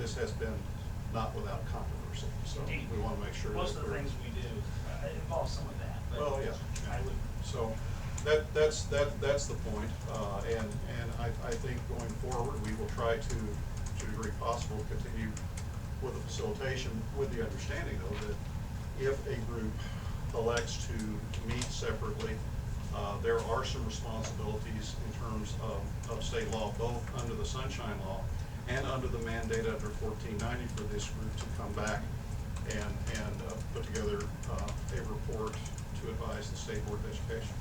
this has been not without controversy. So Indeed. we want to make sure Most that of the we're, things we do involve some of that. But well, yeah. I would. So that's the point, and I think going forward we will try to the degree possible continue with the facilitation, with the understanding though that if a group elects to meet separately, there are some responsibilities in terms of state law, both under the Sunshine Law and under the mandate under 1490 for this group to come back and put together a report to advise the State Board of Education.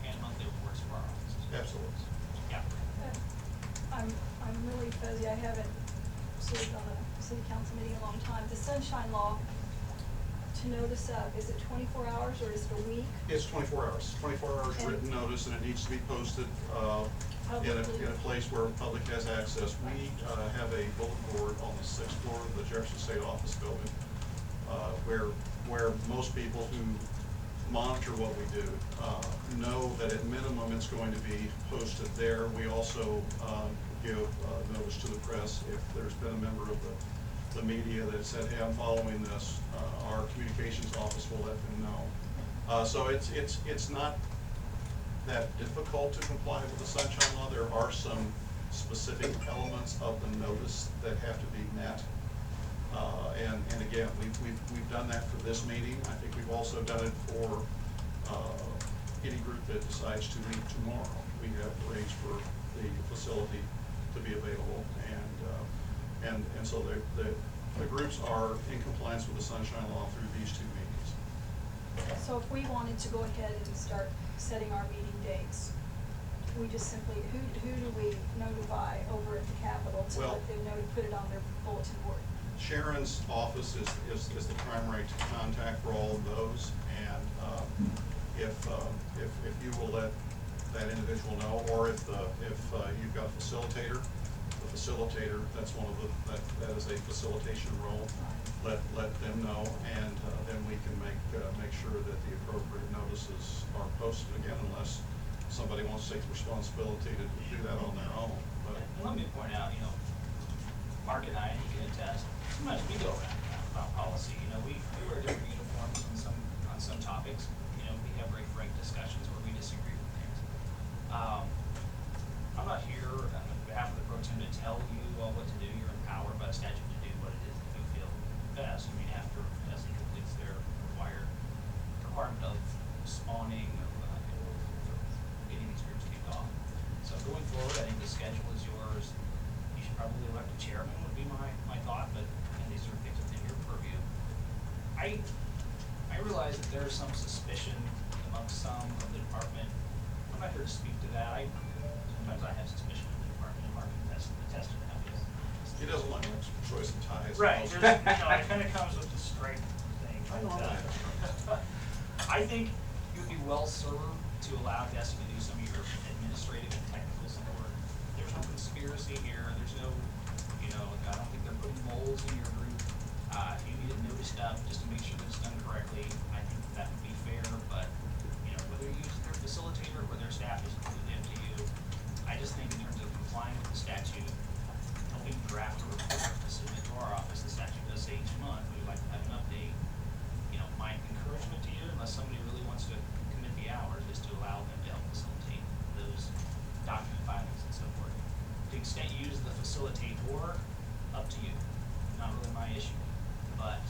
And monthly reports for our offices. Absolutely. Yeah. I'm really fuzzy. I haven't served on a city council meeting in a long time. The Sunshine Law, to notice is it 24 hours or is it a week? It's 24 hours. 24 hours And written notice, and it needs to be posted in a place where the public has access. We have a bulletin board on the 6th floor of the Jefferson State Office Building, where most people who monitor what we do know that at minimum it's going to be posted there. We also give notice to the press if there's been a member of the media that said, hey, I'm following this. Our communications office will let them know. So it's not that difficult to comply with the Sunshine Law. There are some specific elements of the notice that have to be met. And again, we've done that for this meeting. I think we've also done it for any group that decides to meet tomorrow. We have arranged for the facility to be available, and so the groups are in compliance with the Sunshine Law through these two meetings. So if we wanted to go ahead and start setting our meeting dates, we just simply, who do we notify over at the Capitol to let them know to put it on their bulletin board? Sharon's office is the primary contact for all of those, and if you will let that individual know, or if you've got a facilitator, that's one of that is a facilitation role. Let them know, and then we can make sure that the appropriate notices are posted again, unless somebody wants to take the responsibility to do that on their own. But let me point out, Mark and I, you can attest, sometimes we go around about policy. We wear different uniforms on some topics. We have very frank discussions where we disagree with things. I'm not here on behalf of the pro tem to tell you all what to do. You're empowered by the statute to do what it is that you feel best. After SE completes their requirement of spawning or getting these groups kicked off. So going forward, I think the schedule is yours. You should probably elect a chairman would be my thought, but and these are things within your purview. I realize that there is some suspicion amongst some of the department. I'm not here to speak to that. Sometimes I have suspicion of the department, and Mark can attest to that. he doesn't like choice of ties. Right. It kind of comes with the stripe thing. I know that. I think you'd be well served to allow Desi to do some of your administrative and technical support. There's no conspiracy here. There's no, I don't think they're putting moles in your group. If you need it noticed up just to make sure that it's done correctly, I think that would be fair. But whether you use their facilitator or their staff is completely up to you. I just think in terms of complying with the statute, helping draft a report to submit to our office, the statute does say each month we would like to have an update. My encouragement to you, unless somebody really wants to commit the hours, is to allow them to help facilitate those document filings and so forth. To the extent you use the facilitator, up to you. Not really my issue. But,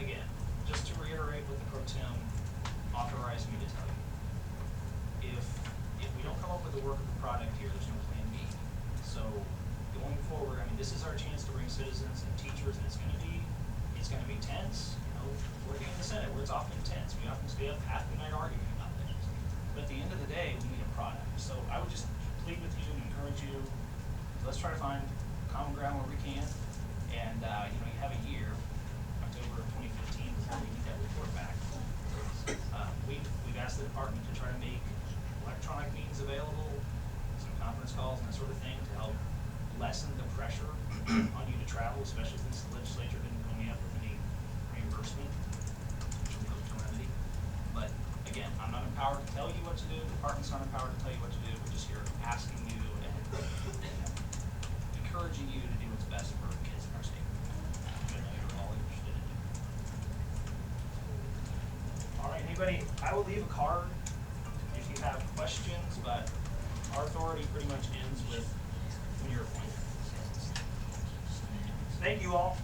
again, just to reiterate what the pro tem authorized me to tell you. If we don't come up with a workable product here, there's no plan B. So going forward, this is our chance to bring citizens and teachers, and it's going to be tense. Working in the Senate, where it's often tense. We often stay up half the night arguing about things. But at the end of the day, we need a product. So I would just plead with you and encourage you. Let's try to find common ground where we can. And you have a year, October of 2015, before we need that report back. We've asked the department to try to make electronic means available, some conference calls and that sort of thing to help lessen the pressure on you to travel, especially since the legislature didn't come up with any reimbursement, which we hope to remedy. But again, I'm not empowered to tell you what to do. The department's not empowered to tell you what to do. We're just here asking you and leave a card if you have questions, but our authority pretty much ends with when you're appointed. Thank you all.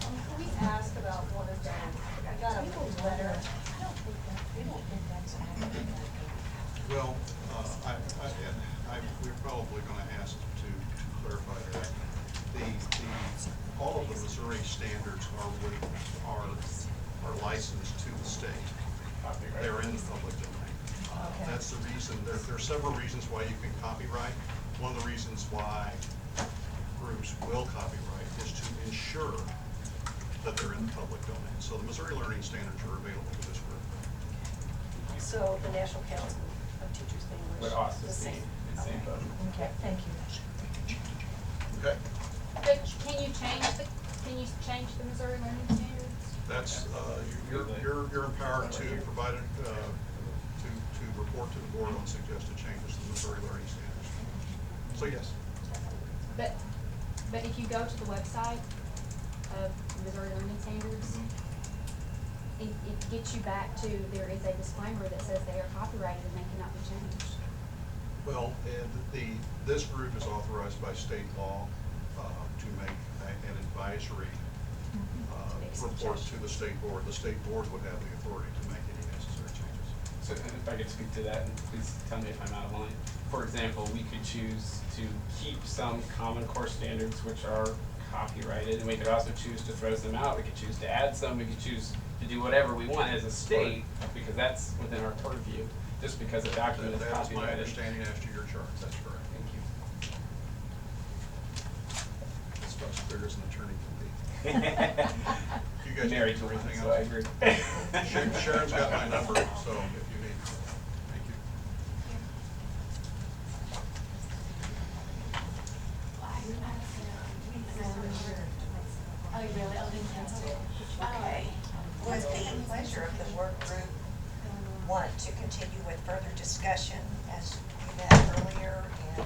Can we ask about one of them? I got a letter. Well, we're probably gonna ask to clarify that. All of the Missouri standards are licensed to the state. They're in the public domain. That's the reason, there are several reasons why you can copyright. One of the reasons why groups will copyright is to ensure that they're in the public domain. So the Missouri Learning Standards are available to this group. So the National Council of Teachers of English. Would also the see same. the same vote. Okay, thank you. Okay? But can you change the Missouri Learning Standards? That's, you're empowered to provide it, to report to the board on suggested changes to the Missouri Learning Standards. So yes, But if you go to the website of Missouri Learning Standards, it gets you back to, there is a disclaimer that says they are copyrighted and they cannot be changed. well, and this group is authorized by state law, to make an advisory, report to the state board. The state board would have the authority to make any necessary changes. So and if I could speak to that, and please tell me if I'm out of line. For example, we could choose to keep some Common Core standards which are copyrighted, and we could also choose to throw some out. We could choose to add some. We could choose to do whatever we want as a state, because that's within our purview, just because a document is That is my copyrighted. understanding as to your charge. That's correct. Thank you. As much as clear as an attorney can be. You guys Married need to one, anything so I else? agree. Sharon's got my number, so if you need, thank you. Oh, you really? Oh, didn't cancel it? Okay. Would the pleasure of the work group want to continue with further discussion as you met earlier and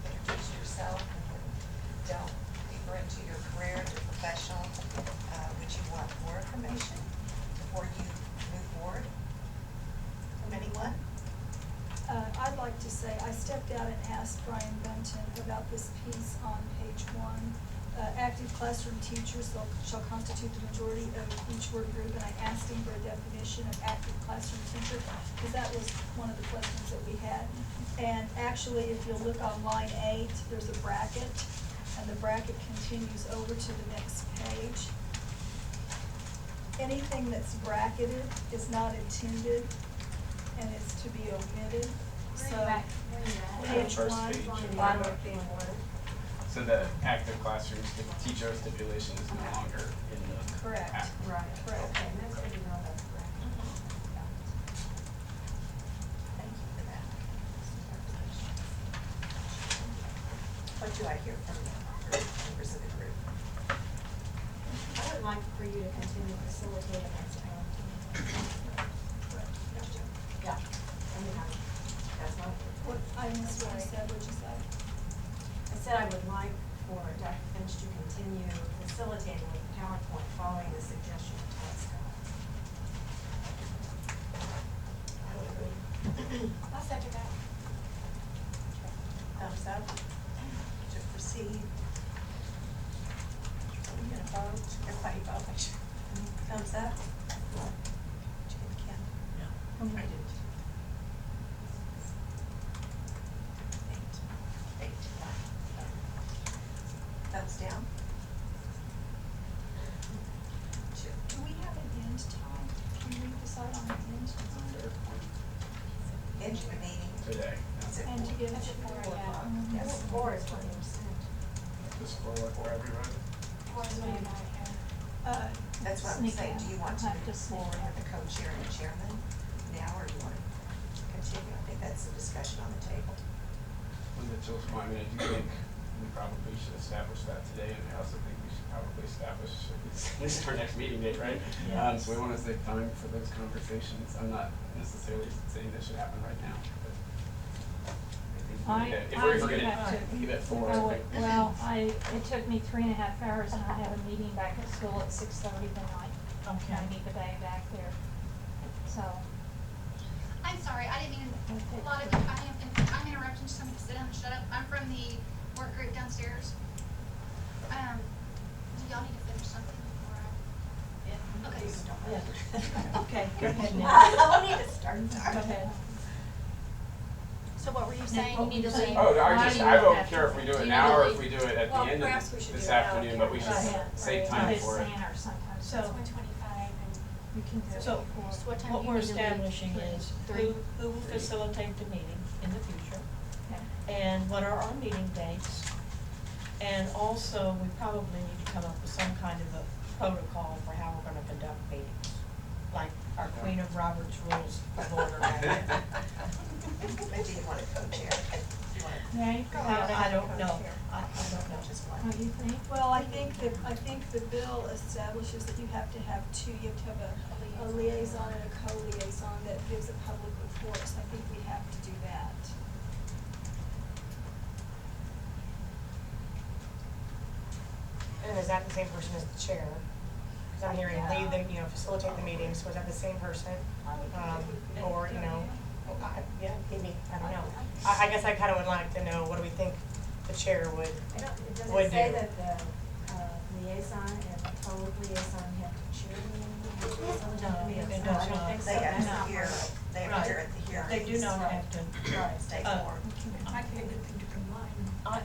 introduce yourself and delve deeper into your career, your professional? Would you want more information before you move forward? From anyone? I'd like to say, I stepped out and asked Brian Benton about this piece on page 1. Active classroom teachers shall constitute the majority of each work group, and I asked him for a definition of active classroom teacher, because that was one of the questions that we had. And actually, if you look on line 8, there's a bracket, and the bracket continues over to the next page. Anything that's bracketed is not intended, and it's to be omitted. So, page First 1. page. Bottom of page 1. So the active classroom teacher stipulation is no longer in the Correct. act. Right. Correct. Okay, and that's good to know that's correct. Thank you for that. What do I hear from the members of the group? I would like for you to continue facilitating as yeah. I mean, that's not. What, I missed what you said, what'd you say? I said I would like for Dr. Finch to continue facilitating with PowerPoint following the suggestion of Todd Scott. I would agree. I'll second that. Thumbs up to proceed. Are we gonna vote? Everybody vote. Thumbs up? Did you get Ken? Yeah. I did. 8. Thumbs down? 2. Do we have an end time? Can we decide on an end time? End of the meeting. Today. Is it And to give us 4 a o'clock? yeah. Yes. 4 is 20%. Just for everybody. That's what I'm saying. Do you want to move forward with the co-chair and chairman now, or do you want to continue? I think that's the discussion on the table. When the children want me to do think we probably should establish that today, and I also think we should probably establish at least our next meeting date, right? Yes. So we wanna save time for those conversations. I'm not necessarily saying this should happen right now, but I think if we're gonna have to- leave it for. Oh, well, it took me 3.5 hours and I have a meeting back at school at 6:30 tonight. Okay. I need the day back there, so. I'm sorry, I didn't mean, a lot of, I'm interrupting, just somebody sit down and shut up. I'm from the work group downstairs. Do y'all need to finish something before I? Okay. Okay, go ahead now. I need to start. Go ahead. So what were you saying? what You need to were you leave? saying? Oh, Why do I you don't have care to- if we do do it you now need to or if leave? we do it at Well, the end perhaps we of should this do it now, afternoon, but we should Right. save It time is for it. Santa sometimes. So- It's It's 1:25 and. You can do it So, before. So what time what do you we're need to leave? establishing is who will facilitate the meeting in the future, Okay. and what are our meeting dates. And also, we probably need to come up with some kind of a protocol for how we're gonna conduct meetings, like our Queen of Robert's Rules of Order. Maybe you wanna co-chair. Right? I don't know, I don't know. What do you think? Well, I think the bill establishes that you have to have a liaison and a co-liaison that gives a public report, so I think we have to do that. And is that the same person as the chair? Cause I'm hearing lead the, facilitate the meetings, so is that the same person? Or, maybe, I don't know. I guess I kinda would like to know, what do we think the chair would, Does would it say do. that the liaison and the co-liaison have to chair the meeting? No, it does not. They have No. to hear, they have to hear at the hearing. They do not have to. Stay Uh, forward.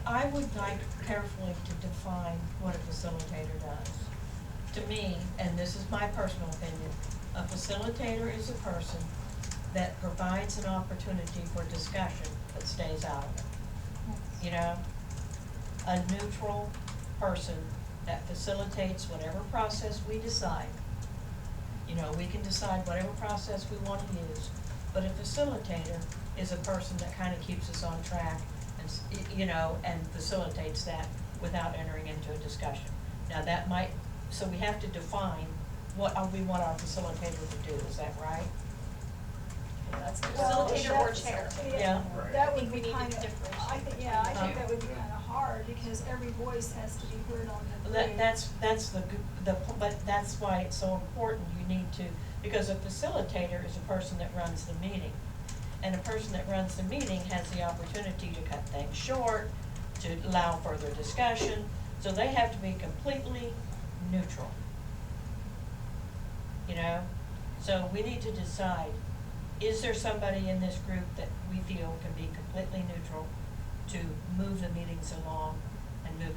I would like carefully to define what a facilitator does. To me, and this is my personal opinion, a facilitator is a person that provides an opportunity for discussion but stays out of it. You know? A neutral person that facilitates whatever process we decide. You know, we can decide whatever process we wanna use, but a facilitator is a person that kinda keeps us on track and, and facilitates that without entering into a discussion. Now, that might, so we have to define what we want our facilitator to do, is that right? Facilitator or chair? Yeah. Right. That would I think be we need to kind of, differentiate I think, between yeah, I the think two. that would be kind of hard, because every voice has to be heard on the Well, group. that's but that's why it's so important, you need to, because a facilitator is a person that runs the meeting. And a person that runs the meeting has the opportunity to cut things short, to allow further discussion, so they have to be completely neutral. You know, so we need to decide, is there somebody in this group that we feel can be completely neutral to move the meetings along and move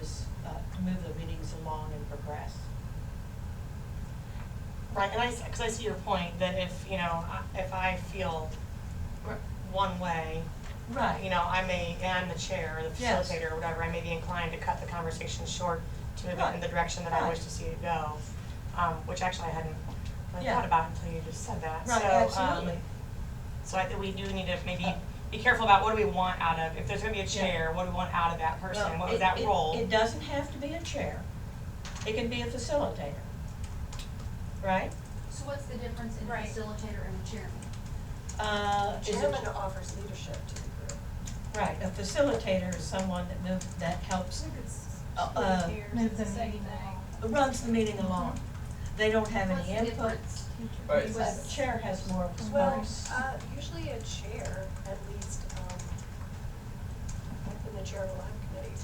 the meetings along and progress? right, and cause I see your point, that if, if I feel one way, Right. I'm the chair or the Yes. facilitator or whatever, I may be inclined to cut the conversation short to move it in the direction that I Right. wish to see it go. Which actually I hadn't really Yeah. thought about until you just said that. Right, So, absolutely. So I think we do need to maybe be careful about what do we want out of, if there's gonna be a Yeah. chair, what do we want out of that person, Well, what was that role? It doesn't have to be a chair. It can be a facilitator. Right? So what's the difference in a Right. facilitator and a chairman? Is it- Chairman offers leadership to the group. Right, a facilitator is someone that helps, Move the Same meeting thing. along. runs the meeting along. They don't have What's any the input. difference? But The chair has more of a Well, voice. usually a chair, at least, in the chair of the lab committee,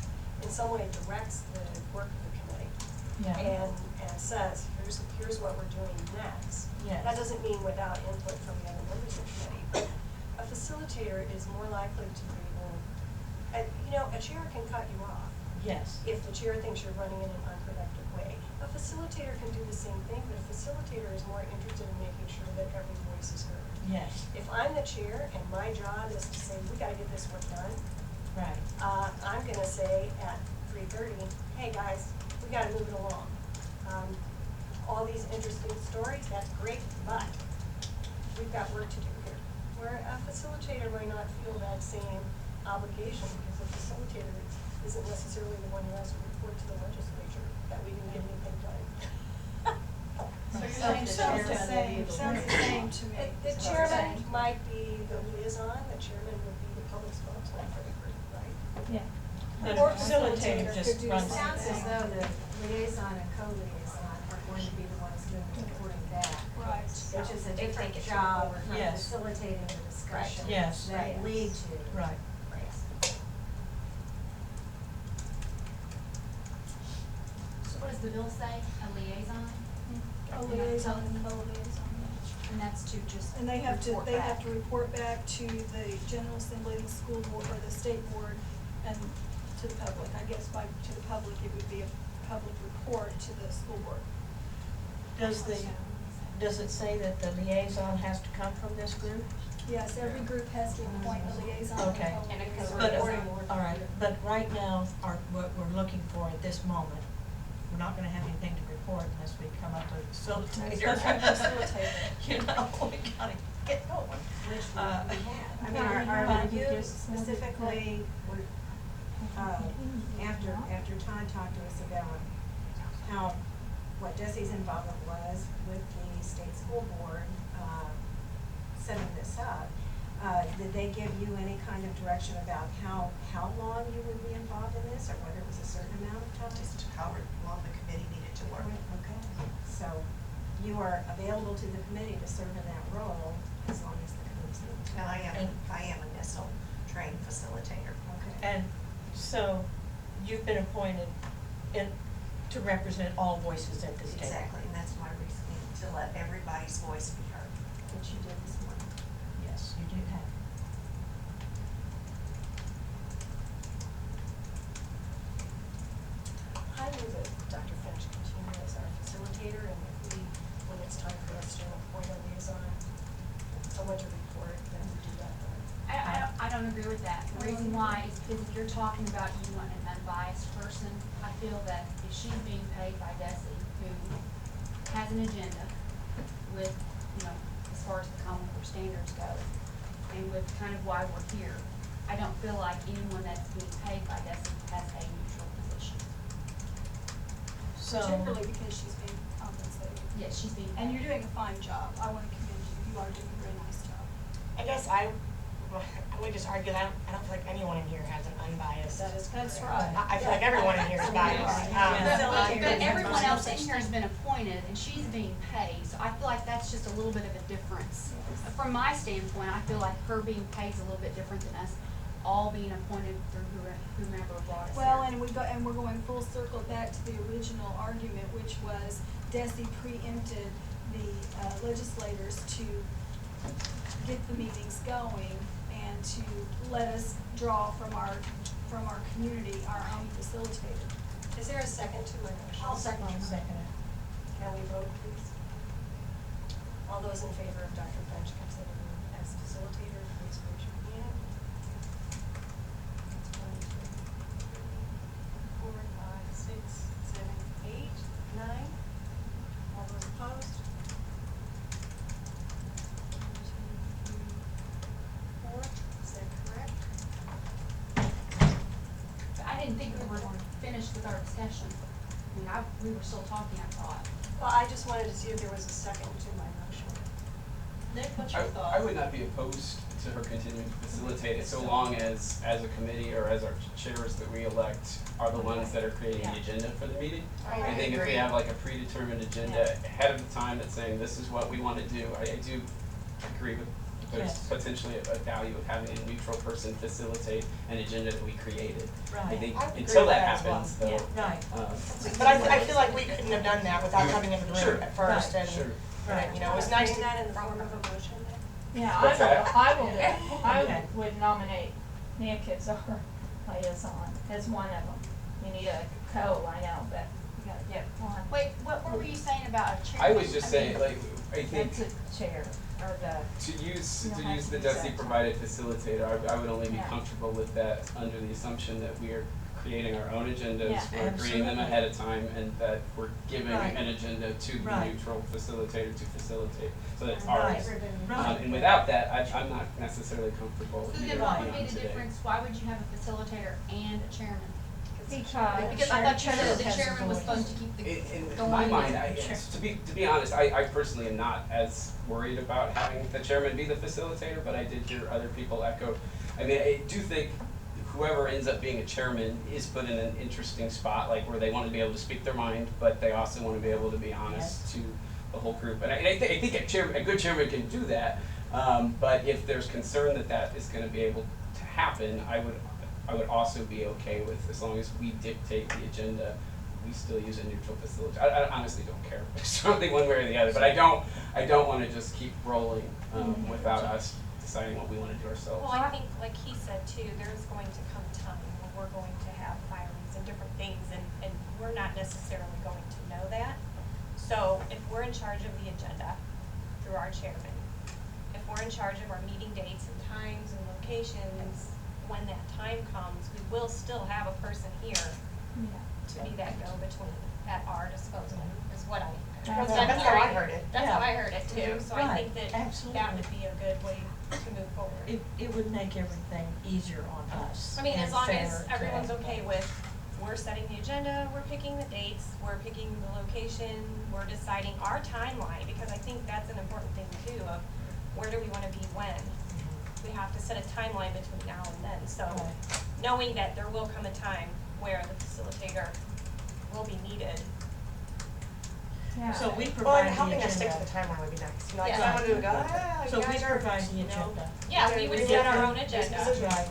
in some way directs the work of the committee. Yeah. And says, here's what we're doing next. Yes. That doesn't mean without input from the other members of the committee, but a facilitator is more likely to be a chair can cut you off Yes. if the chair thinks you're running in an unproductive way. A facilitator can do the same thing, but a facilitator is more interested in making sure that every voice is heard. Yes. If I'm the chair and my job is to say, we gotta get this work done, Right. I'm gonna say at 3:30, hey guys, we gotta move it along. All these interesting stories, that's great, but we've got work to do here. Where a facilitator might not feel that same obligation, because the facilitator isn't necessarily the one who has to report to the legislature, that we didn't get anything done. So you're So saying the sounds the chairman same, would be the sounds the same to me. The is what I'm chairman saying. might be the liaison, the chairman would be the public spokesman for the group, right? Yeah. The Or facilitator facilitator just could do runs. the Sounds same as thing. though the liaison and co-liaison are going to be the ones doing the reporting back. Right. Which is a They different take it to job board. from Yes. facilitating the discussion Yes. that lead to. Right. So what does the bill say, a liaison? A liaison and co-liaison. And that's to just And they have to, report they have back. to report back to the General Assembly, the school board, or the state board, and to the public. I guess to the public, it would be a public report to the school board. Does it say that the liaison has to come from this group? Yes, every group has to appoint a liaison and Okay. And a co-liaison. But, co-liaison. all right, but right now, what we're looking for at this moment, we're not gonna have anything to report unless we come up with a facilitator. Facilitator. You know, we gotta get going. Which we Uh, have. I mean, Yeah, are you you just- specifically, after Todd talked to us about how, what Jesse's involvement was with the state school board, setting this up, did they give you any kind of direction about how long you would be involved in this, or whether it was a certain amount of time? Just however long the committee needed to work. Okay, so you are available to the committee to serve in that role as long as the committee's needed. And I am a NISL trained facilitator. Okay. And so, you've been appointed to represent all voices at this table. Exactly, and that's my reason, to let everybody's voice be heard. Which you did this morning. Yes, you do have. I move that Dr. Finch continue as our facilitator, and if we, when it's time for us to appoint a liaison, someone to report, then we do that then. I don't agree with that. The reason why is because if you're talking about you want an unbiased person, I feel that if she's being paid by Desi, who has an agenda with, as far as the Common Core standards go, and with kind of why we're here, I don't feel like anyone that's being paid by Desi has a neutral position. So, Particularly because she's being compensated. Yes, she's being paid. And you're doing a fine job. I want to commend you. You are doing a very nice job. I guess I would just argue that I don't feel like anyone in here has an unbiased. That's right. I feel like everyone in here is biased. But everyone else in here has been appointed and she's being paid, so I feel like that's just a little bit of a difference. From my standpoint, I feel like her being paid is a little bit different than us all being appointed through whomever brought us here. Well, and we're going full circle back to the original argument, which was Desi preempted the legislators to get the meetings going and to let us draw from our community our own facilitator. Is there a second to my motion? I'll second. I'll second it. Can we vote, please? All those in favor of Dr. Finch considering as facilitator, please raise your hand. That's 1, 2, 3, 4, 5, 6, 7, 8, 9. All those opposed? 1, 2, 3, 4. Is that correct? But I didn't think we were finished with our discussion. I mean, we were still talking, I thought. Well, I just wanted to see if there was a second to my motion. Nick, what's your thought? I would not be opposed to her continuing to facilitate it so long as a committee or as our chairs that we elect are the ones that are creating the agenda for the meeting. I think if we have like a predetermined agenda ahead of the time that's saying this is what we want to do, I do agree with there's Yes. potentially a value of having a neutral person facilitate an agenda that we created. I Right. think I would agree until with that that as well. happens though. Yeah, right. But I feel like we couldn't have done that without coming in the Sure. room at first Right. and, Sure. Right. you know, it was nice Putting to. that in the form of a motion then? Yeah, What's that? I will do it. Okay. I would nominate Nick as our liaison, as one of them. You need a I know, but you gotta get one. Wait, what were you saying about a chair? I was just saying, like, I think That's a chair, or the, to use You don't have to the use DESI that. provided facilitator, I would only be Yeah. comfortable with that under the assumption that we are creating our own agendas, Yeah, we're agreeing them absolutely. ahead of time, and that we're giving Right. an agenda to the Right. neutral facilitator to facilitate, so that's Right. ours. Right. And without that, I'm not necessarily comfortable So either then what being would on be the today. difference, why would you have a facilitator and a chairman? Because Because I thought you Chair said the has chairman was authority. supposed to keep the. In going my with mind, it. to be honest, I personally am not as worried about having the chairman be the facilitator, but I did hear other people echo. I mean, I do think whoever ends up being a chairman is put in an interesting spot, like where they want to be able to speak their mind, but they also want to be able to be honest to the whole group. And I think a good chairman can do that, but if there's concern that that is going to be able to happen, I would also be okay with, as long as we dictate the agenda, we still use a neutral facilitator. I honestly don't care strongly one way or the other, but I don't want to just keep rolling without us deciding what we want to do ourselves. Well, I think, like he said too, there's going to come a time when we're going to have firings and different things, and we're not necessarily going to know that. So if we're in charge of the agenda through our chairman, if we're in charge of our meeting dates and times and locations, when that time comes, we will still have a person here to be that go-between at our disposal, is what I. That's how I heard it. That's how I heard it too, Yeah. so I Right, think that absolutely. that would be a good way to move forward. It would make everything easier on us. I mean, as and long fair as to everyone's everybody. okay with, we're setting the agenda, we're picking the dates, we're picking the location, we're deciding our timeline, because I think that's an important thing too, of where do we wanna be when? We have to set a timeline between now and then, so Right. knowing that there will come a time where the facilitator will be needed. Yeah. So we Well, provide and the helping us stick to agenda. the timeline would be nice, you know, like Yeah. someone who would go, you So we guys are, provide the you know. agenda. Yeah, we would set our own agenda. This is right.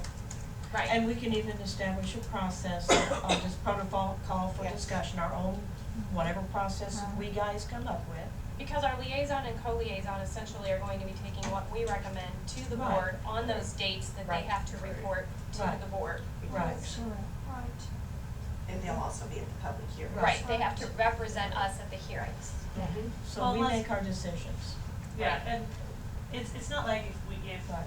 Right. And we can even establish a process on this protocol call for Yes. discussion, our own, whatever process we guys come up with. Because our liaison and co-liaison essentially are going to be taking what we recommend to the Right. board on those dates that they Right. have to report to Right. the board. Right. Right. And they'll also be at the public hearing. Right, they have to represent us at the hearings. So Well, we unless- make our decisions. Yeah, and it's not like if Right.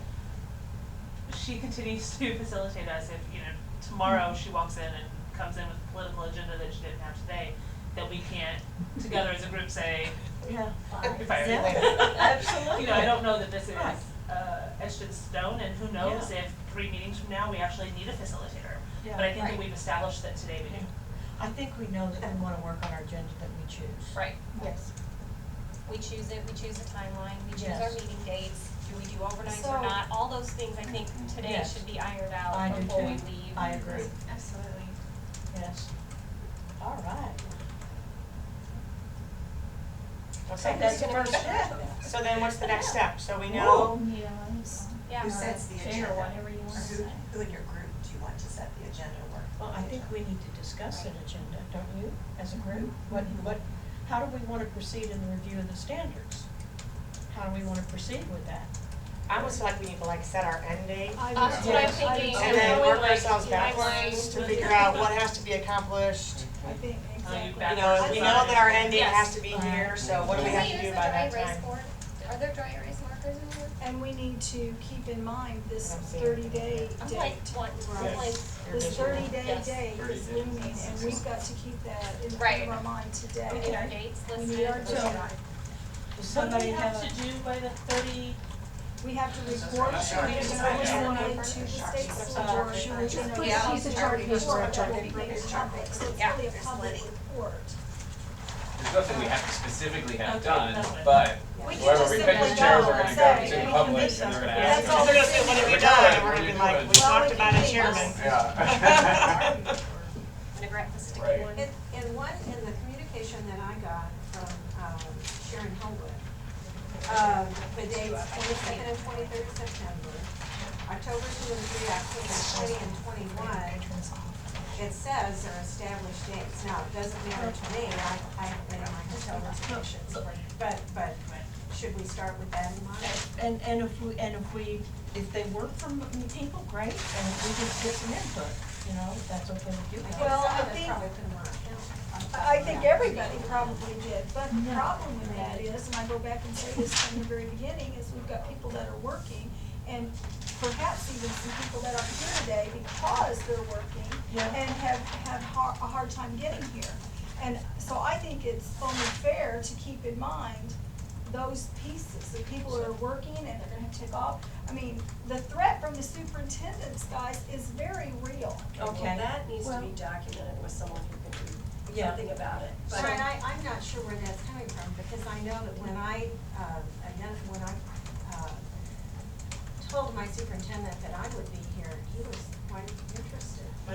she continues to facilitate us, if, you know, tomorrow she walks in and comes in with a political agenda that she didn't have today, that we can't, together as a group, say, Yeah. you're fired. Yeah, absolutely. You know, I don't know that this is Right. etched in stone, and who knows Yeah. if 3 meetings from now, we actually need a facilitator. Yeah. But I think that Right. we've established that today we do. I think we know that we wanna work on our agenda that we choose. Right. Yes. We choose it, we choose the timeline, we choose our Yes. meeting dates, do we do overnights So- or not? All those things I think today Yes. should be ironed I out do before too. we leave. I agree. Absolutely. Yes. All right. Okay, that's that's the the first first step. step. So then what's the next step? So we know, Yeah. Who sets the Chair, agenda? whatever you wanna Or say. who in your group do you want to set the agenda or? Well, I think we need to discuss an agenda, don't you, as a group? How do we wanna proceed in the review of the standards? How do we wanna proceed with that? I almost feel like we need to like set our end date. That's what I'm thinking. And then work Like ourselves timelines. backwards to figure out what has to be accomplished. I think, exactly. You know, we know that our end date Yes. has to be here, so what do we Can have to do use by the dry that erase time? board? Are there dry erase markers in here? And we need to keep in mind this I'm seeing 30-day I'm date. like, what, Right. like, This 30-day Yes. date is looming, and we've got to keep that in front Right. of our mind today. we need our dates We listed. need our So- date. Does somebody have What do we have to do by the 30? We have to report, should we present it to the state school board, should we, you know, Yeah. she's a chart report that will be made public, so it's Yeah. really a public report. There's nothing we have to specifically have Okay, done, that's fine. but We can whoever just we pick simply as chairs go are gonna and go say, to we the can public do and they're something. gonna That's ask. all they're gonna say, what have you done? And we're gonna be like, we Well, talked we about can a make chairman. Yeah. Vinaigrette the sticky Right. one. In the communication that I got from, Sharon Hellwood, the dates 22nd and 23rd of September, October 2 and 3, October 20 and 21, it says are established dates. Now, it doesn't matter to me, I have been in my hotel reservations, but should we start with that in mind? And if they work for people, great, and if we just get some input, you know, if that's okay with you. Well, Some I of us think- probably put them on our calendar. I think everybody probably did, but the problem with that is, and I go back and say this from the very beginning, is we've got people that are working, and perhaps even some people that aren't here today because they're working Yeah. and have had a hard time getting here. And so I think it's only fair to keep in mind those pieces, the people that are working and they're gonna take off. I mean, the threat from from the superintendents, guys, is very real. Okay. Well, that needs to be Well- documented with someone who can do Yeah. something about it. But Right, I'm not sure where that's coming from, because I know that when I told my superintendent that I would be here, he was quite interested. So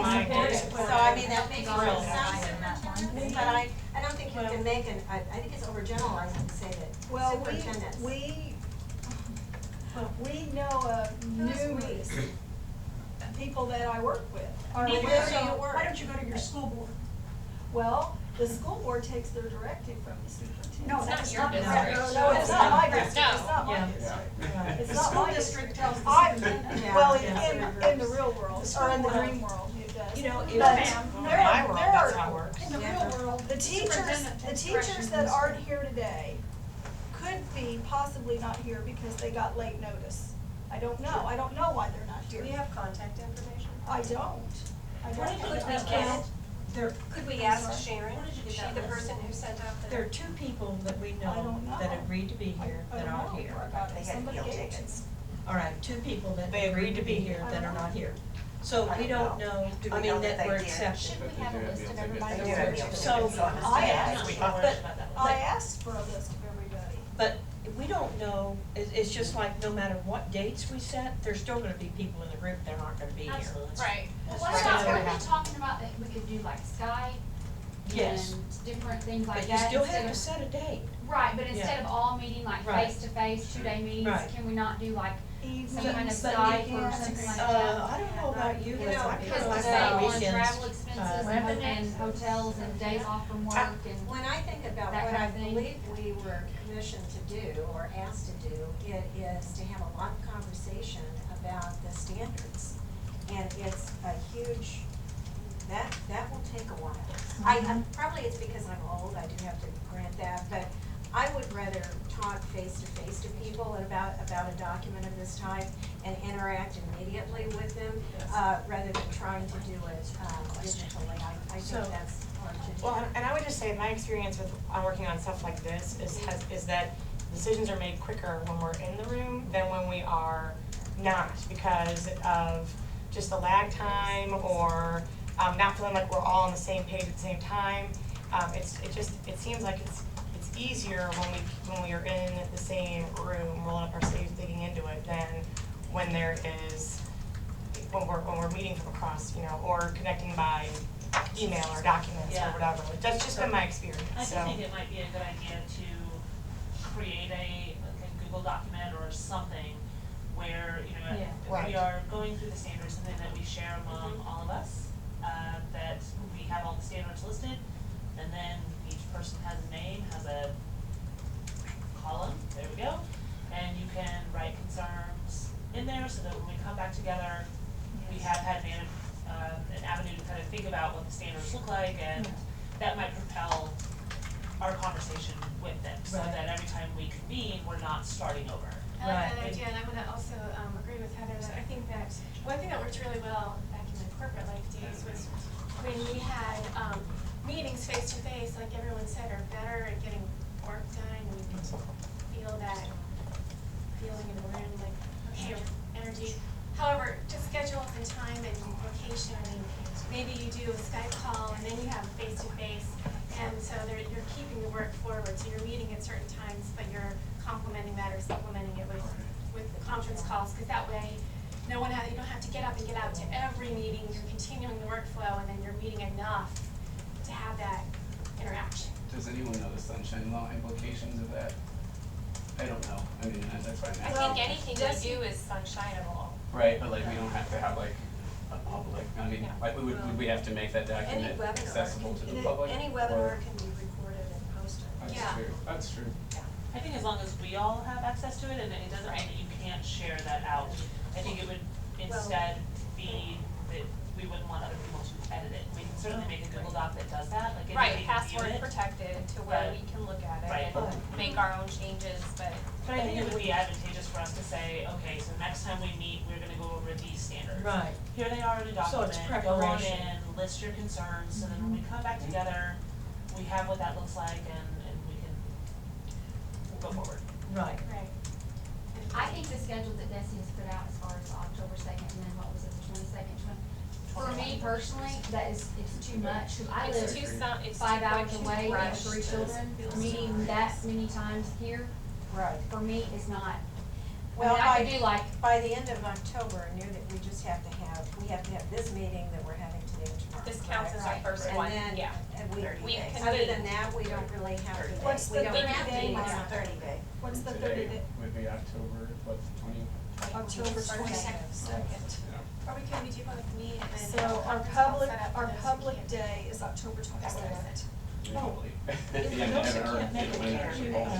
my experience. So I mean, that makes Real. some superintendents, but I don't think you can make I think it's overgeneralizing to say that Well, superintendents. we know of numerous people that I work with. Where do you work? Why don't you go to your school board? Well, the school board takes their directive from the superintendent. No, it's not your district. No, it's not my district, No. it's not my Yeah. district. Right. It's The not school my district district. tells the I- superintendent. Yeah. Well, Yeah. in the real world, or in the dream world, it does. You know, if- But In there my are- world, there that's are- how it works. In the Yeah. real world, the teachers that aren't here today could be possibly not here because they got late notice. I don't know why they're not do here. we have contact information? I don't. Could we get, could we I'm ask sorry. Sharon? Is she the person who sent out the? There are two people that we I know don't know. that agreed to be here I that don't aren't know here. where I got it. They had Somebody meal gave it to tickets. me. All right, two people that They agreed to be here I that are don't not know. here. So I we don't don't know, Do I we know mean, that that they we're did? accepted. Should we have a list of everybody? They do have meal So, tickets on the I state. asked, We talked but about that. I asked for a list of everybody. But we don't know, it's just like no matter what dates we set, there's still gonna be people in the group that aren't gonna be here. Absolutely. Right. Well, That's what right. about, gonna are we happen. talking about that we could do like Skype? Yes. And different things like But that? you still instead have to of- set a date. Right, but instead Yeah. of all meeting like Right. face-to-face, 2-day meetings, Right. can we not do like some Evenings, kind of But Skype or weekends. something like that? I don't know about you, You but know, I Because feel we like save on on weekends, travel expenses and hotels and days off from work and. When I think about that what kind I of thing. believe we were commissioned to do or asked to do, it is to have a lot of conversation about the standards. And it's a huge, that will take a while. Probably it's because I'm old, I do have to grant that, but I would rather talk face to people about a document of this type and interact immediately with them, rather than trying to do it, digitally. I So- think that's hard to do. Well, and I would just say my experience with working on stuff like this is that decisions are made quicker when we're in the room than when we are not, because of just the lag time or not feeling like we're all on the same page at the same time. It seems like it's easier when we are in the same room, rolling up our sleeves, digging into it, than when we're meeting from across, or connecting by email or documents or Yeah. whatever. That's just been my experience, I so. think it might be a good idea to create a Google document or something where, Yeah. if Right. we are going through the standards, something that we share among all of us, that we have all the standards listed, and then each person has a name, has a column, there we go, and you can write concerns in there so that when we come back together, we have had an avenue to kind of think about what the standards look like, and that might propel our conversation with them, so Right. that every time we convene, we're not starting over. I like that Right. idea, and I'm gonna also agree with Heather that I think that one thing that worked really well back in the corporate life days was when we had meetings face to face, like everyone said, are better at getting work done. We could feel that feeling in the room, like, okay, energy. However, to schedule up in time and location, and maybe you do a Skype call and then you have face to face, and so you're keeping the work forward. So you're meeting at certain times, but you're complementing that or supplementing it with the conference calls, because that way, you don't have to get up and get out to every meeting. You're continuing the workflow, and then you're meeting enough to have that interaction. Does anyone know the sunshine law implications of that? I don't know, I mean, that's why I'm I asking. think anything we do is sunshineable. Right, but like, we don't have to have like a public, I mean, Yeah. like, would we have to make that document accessible to the public? Any or- webinar can be recorded and posted. Yeah. That's true. I think as long as we all have access to it, and it doesn't mean that you can't share that out. I think it would instead be that we wouldn't want other people to edit it. We can certainly make a Google Doc that does that, like Right, anybody can view password it. protected to where But- we can look at it Right. and make our own changes, but. But I think it would be advantageous for us to say, okay, so next time we meet, we're gonna go over these standards. Right. Here they are in a So it's document, go on preparation. in, list your concerns, so then when we come back together, we have what that looks like, and we can go forward. Right. Right. I think the schedule that Desi has put out as far as personally, that is, it's too much, 'cause I It's live too it's 5 too hours quick, away too and rushed. 3 children, meeting that many times here, Right. for me, is not, I Well, mean, I could do like, by the end of October, I knew that we just have to have, we have to have this meeting that we're having today and tomorrow. This counts as our correct? first And one, then- yeah. And we, 30 days. other than that, we don't really have to. What's we the don't 30 have day meetings mark? on 30 day. What's the Today 30 day? would be October, what, 20? October 22nd. Or we could, we do both meet and then. So have a our conference call public, set up for our those who public can't. day is October 22nd. Usually. If Yeah, those I that haven't heard can't make when it, it can't actually you, falls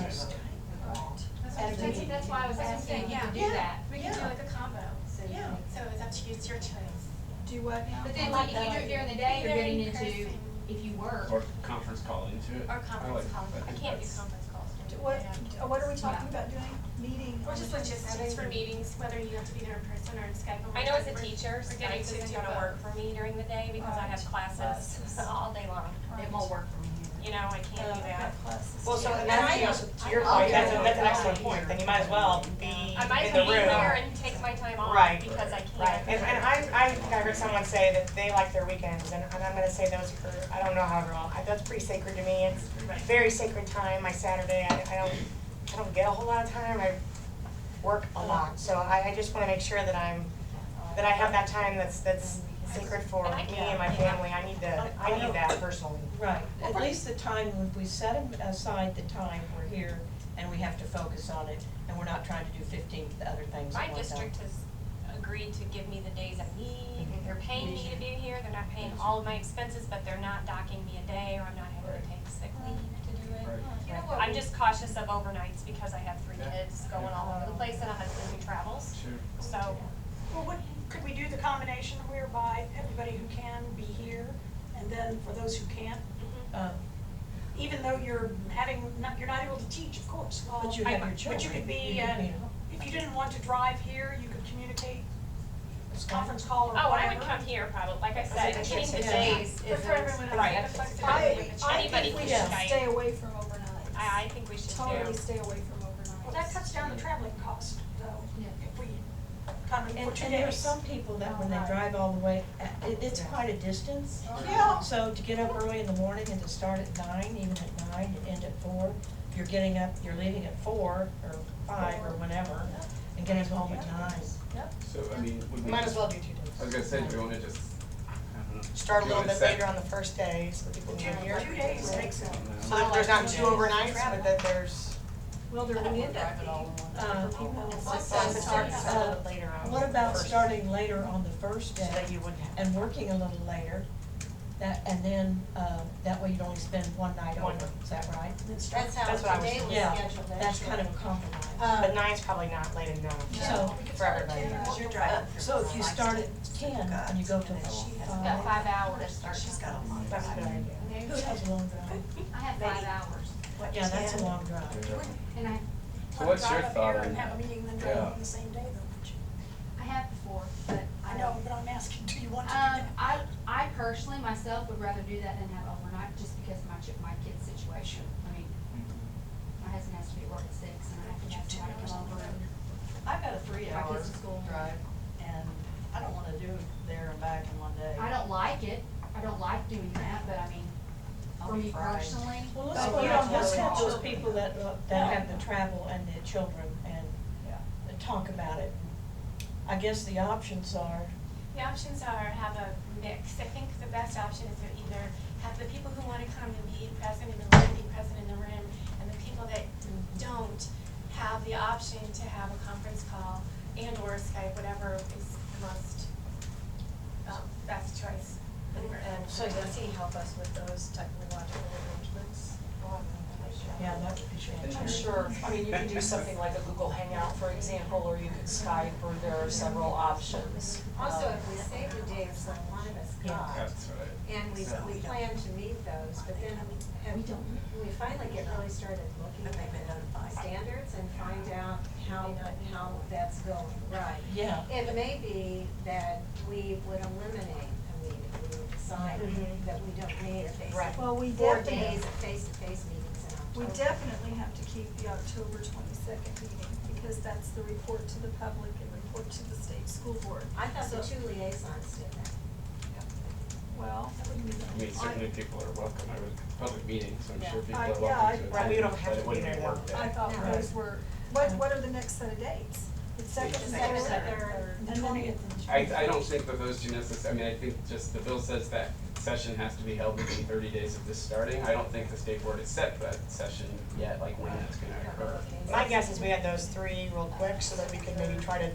in. that's why I was asking if you could do Yeah. that. We could do like a combo. Yeah. So it's up to you, it's your choice. Do what now? But then, I like, like if you that do it idea. during the day, Be you're there getting in into, person. if you work. Or conference call into it. Or conference call. I can't do conference calls. What are we talking about doing? Meeting? Or on just the logistics 22nd? for meetings, whether you have to be there in person or in Skype. or I know as a whatever. teacher, We're getting Skype to isn't do gonna both. work for me during the day because I have classes all day long. It won't work for me You know, I can't do that. Well, so, Yeah. and that's, you know, to your point, that's an excellent point, then you might as well be I might in as the well room. be there and take my time off Right. because I can't. Right, and I think I heard someone say that they like their weekends, and I'm gonna say those are, I don't know how they're all, that's pretty sacred to me, it's Right. very sacred time, my Saturday, I don't get a whole lot of time, I work a lot, so I just wanna make sure that that I have that time that's sacred for And I me can- and my family, I need that personally. Right, at least the time, when we set aside the time, we're here and we have to focus on it, and we're not trying to do 15 other things My at one time. district has agreed to give me the days I need. Mhm. They're paying me to be here. They're not paying all of my expenses, but they're not docking me a day or I'm not having to take sick leave to do it. Right. You know what? I'm just cautious of overnights because I have 3 kids going all over the place and a husband who travels. Sure. So, Well, could we do the combination whereby everybody who can be here, and then for those who can't, even though you're not able to teach, of course. But you have your But you children. could be, You could be- if you didn't want to drive here, you could communicate, this conference call or oh, whatever. I would come here probably. Like I That's said, what getting the kids days do. is But for everyone else, right. the flexibility. Anybody we can should Skype. stay away from overnights. I think we should Totally too. stay away from overnights. Well, that cuts down the traveling cost, though, Yeah. if we come in for 2 And there are days. some people that when they drive all the way, it's quite a distance. Yeah. So to get up early in the morning and to start at 9, even at 9, and end at 4, you're getting up, you're leaving at 4 or 5 or whenever, and getting home at 9. So, I mean, would we? Might as well do 2 days. I was gonna say, do we wanna just, I don't know. Start a do you little wanna bit set- later on the first day, so people can get here. 2 days makes it. So that there's not 2 overnights, but that there's. Well, there would end up being. What about starting later on the first So day that you wouldn't have. and working a little later? And then, that way you don't only spend one night over, is that right? That's That's how what I was today was Yeah, scheduled, that's kind of a actually. compromise. But 9's probably not late enough So, for everybody. You're driving. so if you start at 10 and you go to I've got 5 hours. She's got a long That's a good idea. Who has a long drive? I have 5 hours, Yeah, that's a long drive. and I So what's your Drive up thought here on? and have a meeting, then drive Yeah. on the same day, though, would you? have before, but I know, but I'm asking, do you want to do that? I personally myself would rather do that than have overnight, just because of my kid's situation. I mean, my husband has to be at work at 6, and I have to have somebody come over and I've got a my 3-hour kids to school. drive, and I don't wanna do there and back in one day. I don't like it, I don't like doing that, but I mean, I'll for be me fried. personally. Well, But let's, you don't let's really have want those to. people that have the travel and the children and talk about it. I guess the options are, The options are have a mix. I think the best option is to either have the people who want to come and be present in the room, be present in the room, and the people that don't have the option to have a conference call and or Skype, whatever is the most best choice. And so does he help us with those technological arrangements? yeah, that would be fantastic. I'm sure, I mean, you could do something like a Google Hangout, for example, or you could Skype, or there are several options. Also, if we save the dates that one of us got, That's right. and we plan to meet those, but then we finally get really started looking at standards and find out how that's going. Right. Yeah. It may be that we would eliminate a meeting, we would decide that we don't need a face-to-face. Well, we 4 definitely- days of face-to-face meetings in October. We definitely have to keep the October 22nd meeting, because that's the report to the public and report to the state school board. I thought the So- 2 liaisons did that. Well, I mean, certainly people are welcome, I would, public meetings, I'm sure people I- are yeah, welcome to I- attend, We don't have but to it be wouldn't there, be a though. work day. I thought No. those were, what are the next set of dates? The second, Second, third, third, and then- 20th I don't think that those two necessarily, I mean, I think just the bill says that session has to be held within 30 days of this starting. I don't think the state board has set that session yet, like when that's gonna occur. My guess is we had those three real quick so that we could maybe try to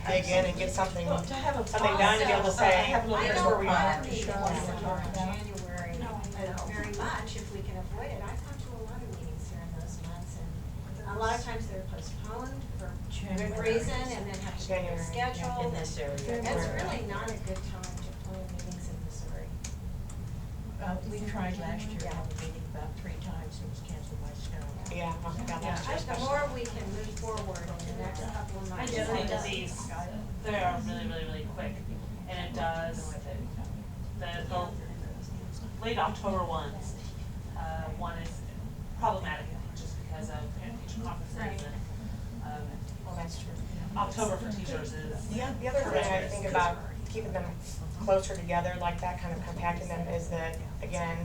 dig in and get something, Well, to have a something done to be able to say, have a little here's bit where more we time are. to I show don't what want we're to talking about. January, very much if we can avoid it. I've gone to a lot of meetings during those months and a lot of times they're postponed for good January. reason and then have to be January, yeah, rescheduled. in this area. It's really not a good time to plan meetings in Missouri. We tried last year to have a meeting about 3 times, it was canceled by snow. Yeah, about that The especially. more we can move forward in the next couple of months. Disney disease, they are really, really, really quick, and it does, the late October ones, one is problematic, just because of parent-teacher conferences and, Well, that's true. October for teachers is. The other thing I think about keeping them closer together, like that, kind of compacting them, is that, again,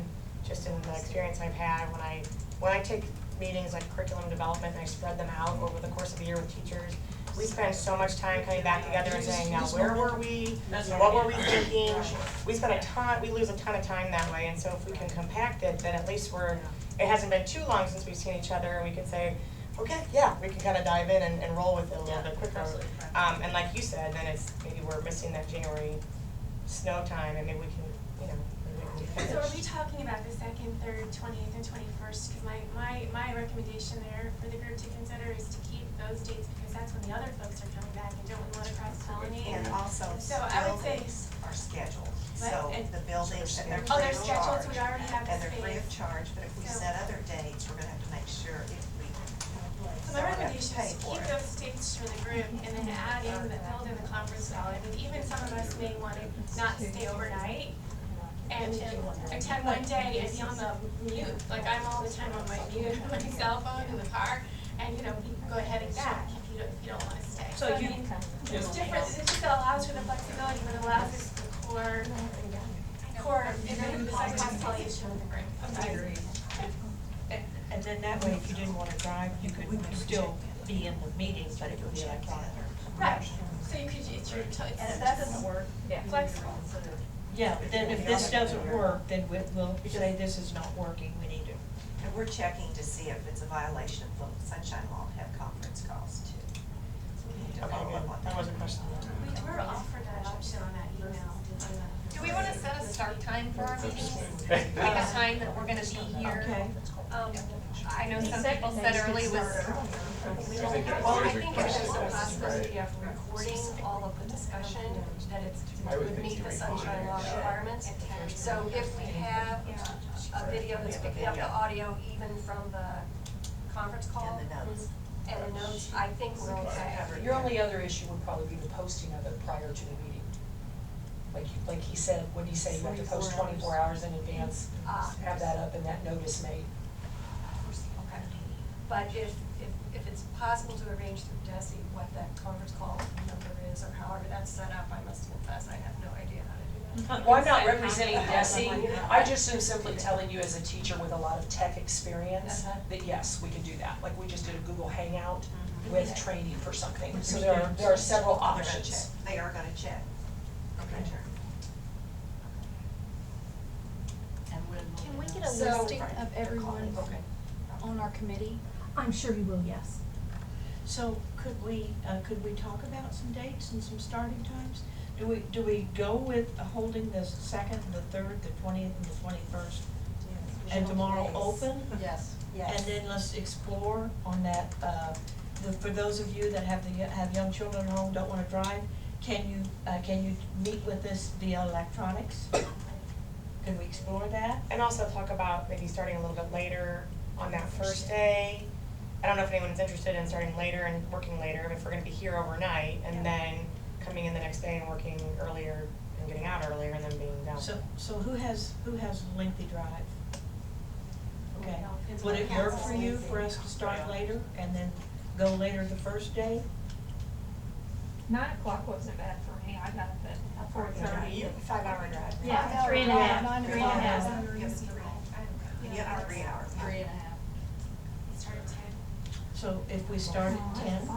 just in the experience I've had, when I take meetings like curriculum development and I spread them out over the course of the year with teachers, we spend so much time coming back together and saying, now, where were we? What were we thinking? We lose a ton of time that way, and so if we can compact it, then at least it hasn't been too long since we've seen each other, and we can say, okay, yeah, we can kind of dive in and roll with it a little bit quicker. And like you said, then it's, maybe we're missing that January snow time, and maybe we can, maybe we can So are we finish. talking about the 2nd, 3rd, 20th, and 21st? Because my recommendation there for the group to consider is to keep those dates because that's when the other folks are coming back and don't we want to cross-pollinate? And also So I would say, buildings are scheduled, What? so And- the buildings, and they're Oh, free they're of scheduled, charge. so we already have the And they're free of space. charge, but if we So- set other dates, we're gonna have to make sure if we so my don't have to recommendation pay is for keep it. those dates for the group and then add in build in the conference call. I mean, even some of us may want to not stay overnight and attend one day and be on the mute. Like I'm all the time on my mute, on my cell phone in the car, and you can go ahead and back if you don't want to stay. So I you- mean, it's different, it just allows for the flexibility, but allows us the core, and then the cross-pollination of the group. I agree. And then that way, if you didn't wanna drive, you could still be in the meeting, but it would be electronic. Right, so you could, it's your, it's And if that doesn't work, flexible. Yeah, but then if this doesn't work, then we'll say this is not working, we need to. And we're checking to see if it's a violation of the Sunshine Law to have conference calls too. So we need to Okay, follow good. up on That was a question. We were offered that option on that email. Do we wanna set a start time for our meetings? Like a time that we're gonna be here? Okay. I know some people said early was. I think that's Well, I always think if requested there's a this, possibility right? of recording all of the discussion, that it I would would think meet you the would sunshine law want it. requirements. So if we have a video that's picking up the audio even from the conference call. And the notes. And the notes, I think we're okay. Your only other issue would probably be the posting of it prior to the meeting. Like he said, what did he say, you have to post 24 hours in advance, have that up and that notice made. Okay. But if it's possible to arrange through Desi what that conference call number is, or however that's set up, I must confess, I have no idea how to do that. Well, I'm not representing Desi, I just am simply telling you as a teacher with a lot of tech experience, that yes, we can do that. Like we just did a Google Hangout with training for something, so there are several They're gonna options. check. They are gonna check. Okay. Can we get a So- listing of everyone on our committee? I'm sure you will, yes. So could we talk about some dates and some starting times? Do we go with holding the 2nd, the 3rd, the 20th, and the 21st? And tomorrow open? Yes. And then let's explore on that, for those of you that have young children at home, don't wanna drive, can you meet with us via electronics? Can we explore that? And also talk about maybe starting a little bit later on that first day. I don't know if anyone's interested in starting later and working later, if we're gonna be here overnight, and then coming in the next day and working earlier and getting out earlier and then being done. So who has lengthy drive? Okay, would it work for you for us to start later and then go later the first day? 9 o'clock wasn't bad for me. I got up at 4:30. 5 hour drive. Yeah, 3.5, 3.5. Yeah, 3 hours. 3.5. Start at 10. So if we start at 10,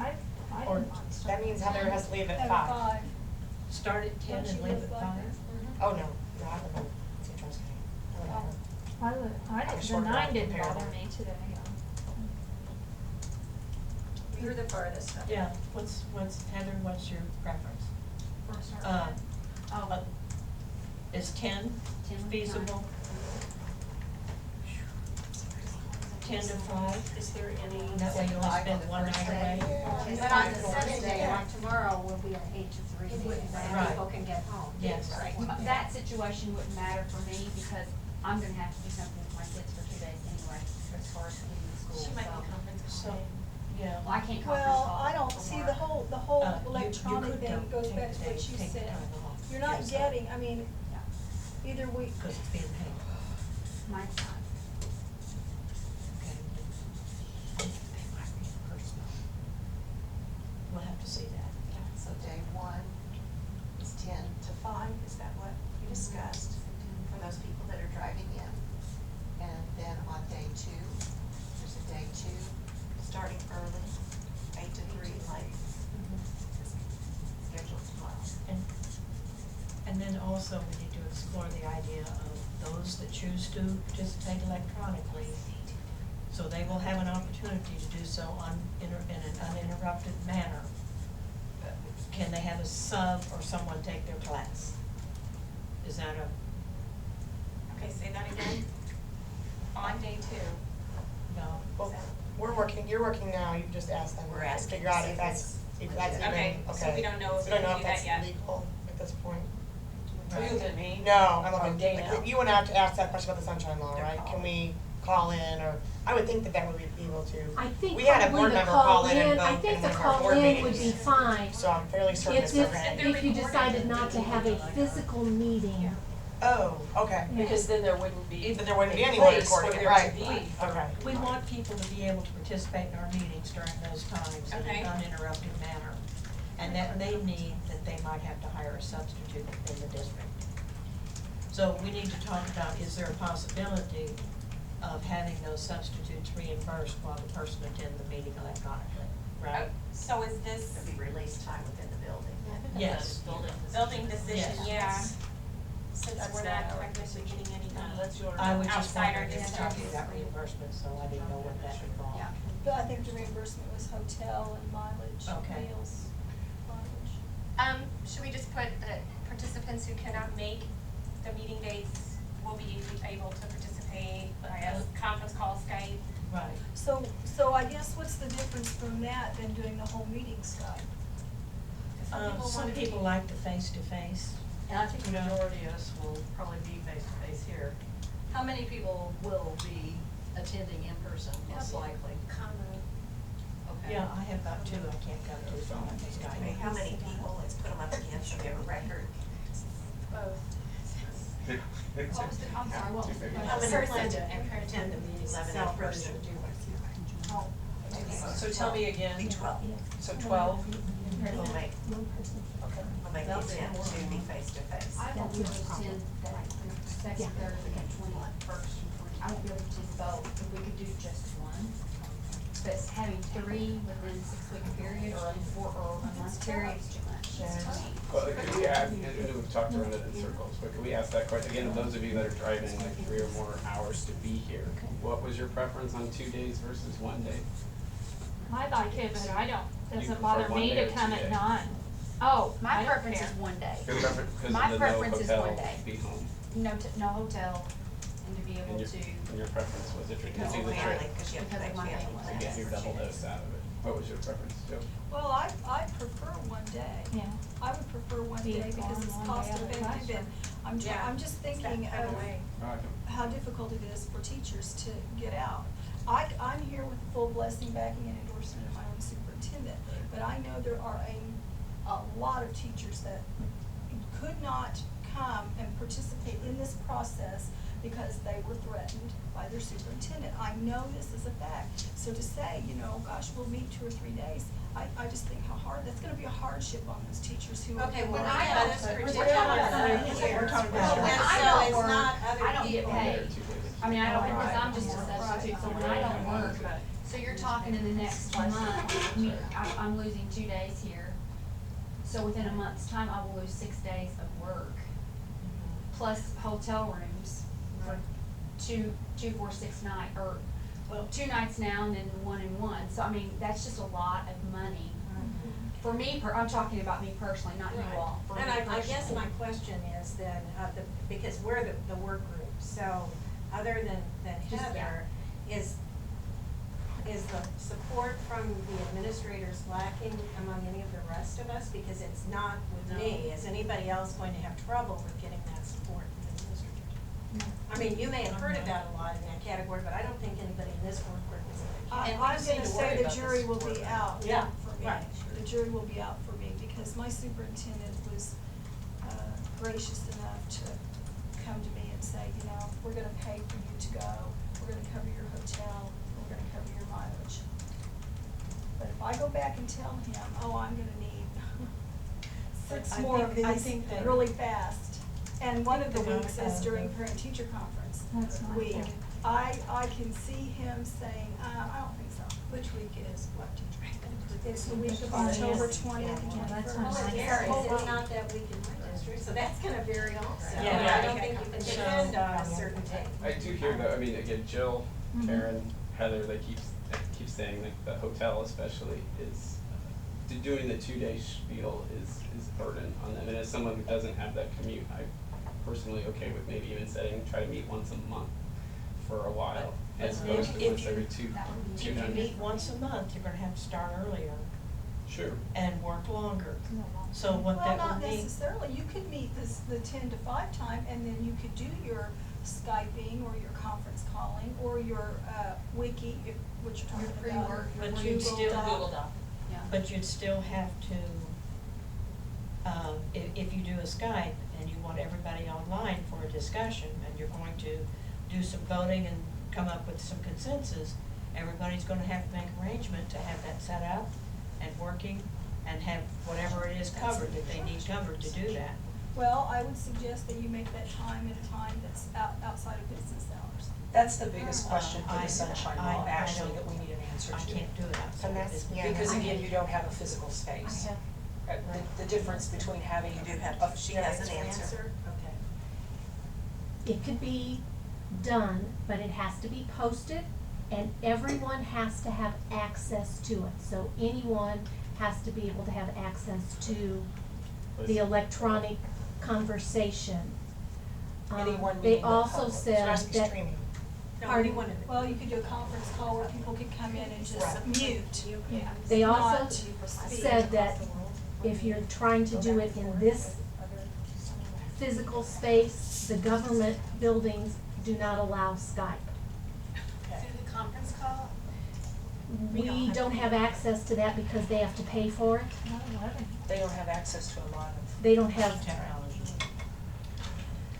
Or, that means Heather has to leave at At 5. 5. start at 10 Don't and you leave live at like 5? Oh, no, no, I don't know. St. Charles County. I don't know. The short 9 route didn't comparable. bother me today. You're the farthest. Yeah, Heather, what's your preference? For start Uh, time. uh, Is 10 10 would be fine. feasible? 10 to 5? Is there any? That way you only spend one night away? But on the seventh day, like tomorrow, will be an 8 to 3 meeting, Right. so people can get home. Yes. That situation wouldn't matter for me because I'm gonna have to do something with my kids for 2 days anyway, as far as leaving school, She might be so. conference So, calling. yeah. Well, I can't conference Well, call I don't for see work. the whole You electronic could thing goes take back the to what day, you take the said. time off. You're not Yes. getting, I mean, either we, Because it's being paid. Mine's not. Okay. They might reimburse them. We'll have to see that. So day 1 is 10 to 5, is that what you discussed for those people that are driving in? And then on day 2, there's a day 2, starting early, 8 to 3, like scheduled tomorrow. And then also we need to explore the idea of those that choose to participate electronically. So they will have an opportunity to do so in an uninterrupted manner. Can they have a sub or someone take their class? Is that a, Okay, say that again. On day 2. no? Well, you're working now, you've just asked them. We're to asking Figure out to see if that's even, Okay, so we don't know if We don't we know can if do that's that yet. legal at this point. Right. You than me. No, I'm Or looking, Dana. you went out to ask that question about the sunshine law, They're right? Can calling. we call in, or, I would think that would be able to. I think We had a probably board the member call in and call-in, I vote think in the one of our board call-in would be meetings. fine. So I'm fairly certain it's If okay. you decided not to have a physical meeting. Oh, okay. Because then there wouldn't be. Then there wouldn't be a anyone place recording for it, there right. to be. Okay. We want people to be able to participate in our meetings during those times in Okay. an uninterrupted manner. And that may mean that they might have to hire a substitute in the district. So we need to talk about, is there a possibility of having those substitutes reimbursed while the person attends the meeting electronically, right? So is this There'd be release time within the building. Yes. building decision, Yes. yeah? Since That's we're not not our technically getting any money. That's your. I was just Outside our wondering if district. talking about reimbursement, so I didn't know what that involved. Yeah. but I think the reimbursement was hotel and mileage, Okay. meals, mileage. Should we just put that participants who cannot make the meeting dates will be able to participate via conference call, Skype? Right. So I guess what's the difference from that than doing the whole meeting, Scott? Some people like the face-to-face. And I think the majority of us will probably be face-to-face here. How many people will be attending in person, most likely? Okay. Yeah, I have about 2 I can't come to, so I'm just I mean, how many people, let's put them up again so we have a record. Both. I'm sorry, what was the How many question? plan to attend the meeting, 11 in person? So tell me again. Be 12. So 12? We'll make, we'll make the attempt to be face-to-face. I won't be able to attend that second, third, and 21st and 20. I won't be able to attend both, if we could do just one. But having 3 within 6-week period or in 4 or a month period is too much. Well, could we ask, and we've talked around it in circles, but could we ask that question, again, of those of you that are driving like 3 or more hours to be here, what was your preference on 2 days versus 1 day? I like it, but I don't, You doesn't prefer bother 1 me day to or come 2 at days? 9. Oh, My I don't preference care. is 1 day. Your preference, because My of the no preference is 1 hotel, day. be home, No hotel, and to be able and your, to, and your preference was if you're Because gonna do of the family, trip, because you have to Because of make my family family. to get your double dose out of it, what was your preference, Joe? Well, I prefer 1 day. Yeah. I would prefer 1 Be day because on it's 1 cost day out of the effective and classroom. I'm just thinking That of way. how difficult it is for teachers to get out. I'm here with full blessing, backing, and endorsement of my own superintendent, but I know there are a lot of teachers that could not come and participate in this process because they were threatened by their superintendent. I know this is a fact. So to say, gosh, we'll meet 2 or 3 days, I just think how hard, that's gonna be a hardship on those teachers who are. Okay, who when are- I have this particular about- group here, we're talking about- and When I so don't it's work, not other I don't get people. paid. I mean, I don't, because I'm just a Right. substitute, so when I don't work, so you're talking in the next month, I'm losing 2 days here. So within a month's time, I will lose 6 days of work, plus hotel rooms for two, 4, 6 night, or, well, 2 nights now and then 1 and 1. So I mean, that's just a lot of money. For me, I'm talking about me personally, not you all. For And me I guess personally. my question is then, because we're the work group, so other than Just, Heather, is the support from the administrators lacking among any of the rest of us? Because it's not with me. Is anybody else going to have trouble with getting that support from the administrators? I mean, you may have heard about a lot in that category, but I don't think anybody in this work group is. I'm gonna say the jury will be out Yeah, for me. right. The jury will be out for me, because my superintendent was gracious enough to come to me and say, you know, we're gonna pay for you to go, we're gonna cover your hotel, we're gonna cover your mileage. But if I go back and tell him, oh, I'm gonna need six I more think- of I these think that- really fast, and one of the Think weeks about, is during parent-teacher conference That's my week. fault. I can see him saying, I don't think so. Which week is what teacher? It's the week of Yes. October 20th and Yeah, that's 21st. when Well, I it get varies, paid. it's not that week in my district, so that's gonna vary also. Yeah. I don't think you can depend on a certain date. I do hear though, I mean, again, Jill, Mhm. Karen, Heather, they keep saying like the hotel especially is, doing the 2-day spiel is a burden on them. And as someone who doesn't have that commute, I'm personally okay with maybe even try to meet once a month for a while, as opposed to once every two If you nights. meet once a month, you're gonna have to start earlier Sure. and work longer. So what Well, that not would mean. necessarily, you could meet the 10 to 5 time, and then you could do your Skyping, or your conference calling, or your wiki, which you're talking Your about. pre-work, But your you'd still Doc. Yeah. But you'd still have to, if you do a Skype and you want everybody online for a discussion, and you're going to do some voting and come up with some consensus, everybody's gonna have to make arrangement to have that set up and working, and have whatever it is covered, that they need covered to do that. Well, I would suggest that you make that time at a time that's outside of business hours. That's the biggest question for I- the sunshine I- law, I actually, don't- that we need an answer to. I can't do it outside And of that's- business. yeah, Because I again, have- you don't have a physical space. The difference between having. You do have- a- she has an answer. Okay. It could be done, but it has to be posted, and everyone has to have access to it. So anyone has to be able to have access to the electronic conversation. Anyone They meeting the also public. said So it has to be that. streaming. No, Pardon? anyone in the. Well, you could do a conference call where people could come in and just Right. mute. Yeah. They also Not speak. said that if you're trying to do it in this physical space, the government buildings do not allow Skype. Through the conference call? We don't have access to that because they have to pay for it. They don't have access to a lot of. They don't have.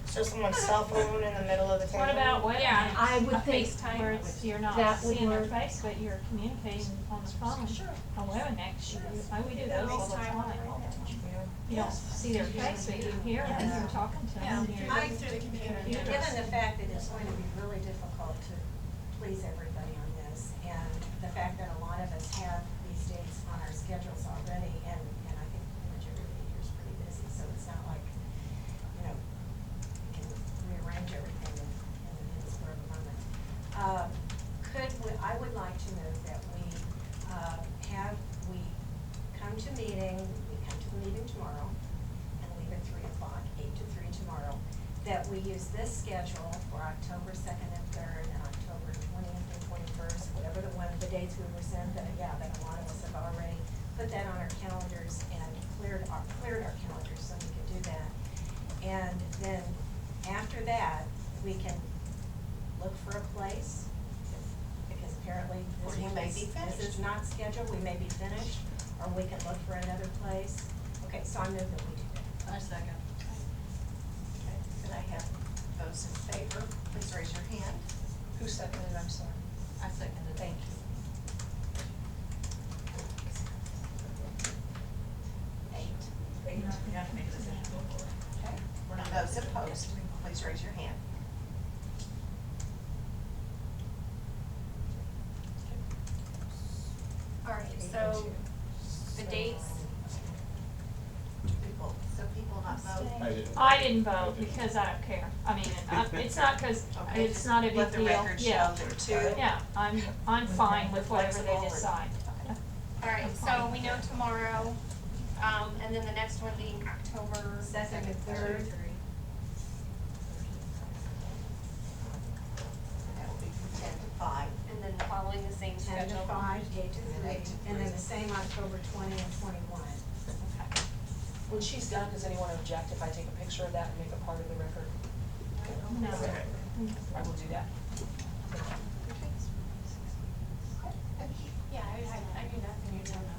So someone's cell phone in the middle of the table? What about what? I would think FaceTime where it's, you're not that would seeing their work. face, but you're communicating on the phone. Sure. On WebEx, we do those all the time. You don't see their face, but you hear them, you're talking to them. I through the computer. Given the fact that it's going to be really difficult to please everybody on this, and the fact that a lot of us have these dates on our schedules already, and I think pretty much everybody here is pretty busy, so it's not like, you know, we can rearrange everything in the spur of a moment. I would like to know that we come to the meeting tomorrow, and leave at 3 o'clock, 8 to 3 tomorrow, that we use this schedule for October 2nd and 3rd, and October 20th and 21st, whatever one of the dates we were sent, that a lot of us have already put that on our calendars and cleared our calendars so we could do that. And then after that, we can look for a place, because apparently Or you may be this finished. is not scheduled, we may be finished, or we can look for another place. Okay, so I move that we do that. I second. Okay, could I have those in favor, please raise your hand. Who seconded, I'm sorry? I seconded. Thank you. Those opposed, please raise your hand. All right, so the dates, So people not vote? I didn't vote because I don't care. I mean, it's not because, Okay, it's not a big let deal. the record Yeah. show that two. Yeah, I'm fine with whatever they Flexible. decide. all right, so we know tomorrow, and then the next one being October Second and third. That will be from 10 to 5. and then following the same 10 schedule. to 5, 8 to And 3, 8 to and then 3. the same October 20 and 21. When she's done, does anyone object if I take a picture of that and make it part of the record? No. Okay. I will do that. Yeah, I do nothing, you don't know.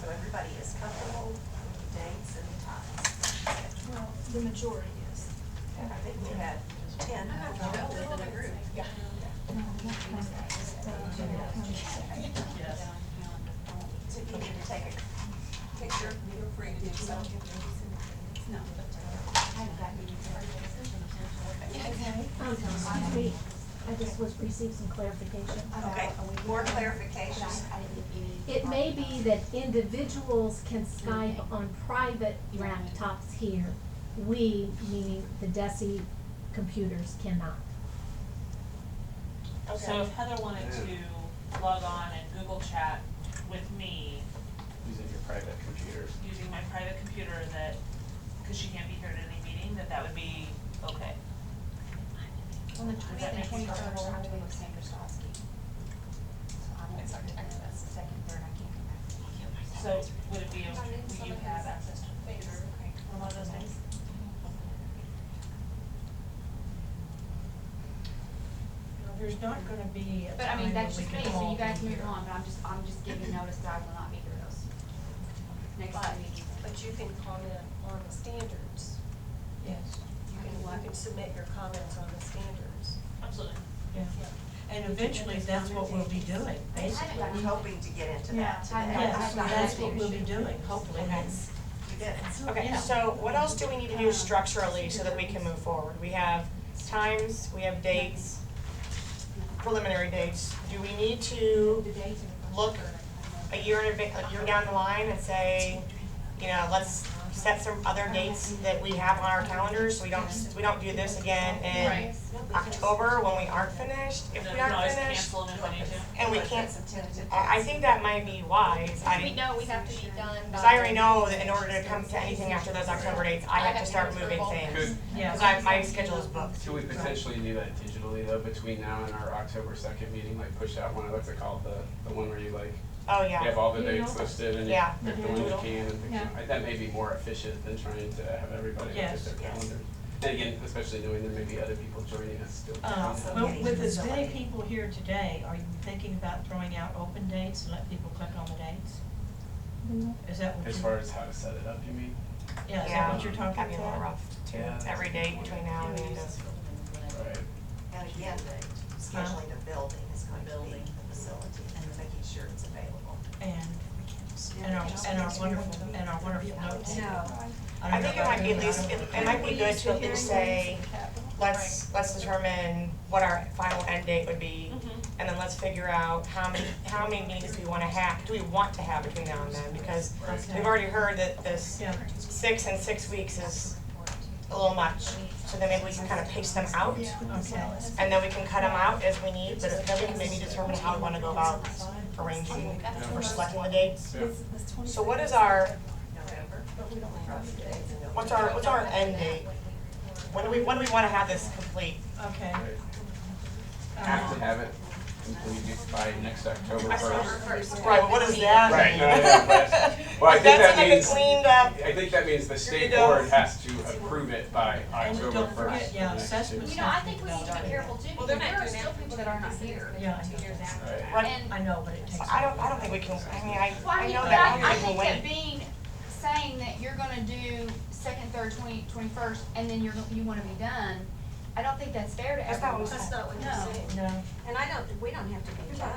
So everybody is comfortable with the dates and times. Well, the majority is. I think we had 10. Live in a group. Yeah. So if you need to take a picture, feel free to do so. No. Excuse me, I just was received some clarification. Okay, more clarifications. It may be that individuals can Skype on private laptops here. We, meaning the DESI computers, cannot. So if Heather wanted to log on and Google Chat with me Using your private computers. using my private computer that, because she can't be here at any meeting, that would be okay. On the Does that 20th and make sense? 21st, I'm with Sandra Stosky. So I'm It's gonna our do that's the second, third, I can't come back. So would it be, will you have access to a computer on one of those days? There's not gonna be a But I time mean, when that's we just can me, so all you guys be move here. on, but I'm just giving notice that I will not be here those next But, meeting. but you can comment on the standards. Yes, You can submit your comments on the standards. Absolutely. yeah. And eventually, that's what we'll be doing, basically. I'm hoping to get into that today. Yes, that's what we'll be doing, hopefully. You did it. Okay, so what else do we need to do structurally so that we can move forward? We have times, we have dates, preliminary dates. Do we need to look a year down the line and say, you know, let's set some other dates that we have on our calendars, so we don't do this again in Right. October when we aren't finished, if And then we we can aren't always finished. cancel them if we need to. And we can't, I think that might be wise. We know we have to be done by. Because I already know that in order to come to anything after those October dates, I have to start moving things. Because my schedule is booked. Could we potentially do that digitally though, between now and our October 2nd meeting, like push out one, what's it called, the one where you like, Oh, yeah. you have all the dates listed and you Yeah. pick the one you Doodle. can and pick some, that may be more efficient than trying to have everybody look at Yes. their calendars. And again, especially knowing there may be other people joining us still. Well, with as many people here today, are you thinking about throwing out open dates and let people click on the dates? Is that what you? As far as how to set it up, you mean? Yeah, is that what you're talking That'd be a little about? rough too. Yeah. Every date between now and the end of. Right. And again, scheduling the building is going to be the facility and making sure it's available. And our wonderful note taker. I think it might be at least, it might be good to at least say, let's determine what our final end date would be. And then let's figure out how many meetings do we want to have between now and then, because we've already heard that this 6 and 6 weeks is a little much. So then maybe we can kind of pace them out. And then we can cut them out as we need, but then we can maybe determine how we wanna go about arranging or selecting the dates. So what is our, what's our end date? When do we wanna have this complete? Okay. Have to have it completed by next October 1st. Right, but what does that mean? Right, no, yeah, well, I think That's that like means, a cleaned up. I think that means the state Here we go. board has to approve it by And October don't 1st. forget, yeah, of next assessments. year. You know, I think we need to be careful too, Well, they're because not there are doing still that people that are not here. Yeah. 2 years after. Right. Right. And, I know, but it takes. I don't think we can, I mean, I well, I mean, know but that I we can think that wait. being, saying that you're gonna do 2nd, 3rd, 21st, and then you wanna be done, I don't think that's fair to That's not everyone. what That's not what you're saying. No. And I don't, we don't have to be done.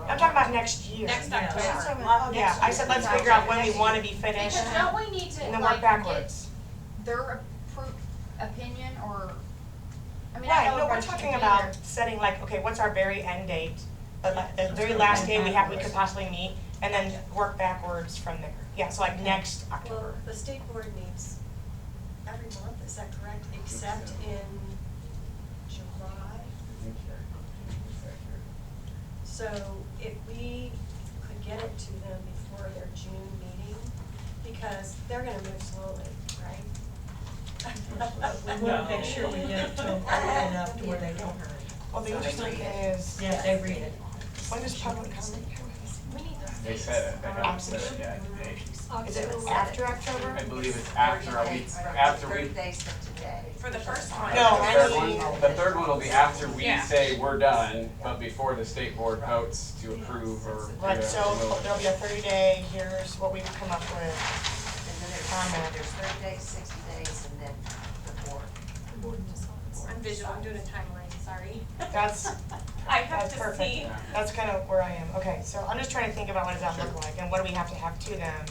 I'm talking about next year. Next Yeah. October. Oh, yeah, I said let's figure out when we wanna be finished, Because don't we need to, and then like, work backwards. get their opinion, or, I mean, I Right, know no, we're everybody should talking be about here. setting like, okay, what's our very end date? The very last day we could possibly meet, and then work backwards from there. Yeah, so like next Well, October. the state board meets every month, is that correct? Except in July? So if we could get it to them before their June meeting, because they're gonna move slowly, right? We wanna make sure we get it to them early enough to where they don't hurry. Well, the interesting thing is, Yeah, they read it. when does public comment? They said it, they haven't said it yet. Is it after October? I believe it's after a week, after we. Days from today. For the first one. No, The I third mean- one, the third one will be after we Yeah. say we're done, but before the state board votes to approve or. Right, so there'll be a 30-day, here's what we've come up with. And then there's 30 days, 60 days, and then before. I'm visual, I'm doing a timeline, sorry. That's, I have that's to perfect. see. That's kind of where I am. Okay, so I'm just trying to think about what does that look like, and what do we have to have to them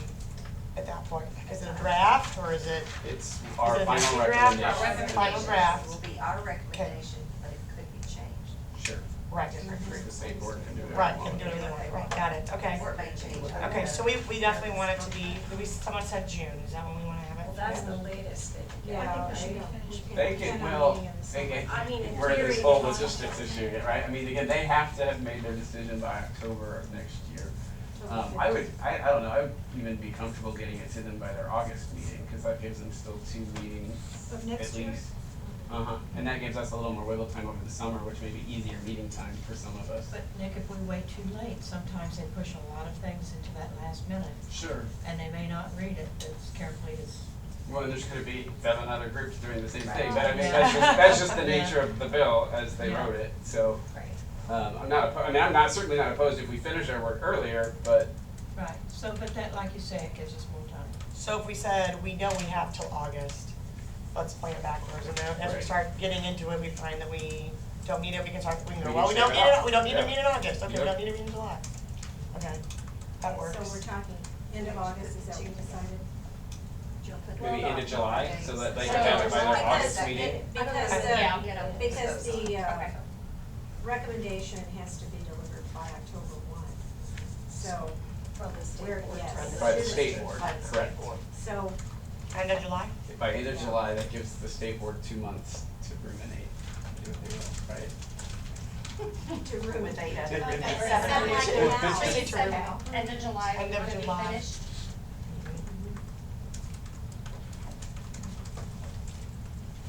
at that point? Is it a draft, or is it? It's our Is it a final messy draft? recommendation. Final draft. Will be our recommendation, but it could be changed. Sure. Right. The state board can do it. Right, can do it either way, right, got it, okay. Or it may change. Okay, so we definitely want it to be, someone said June, is that when we wanna have it? Well, that's the latest they can get. Yeah, I think we should finish. They can, well, they can, I mean, in we're in this theory, whole they- logistics issue, right? I mean, again, they have to have made their decision by October of next year. I don't know, I would even be comfortable getting it to them by their August meeting, cause that gives them still 2 meetings Of at next year? least. And that gives us a little more wiggle time over the summer, which may be easier meeting time for some of us. But Nick, if we wait too late, sometimes they push a lot of things into that last minute, Sure. and they may not read it as carefully as. Well, and there's gonna be 7 other groups doing the same thing, Right. but I mean, Yeah. that's just the Yeah. nature of the bill as they Yeah. wrote it, so. Right. I'm not certainly not opposed if we finish our work earlier, but Right, so, but that, like you say, it gives us more time. So if we said, we know we have till August, let's play it backwards, and then as we Right. start getting into it, we find that we don't need it, we can go, We well, can we don't shave need it it, off. we don't need to Yeah. meet in August, okay, we Yep. don't need to meet in July. Okay, that works. So we're talking end of August, is that what we decided? maybe end of July, so that they So- can have it by their because- August meeting. Because Yeah. because the, Okay. recommendation has to be delivered by October 1. So, From the state we're, board. yes. By the state board, correct. So, End of July? By end of July, that gives the state board 2 months to ruminate, do what they will, right? to ruminate. Okay. Sound like Yeah. now. So you said End of July, End we of wanna be July. finished.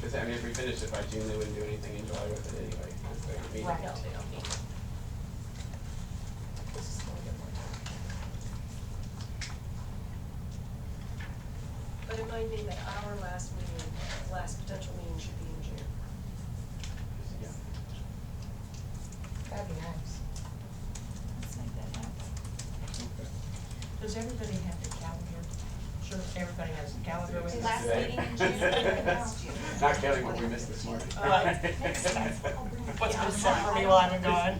Cause I mean, if we finish it by June, they wouldn't do anything in July with it anyway, cause they're meeting. Right. No, they don't need it. This is a little bit more time. But it might be that our last meeting, last potential meeting should be in June. Yeah. That'd be nice. Let's make that happen. Does everybody have the calendar? Sure, everybody has the calendar with us. Last Today. meeting in June. Not counting what we missed this morning. What's been set for me while I've been gone?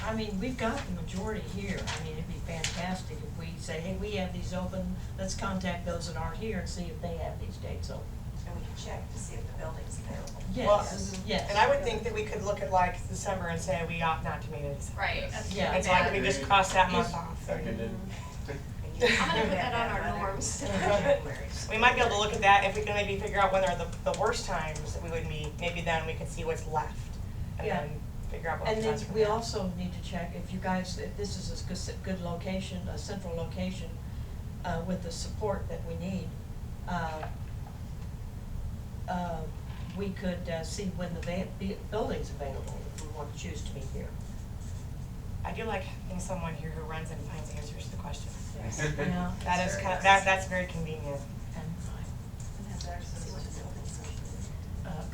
I mean, we've got the majority here, I mean, it'd be fantastic if we say, hey, we have these open, let's contact those that aren't here and see if they have these dates open. And we can check to see if the building's available. Yes, yes. And I would think that we could look at like December and say we ought not to meet in December. Right, that's Yeah. It's like we just cross that month off. Seconded. I'm gonna put that on our norms. We might be able to look at that, if we can maybe figure out when are the worst times that we would meet, maybe then we could see what's left. And Yeah. then figure out what And the then times from we there. also need to check if you guys, if this is a good location, a central location, with the support that we need, we could, see when the building's available, if we want to choose to meet here. I do like having someone here who runs and finds answers to the questions. Yeah. That is kind of, that's very convenient. And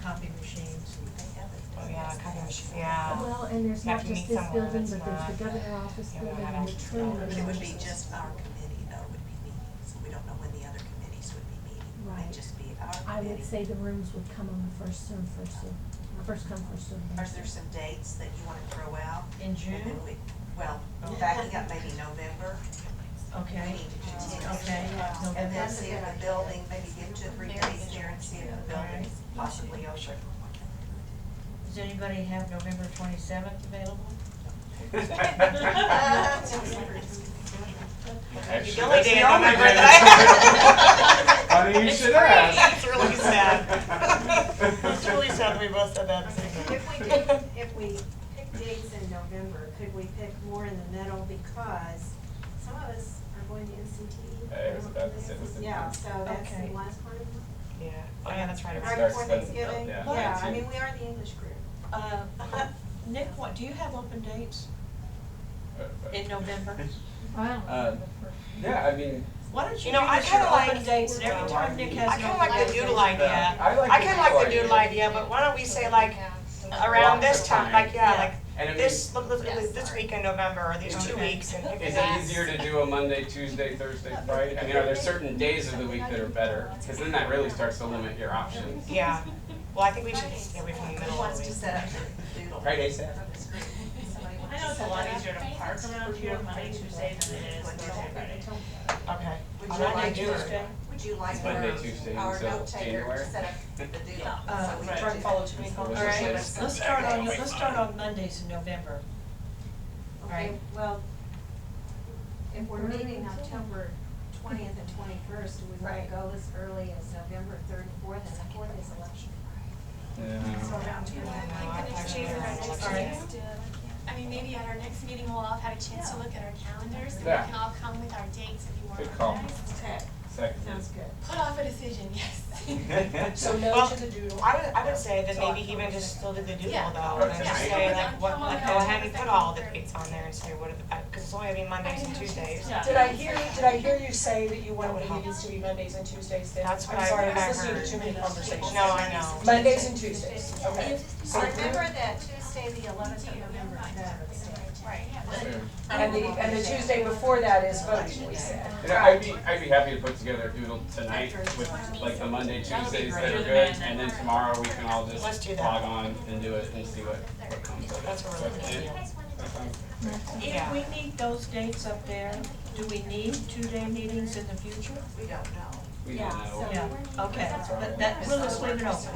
copy machines. Oh, yeah, copy machine, yeah. Well, and there's You have not to just meet this somewhere building, that's but there's not- the governor office you know, building have and the access to training. all But it would be office. just our committee though, would be meeting, so we don't know when the other committees would be meeting. It Right. might just be a our I would committee. say the rooms would come on the first come, first served. Are there some dates that you wanna throw out? In And then June? we, well, backing up maybe November. Okay. We need to continue. Okay, And then November. see if the building, maybe give 2 or 3 days there and see if the building is possibly open. Does anybody have November 27th available? Actually, The only that's day the in only November day that I. Funny you It's should free. ask. It's really sad. It's really sad we both said that at the same time. If we pick dates in November, could we pick more in the middle, because some of us are going to NCT. I was about to say the same Yeah, thing. so that's Okay. the last part of it. Yeah, oh yeah, that's right. It Right starts before then, Thanksgiving, yeah, yeah, I 19. mean, we are the English group. Nick, what, do you have open dates But- in November? Yeah, I mean, Why don't you You know, give I us your kinda like- open dates, and every time Nick has I an kinda open like the date, doodle then- idea. I like I the kinda like the doodle doodle idea. idea, but why don't we say like Blocks around this of time, time. like, yeah, like And I mean- this, look, this week in November, or these 2 weeks, and pick a is date. it easier to do a Monday, Tuesday, Thursday, Friday? I mean, are there certain days of the week that are better? Because then that really starts to limit your options. Yeah, well, I think we should stay away from the middle Who of wants the to week. set up the doodle? Friday, Saturday. I know it's a lot easier to park around here Monday, Tuesday than it is Thursday, Friday. Okay. Would I'm you not like gonna do to- it. Would you like Monday, our, Tuesday our until note taker January. to set up the doodle? Uh, So we right. can do that. All All right, let's start on Mondays in November. Okay, Right. well, if we're meeting October 20th and 21st, do we want to go as early as November 3rd and 4th, and the 4th is election? So around two. I mean, maybe at our next meeting, we'll all have had a chance to look at our calendars, and we Yeah. can all come with our dates if you want. Good call. Okay, Second. sounds good. Put off a decision, yes. So no Well, to the doodle. I would say that maybe even just still do the doodle Yeah. though, and then just Okay. say like what, Come on like down. go ahead and put all the dates on there and say what are the, cause it's only gonna be Mondays and Tuesdays. Yeah. Did I hear you say that you wanted the meetings to be Mondays and Tuesdays then? That's what I'm I- sorry, I I was listening to heard. too many conversations. No, I know. Mondays and Tuesdays, okay. So Remember that Tuesday, the 11th of November is Veterans Day. Right. and the Tuesday before that is voting, we said. And I'd be happy to put together a doodle tonight with like the Monday, Tuesdays that are good, and then tomorrow we can all Let's just do that. log on and do it and see what comes of it. That's what we're looking Yeah. at. That sounds great. Yeah. If we need those dates up there, do we need 2-day meetings in the future? We don't know. We don't know. Yeah, okay, that, we'll just leave it open.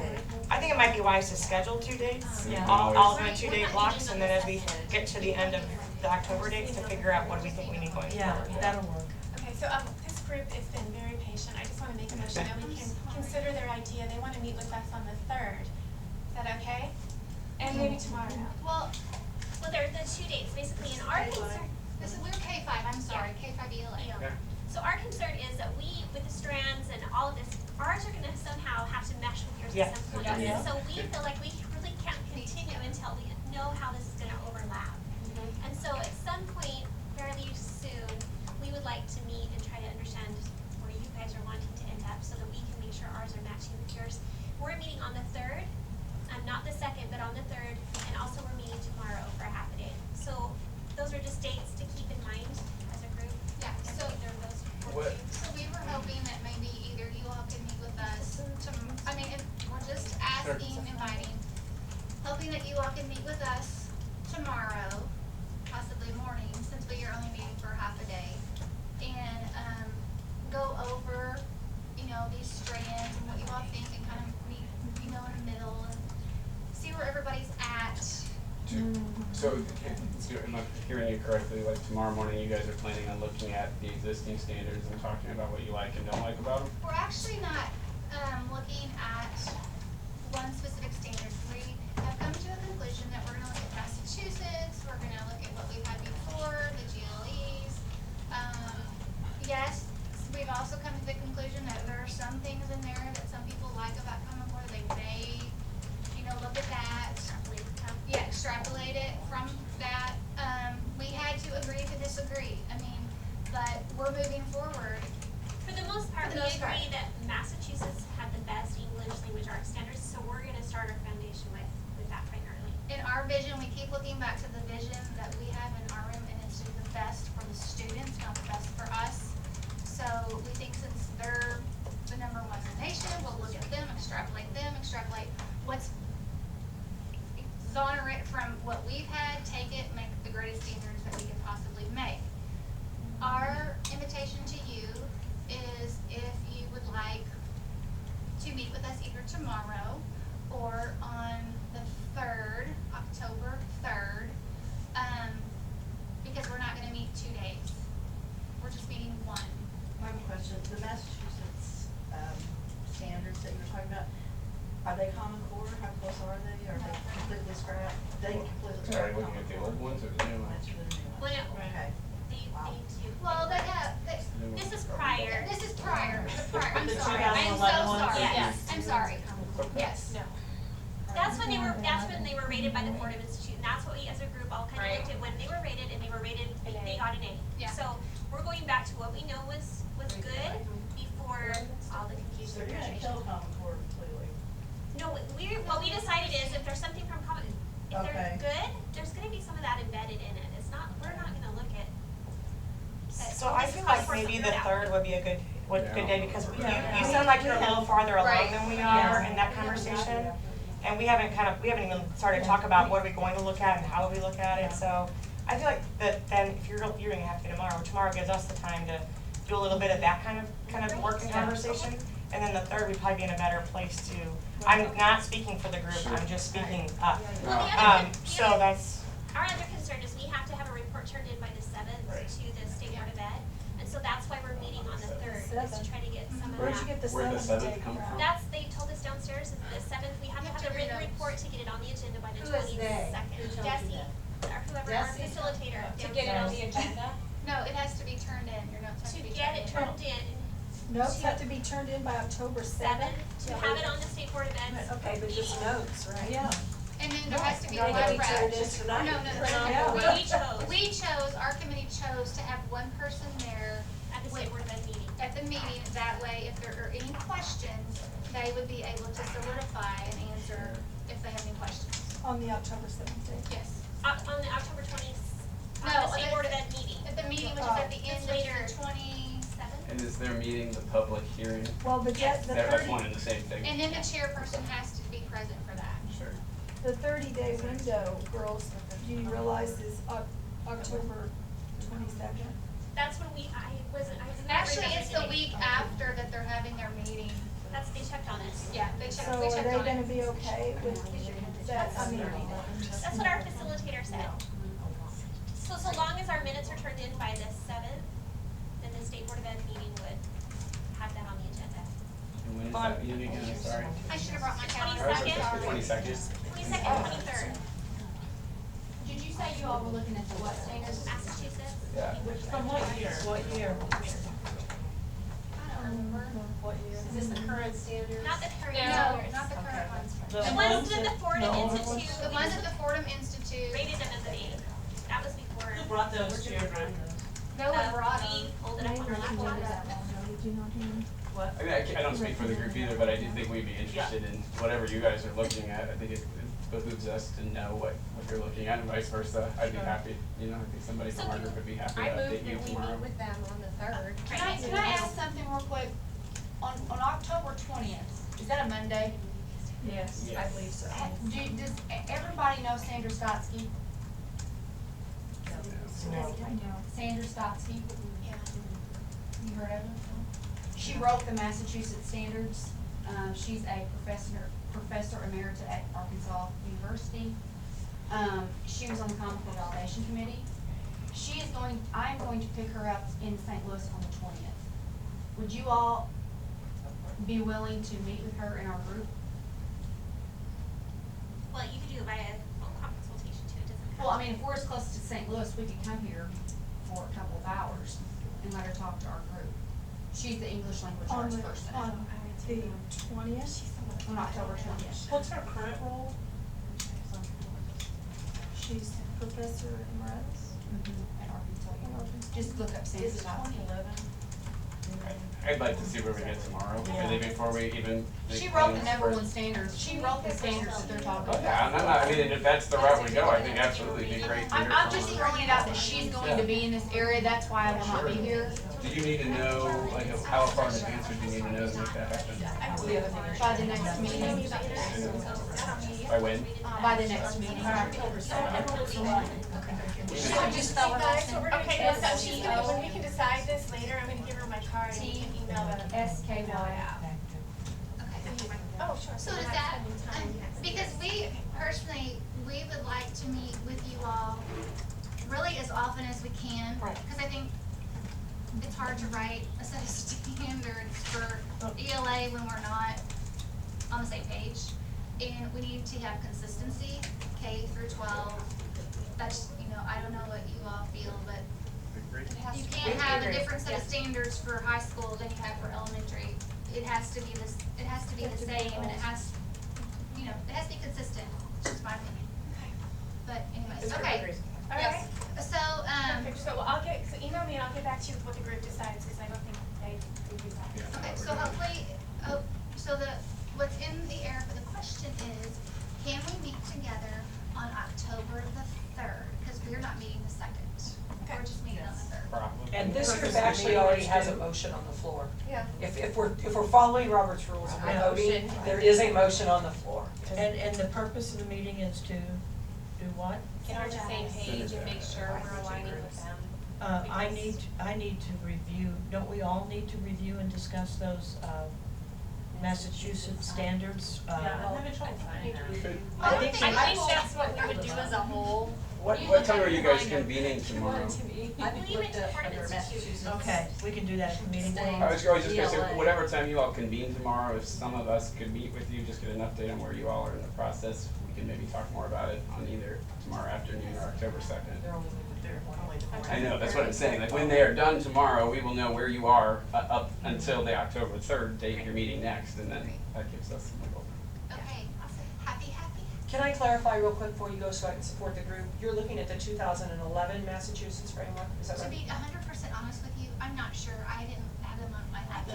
I think it might be wise to schedule 2 dates, Yeah. all of them in 2-day blocks, and then as we get to the end of the October dates, to figure out what do we think we need going Yeah, forward. that'll work. Okay, so this group has been very patient. I just want to make a motion that we can consider their idea. They want to meet with us on the 3rd. Is that okay? And maybe tomorrow. Well, there are the 2 dates, basically, and our concern, We're K5, I'm sorry, K5 ELA. Yeah. so our concern is that we, with the strands and all of this, ours are gonna somehow have to mesh with yours Yeah. at some point. Yeah. And so we feel like we really can't continue until we know how this is gonna overlap. And so at some point, fairly soon, we would like to meet and try to understand where you guys are wanting to end up so that we can make sure ours are matching with yours. We're meeting on the 3rd, not the 2nd, but on the 3rd, and also we're meeting tomorrow for a half a day. So those are just dates to keep in mind as a group. Yeah, And so either of those work What- for you. So we were hoping that maybe either you all could meet with us I mean, we're just asking, inviting, hoping that you all can meet with us tomorrow, possibly morning, since we are only meeting for half a day, and, go over, these strands and what you all think and kind of meet, in the middle and see where everybody's at. So, am I hearing you correctly, like tomorrow morning you guys are planning on looking at the existing standards and talking about what you like and don't like about them? We're actually not, looking at one specific standard. We have come to a conclusion that we're gonna look at Massachusetts, we're gonna look at what we've had before, the GLEs. Yes, we've also come to the conclusion that there are some things in there that some people like about Common Core. They may, look at that. Yeah, extrapolate it from that. We had to agree to disagree. I mean, but we're moving forward. For the most part, For the we most part. agree that Massachusetts had the best English language arts standards, so we're gonna start our foundation with that primarily. In our vision, we keep looking back to the vision that we have in our room, and it's to the best for the students, not the best for us. So we think since they're the #1 in the nation, we'll look at that's when they were rated by the Fordham Institute, and that's what we as a group all kind of Right. looked at when they were rated, and they were rated, they got an A. Yeah. So we're going back to what we know was good before all the confusion. So you're gonna kill Common Core completely. No, what we decided is if there's something from common, if Okay. they're good, there's gonna be some of that embedded in it. It's not, we're not gonna look at. So I feel like maybe the third would be a good day, because Yeah. you sound like you're a little farther along Right. than we are in that conversation. And we haven't even started to talk about what are we going to look at and how we look at it, so I feel like that then if you're gonna have to tomorrow gives us the time to do a little bit of that kind of work and conversation. And then the third, we'd probably be in a better place to, I'm not speaking for the group, I'm just speaking up. Well, the other- So that's, Our other concern is we have to have a report turned in by the 7th Right. to the State Board of Ed. And so that's why we're meeting on the 3rd, is to try to get some of that. Where'd you get the Where'd the seventh seventh date come from? That's, they told us downstairs, the 7th, we have to have the written report to get it on the agenda by the Who is they? 22nd. Who told you Jesse, that? or whoever, our Jesse? facilitator To get it on the downstairs. agenda? No, it has to be turned in, your notes have To to be get it turned in, Notes have to be turned in by October 7th, seventh. to have it on the State Board of Ed's. Okay, but just notes, right? Yeah. And then there has to be Not one that we turned rep. in tonight. No, Yeah. We chose. We chose, our committee chose to have one person there At the State Board of Ed meeting. at the meeting. That way, if there are any questions, they would be able to solidify and answer if they have any questions. On the October seventh date. Yes. On the October 20th, No, on the State Board of Ed meeting. At the meeting, which is at the end of later. the 27th. And is their meeting the public hearing? Well, the Yes. the That's 30, one and the same thing. And then the chairperson has to be present for that. Sure. the 30-day window, girls, do you realize is October 22nd? That's when I wasn't. Actually, it's the week after that they're having their meeting. They checked on us. Yeah, they checked, So we are checked they on gonna it. be okay with that, I mean, That's what our facilitator said. So long as our minutes are turned in by the 7th, then the State Board of Ed meeting would have that on the agenda. And when is that meeting again? Sorry. I should have brought my calendar. 22nd. The 22nd? 22nd, 23rd, Did you say you all were looking at the what standards? Massachusetts. Yeah. From what year? What year? I don't remember. What year? Is this the current standards? Not the current No, standards. not the current ones. The ones that the Fordham Institute. The ones at the Fordham Institute. Rated them as an A. That was before. Who brought those to your group? No one brought We them. pulled it up on our laptop. What? I mean, I don't speak for the group either, but I do think we'd be interested in whatever you guys are looking at. I think it behooves us to know what you're looking at and vice versa. I'd be happy, I think somebody from our group would be happy to I moved update you that we tomorrow. meet with them on the 3rd. Can I ask something real quick? On October 20th, is that a Monday? Yes, I believe so. Does everybody know Sandra Stotsky? no. Sandra Stotsky? Yeah. You heard of her? She wrote the Massachusetts standards. She's a professor emerita at Arkansas University. She was on the Common Core Validation Committee. I'm going to pick her up in St. Louis on the 20th. Would you all be willing to meet with her in our group? Well, you could do it via phone consultation too, it doesn't. Well, I mean, if we're as close to St. Louis, we could come here for a couple of hours and let her talk to our group. She's the English language on arts the, person. on the 20th? On October 20th. What's her current role? She's professor emeritus. At Arkansas University. Just look up Sandra Is it Stotsky. 2011? I'd like to see where we get tomorrow, really, before we even. She make wrote the plans number for- one standards. She wrote the standards that they're talking Oh, about. yeah, I mean, if that's the route we go, I think absolutely it'd be great to hear I'm from just her. throwing it out that she's going to be in this area, that's why I will not be here. Do you need to know, like, how far in advance would you need to know to make that happen? By the next meeting. By when? By the next meeting. So just tell her last name. Okay, well, so she's gonna, when we can decide this later, I'm gonna give her my card and you can email the. SKY. Oh, sure. So does that, because we personally, we would like to meet with you all really as often as we can. Because I think it's hard to write a set of standards for ELA when we're not on the same page. And we need to have consistency, K through 12. That's, I don't know what you all feel, but you can't have a different set of standards for high school than you have for elementary. It has to be the same, and you know, it has to be consistent, it's just my opinion. But anyways, It's okay. pretty reasonable. Yes. So, Perfect, so so email me and I'll get back to you with what the group decides, because I don't think they do that. Yeah. okay, so hopefully, so what's in the air for the question is, can we meet together on October the 3rd? Because we're not meeting the 2nd. We're just meeting on the 3rd. Probably. And this Purpose group of the actually meeting already is has to- a motion on the floor. Yeah. If we're following Robert's rules and we're Yeah. voting, there is a motion on the floor. And the purpose of the meeting is to do what? Get on the same page and make sure we're aligning with them. I need to review, don't we all need to review and discuss those, Massachusetts standards? Yeah, I'm having trouble finding that. I I think that's what we would do as a whole. What time are you guys convening tomorrow? I believe it's part of Massachusetts. Okay, we can do that at the meeting. I was just gonna say, whatever time you all convene tomorrow, if some of us could meet with you, just get an update on where you all are in the process, we can maybe talk more about it on either tomorrow afternoon or October 2nd. I know, that's what I'm saying, like when they are done tomorrow, we will know where you are up until the October 3rd date you're meeting next, and then that gives us some wiggle room. Okay, awesome. Happy? Can I clarify real quick before you go so I can support the group? You're looking at the 2011 Massachusetts framework, is that To right? be 100% honest with you, I'm not sure. I didn't have them on my lap.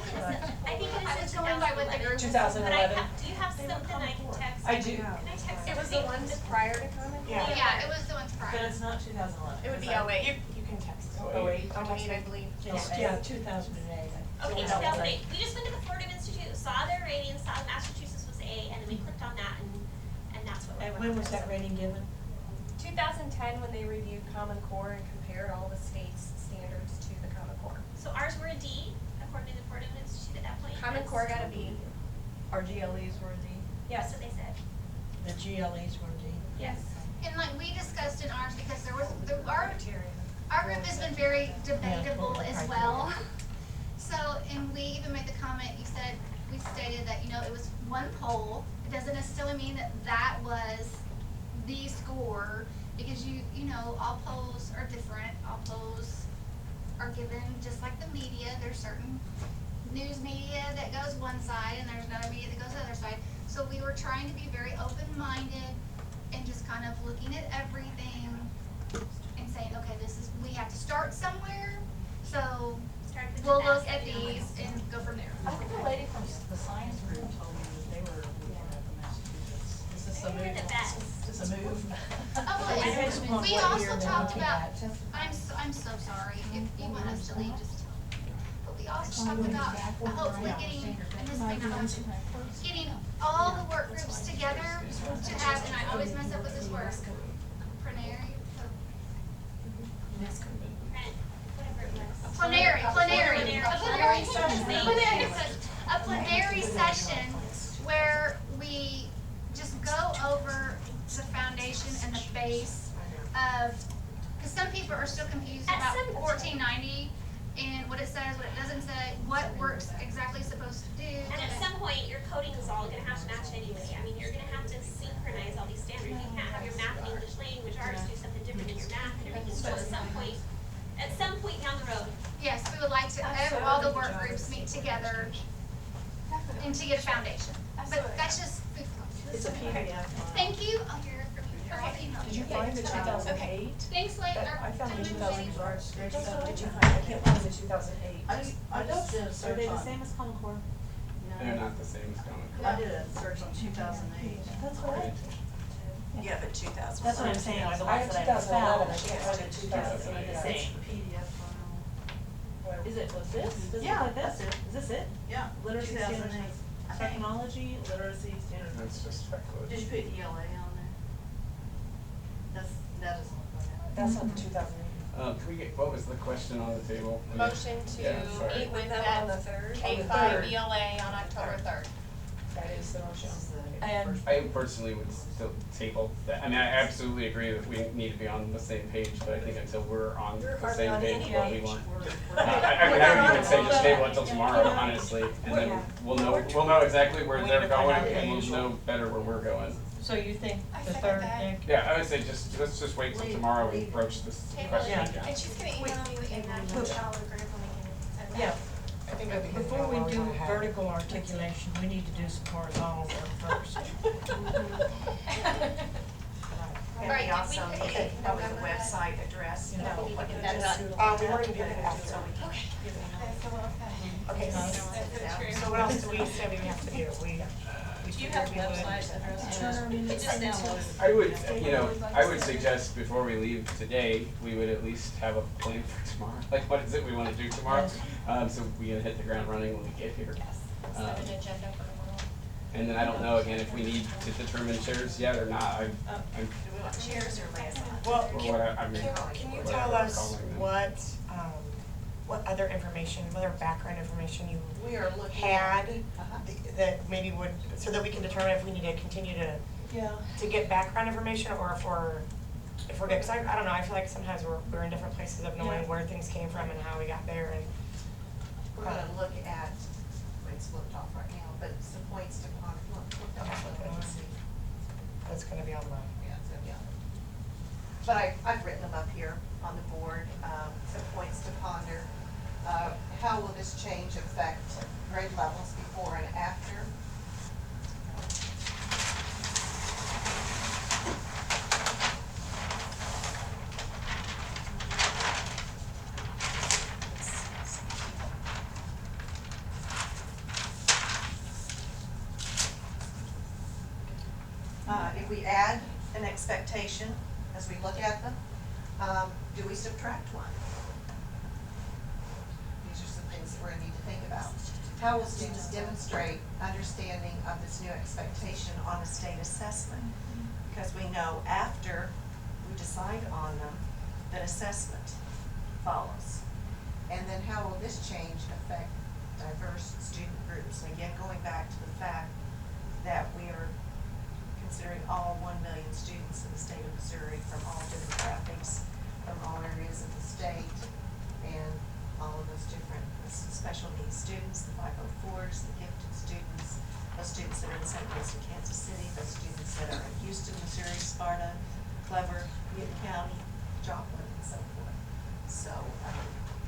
I think I it was is going by what the group was. 2011. Do you have something I can text? I do. Can I text It was the ones prior to Common Core? Yeah, it was the ones But prior. it's not 2011. It would be 08. You can text. Oh, wait. 08, I believe. Yeah, 2008. Okay, 2008. We just went to the Fordham Institute, saw their rating, saw Massachusetts was A, and then we clicked on that, and that's what we And went when on. was that rating given? 2010, when they reviewed Common Core and compared all the states' standards to the Common Core. So ours were a D, according to the Fordham Institute at that point. Common Core got a B. Our GLEs were D. That's what they said. The GLEs were D. Yes. And like we discussed in ours, because our group has been very debatable as well. So, and we even made the comment, we stated that, you know, it was one poll. It doesn't necessarily mean that that was the score, because you know, all polls are different. All polls are given, just like the media, there's certain news media that goes one side and there's another media that goes the other side. So we were trying to be very open-minded and just kind of looking at everything and saying, okay, we have to start somewhere, so we'll look at these and go from there. I think the lady from the science group told me that they were looking at the Massachusetts. Is this a They were move? the best. Is this a move? Oh, Depends upon we what also year they're talked looking about, at. I'm so sorry, if you want us to leave, just tell me. But we also talked about hopefully getting, and this may not happen, getting all the work groups together to have, and I always mess up with this word, plenary, a plenary session where we just go over the foundation and the base of, because some people are still confused At about some- 1490 and what it says, what it doesn't say, what work's exactly supposed to do. And at some point, your coding is all gonna have to match anyway. I mean, you're gonna have to synchronize all these standards. You can't have your math and English language arts do something different than your math and everything. So at some point down the road. Yes, we would like to have all the work groups meet together and to get a foundation. But that's just food for thought. It's a PDF. Thank you, I'll hear it from you, or I'll email Did you. you find the 2008? Okay, thanks, Lake. I found the 2000. Did you find, I can't find the 2008. I just did a search on. Are they the same as Common Core? They're not the same as Common Core. I did a search on 2008. That's what I. Yeah, but 2000. That's what I'm saying, are the I ones have that I 2011, found. I can't find the 2008. It's Same. a PDF file. Is it with this? Does it Yeah, look like this? that's it. Is this it? Yeah. Literacy 2008. standards, technology, literacy standards. That's just speculative. Did you put ELA on there? That doesn't look like it. That's not the 2008. Can we get, what was the question on the table? Motion Yeah, sorry. to meet with them that on the 3rd? K-5 ELA on October 3rd. That is the motion. This is the And- first- I personally would still table that. I mean, I absolutely agree that we need to be on the same page, but I think until we're on We're the hardly same on page, any what we page. want. We're- I mean, I would even say just table it till tomorrow, honestly, and then we'll know exactly where We they're need to find going, out the and we'll usual. know better where we're going. So you think I the second 3rd, that. Nick? Yeah, I would say let's just wait till tomorrow and broach this Table question Yeah. again. And she's gonna email me the email, I'll agree when we can. Yeah. think that'd be good. Before we do wanna have. vertical articulation, we need to do some horizontal work first. And Right, we did also we need pick probably the November? website address, you know, We need to what get we that just. done. We weren't gonna do that, so we can. Okay, so what else do we say we have to do? Do you have website addresses? It's Just download it. I would, I would suggest before we leave today, we would at least have a plan for tomorrow. Like, what is it we wanna do tomorrow? So we can hit the ground running when we get here. Yes, set an agenda for tomorrow. And then I don't know, again, if we need to determine chairs yet or not, I'm. Chairs or liaison? Well, Or what I mean, can you whatever tell we're us calling them. what other information, what other background information you We are looking had at. that maybe would, so that we can determine if we need to continue to get background information or if we're good, cause I don't know, I feel like sometimes we're in different places of knowing Yeah. where things came from and how we got there and. We're gonna look at, it's flipped off right now, but some points to ponder, look and see. That's gonna be on the. Yeah, it's gonna be on it. But I've written them up here on the board, some points to ponder. How will this change affect grade levels before and after? If we add an expectation as we look at them, do we subtract one? These are some things that we're gonna need to think about. How will students demonstrate understanding of this new expectation on a state assessment? Because we know after we decide on them, that assessment follows. And then how will this change affect diverse student groups? And again, going back to the fact that we are considering all 1 million students in the state of Missouri from all demographics, from all areas of the state, and all of those different special needs students, the 504s, the gifted students, those students that are in St. Louis and Kansas City, those students that are in Houston, Missouri, Sparta, Clever, Newton County, Joplin, and so forth. So,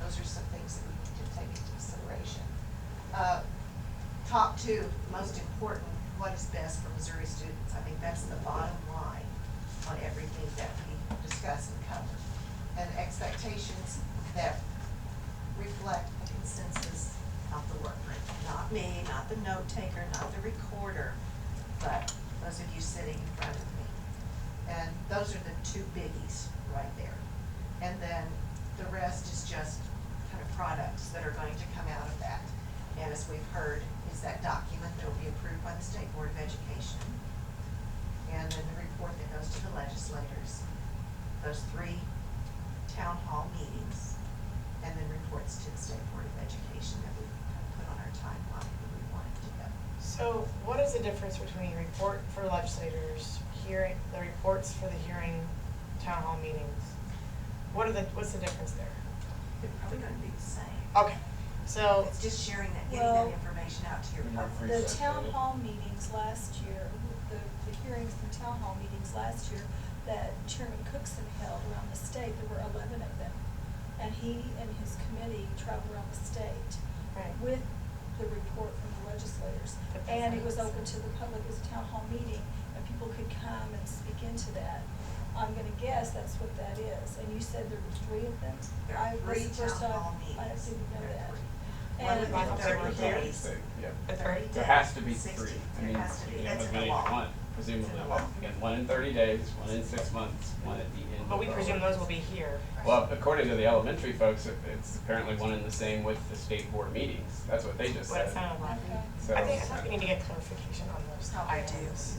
those are some things that we need to take into consideration. Top two, most important, what is best for Missouri students? I think that's the bottom line on everything that we discuss and cover. And expectations that reflect the consensus of the work group. Not me, not the note taker, not the recorder, but those of you sitting in front of me. And those are the two biggies right there. And then the rest is just kind of products that are going to come out of that. And as we've heard, is that document that will be approved by the State Board of Education. And then the report that goes to the legislators, those 3 town hall meetings, and then reports to the State Board of Education that we kind of put on our timeline that we wanted to go. So what is the difference between report for legislators, hearing, the reports for the hearing town hall meetings? What's the difference there? They're probably gonna be the same. Okay, so. It's just sharing that, getting Well, that information out to your public. The town hall meetings last year, the hearings from town hall meetings last year that Chairman Cookson held around the state, there were 11 of them. And he and his committee traveled around the state with the report from the legislators. And it was open to the public as a town hall meeting, and people could come and speak into that. I'm gonna guess that's what that is. And you said there were 3 of them? There are 3 town hall meetings. I didn't know that. One would be And- 30 days. Yeah. 30 There has to be days, 3. 60. I mean, There has to be, you that's have in as the many as you law. want, presumably. It's in the law. Again, 1 in 30 days, 1 in 6 months, 1 at the end of But we the presume order. those will be here. Well, according to the elementary folks, it's apparently one and the same with the state board meetings. That's what they just What it said. sounded like. So- I think we need to get clarification on those items.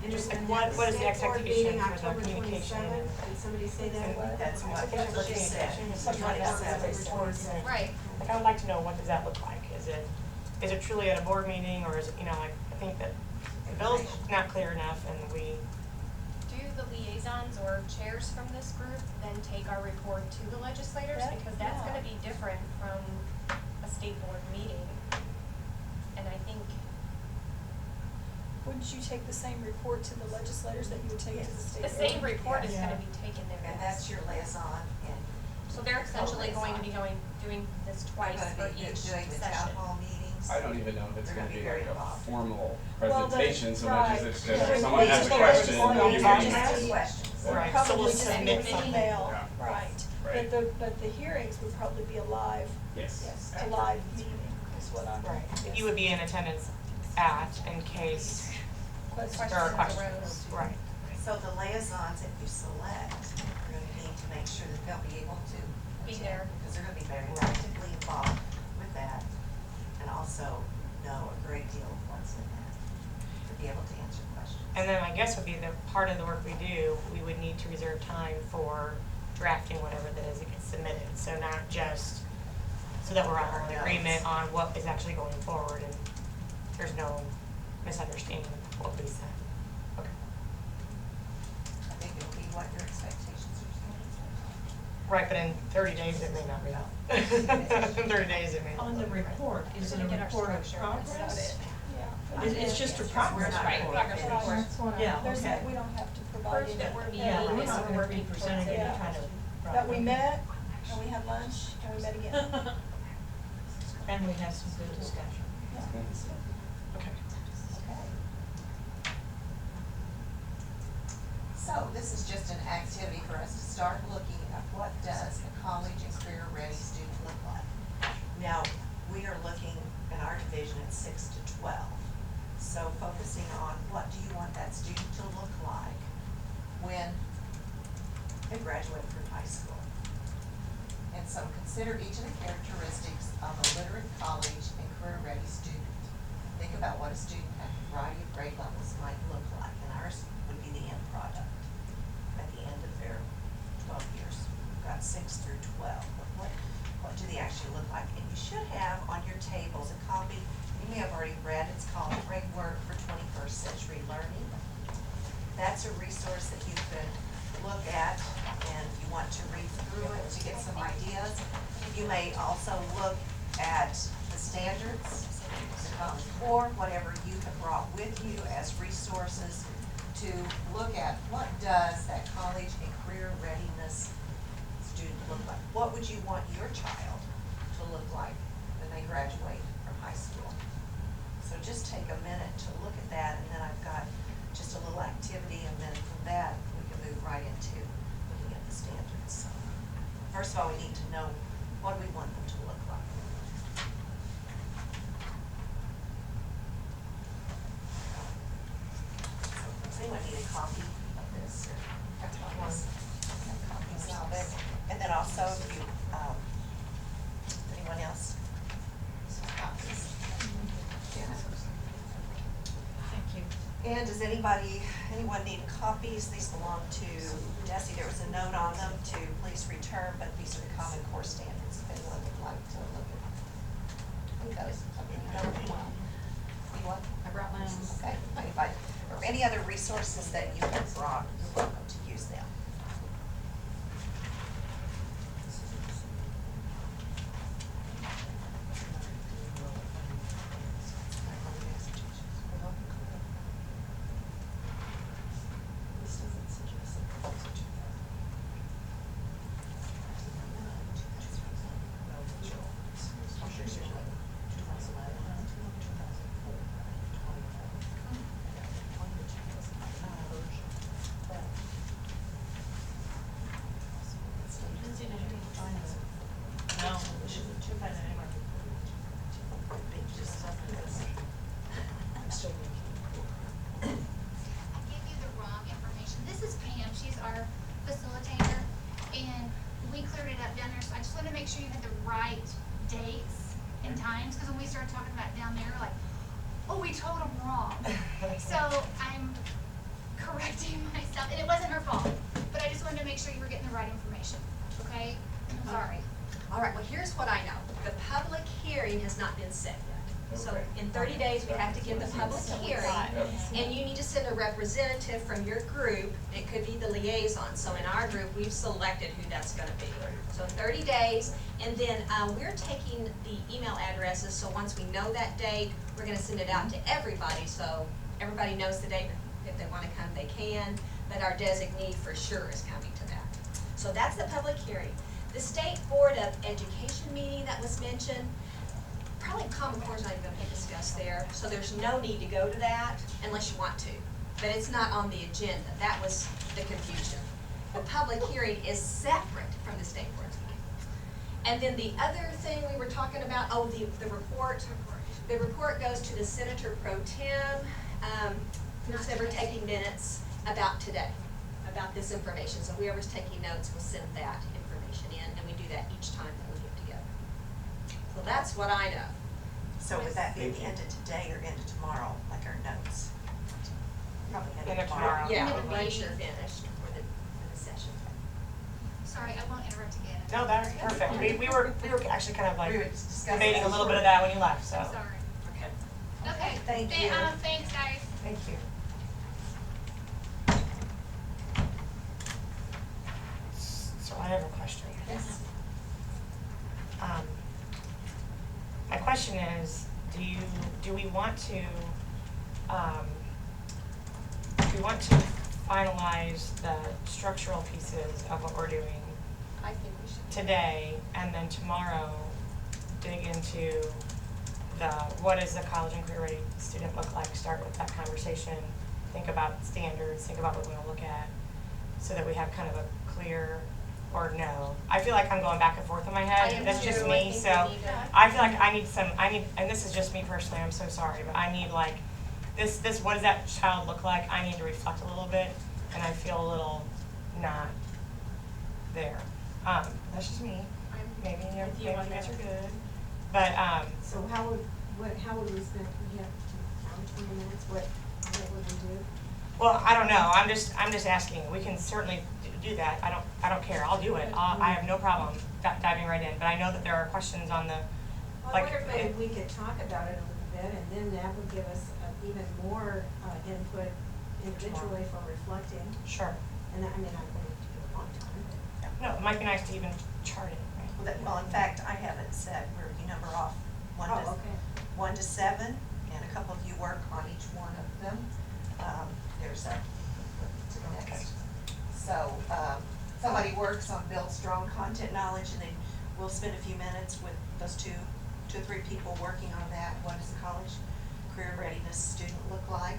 And Just then what is the state board expectation meeting, for the October communication? 27th. Did somebody say that? That's what she said. Something like that. Right. Like, I would like to know, what does that look like? Is it truly at a board meeting, or is it, like, I think that the bill's not clear enough, and we, Do the liaisons or chairs from this group then take our report to the legislators? That- Because that's yeah. gonna be different from a state board meeting. And I think, Wouldn't you take the same report to the legislators that you would take to the state? the same board? report is Yeah. gonna be taken there. And that's your liaison, and So they're essentially going to be doing this twice for each session. Doing the town hall meetings. I don't even know if it's They're gonna gonna be be very like a involved. formal Well, the- presentation, so much as right. it's Yeah. just, if someone has a Yeah. question, Yeah. you Yeah. can. Yeah. Ask questions. Right, so we'll Probably just submit an something. email, Yeah. right. Right. But the hearings would probably be a live, Yes. a live meeting is what I'm. Right, but you would be in attendance at in case Questions. there are questions, right. So the liaisons that you select, you're gonna need to make sure that they'll be able to Be attend, there. because they're gonna be very actively involved with that, and also know a great deal of what's in that, to be able to answer questions. And then I guess would be the part of the work we do, we would need to reserve time for drafting whatever that is that gets submitted. So not just, so that we're all in agreement on what is actually going forward and there's no misunderstanding of what we said. Okay. I think it'll be what your expectations are. Right, but in 30 days it may not be out. In 30 days it may not. On the report, is it a We're gonna get our report of structure, that's about progress? it. Yeah. It's just a progress Right, report. progress report. That's what I- Yeah, There's, okay. we don't have to provide Proof any. that we're meeting. Yeah, we're This is not what gonna we're be working presenting towards. any Yeah. kind of. That we problem. met, and we had lunch, and we met again. And we have some good discussion. Okay. So this is just an activity for us to start looking at what does a college and career ready student look like. Now, we are looking in our division at 6 to 12. So focusing on what do you want that student to look like when they graduate from high school. And so consider each of the characteristics of a literate college and career ready student. Think about what a student at a variety of grade levels might look like, and ours would be the end product at the end of their 12 years. We've got 6 through 12. What do they actually look like? And you should have on your tables a copy, you may have already read, it's called Framework for 21st Century Learning. That's a resource that you can look at, and if you want to read through it to get some ideas. You may also look at the standards, the Common Core, whatever you have brought with you as resources to look at what does that college and career readiness student look like? What would you want your child to look like when they graduate from high school? So just take a minute to look at that, and then I've got just a little activity, and then from that, we can move right into looking at the standards. So first of all, we need to know what we want them to look like. Does anyone need a copy of this? Or copies? Copies of it. And then also, if you, anyone else? Copies. Yeah. Thank you. And does anyone need copies? These belong to Desi. There was a note on them to please return, but these are the Common Core standards, if anyone would like to look at. You guys, you want? I brought my own. Okay, anybody, or any other resources that you have brought, you're welcome to use them. No, we shouldn't find it anywhere. I'm still I gave you the wrong information. This is Pam, she's our facilitator, and we cleared it up down there, so I just wanted to make sure you had the right dates and times, because when we started talking about it down there, like, oh, we told them wrong. So I'm correcting myself, and it wasn't her fault, but I just wanted to make sure you were getting the right information, okay? I'm sorry. All right, well, here's what I know. The public hearing has not been set yet. So in 30 days, we have to give the public hearing, and you need to send a representative from your group. It could be the liaison. So in our group, we've selected who that's gonna be. So 30 days, and then we're taking the email addresses, so once we know that date, we're gonna send it out to everybody, so everybody knows the date. If they wanna come, they can, but our designee for sure is coming to that. So that's the public hearing. The State Board of Education meeting that was mentioned, probably Common Core's not even gonna be discussed there, so there's no need to go to that unless you want to. But it's not on the agenda, that was the confusion. The public hearing is separate from the State Board's meeting. And then the other thing we were talking about, the report. The report goes to the Senator Pro Tem, who's ever taking minutes about today, about this information. So whoever's taking notes will send that information in, and we do that each time that we get together. So that's what I know. So would that be the end of today or end of tomorrow, like our notes? Probably end of tomorrow. Yeah, End of the once meeting. you're finished for the session. Sorry, I won't interrupt again. No, that's perfect. We were actually kind of like We were discussing debating a that little bit of that when you left, so. Sorry. Okay. Okay. Thank you. Thanks, guys. Thank you. So I have a question. Yes. My question is, do we want to finalize the structural pieces of what we're doing I think we should. today, and then tomorrow dig into what does the college and career ready student look like, start with that conversation, think about standards, think about what we want to look at, so that we have kind of a clear or no. I feel like I'm going back and forth in my I head, am that's too. just I me, think so we need to- I feel like I need, and this is just me personally, I'm so sorry, but I need like, this, what does that child look like? I need to reflect a little bit, and I feel a little not there. That's just me, maybe you guys are good, but, So how would we spend, we have 20 minutes, what would we do? well, I don't know, I'm just asking, we can certainly do that, I don't care, I'll do it, I have no problem diving right in, but I know that there are questions on the, Well, like. I wonder if we could talk about it a little bit, and then that would give us even more input individually for reflecting. Sure. And that, I mean, I'm going to do a long time, but. No, it might be nice to even chart it, right? Well, in fact, I have it set where you number off one to 7, and a couple of you work on each one of them. There's a, to the next. So, somebody works on build strong content knowledge, and then we'll spend a few minutes with those two or three people working on that. What does a college career readiness student look like?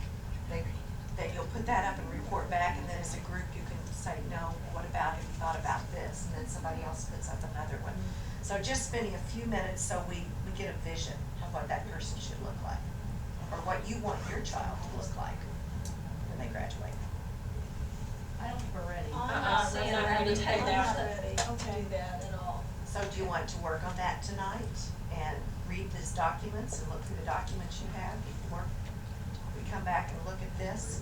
Then you'll put that up and report back, and then as a group, you can say, no, what about, have you thought about this? And then somebody else puts up another one. So just spending a few minutes so we get a vision of what that person should look like, or what you want your child to look like when they graduate. I don't think we're ready. I'm not saying I'm ready to do that. Do that at all. So do you want to work on that tonight and read these documents and look through the documents you have before we come back and look at this?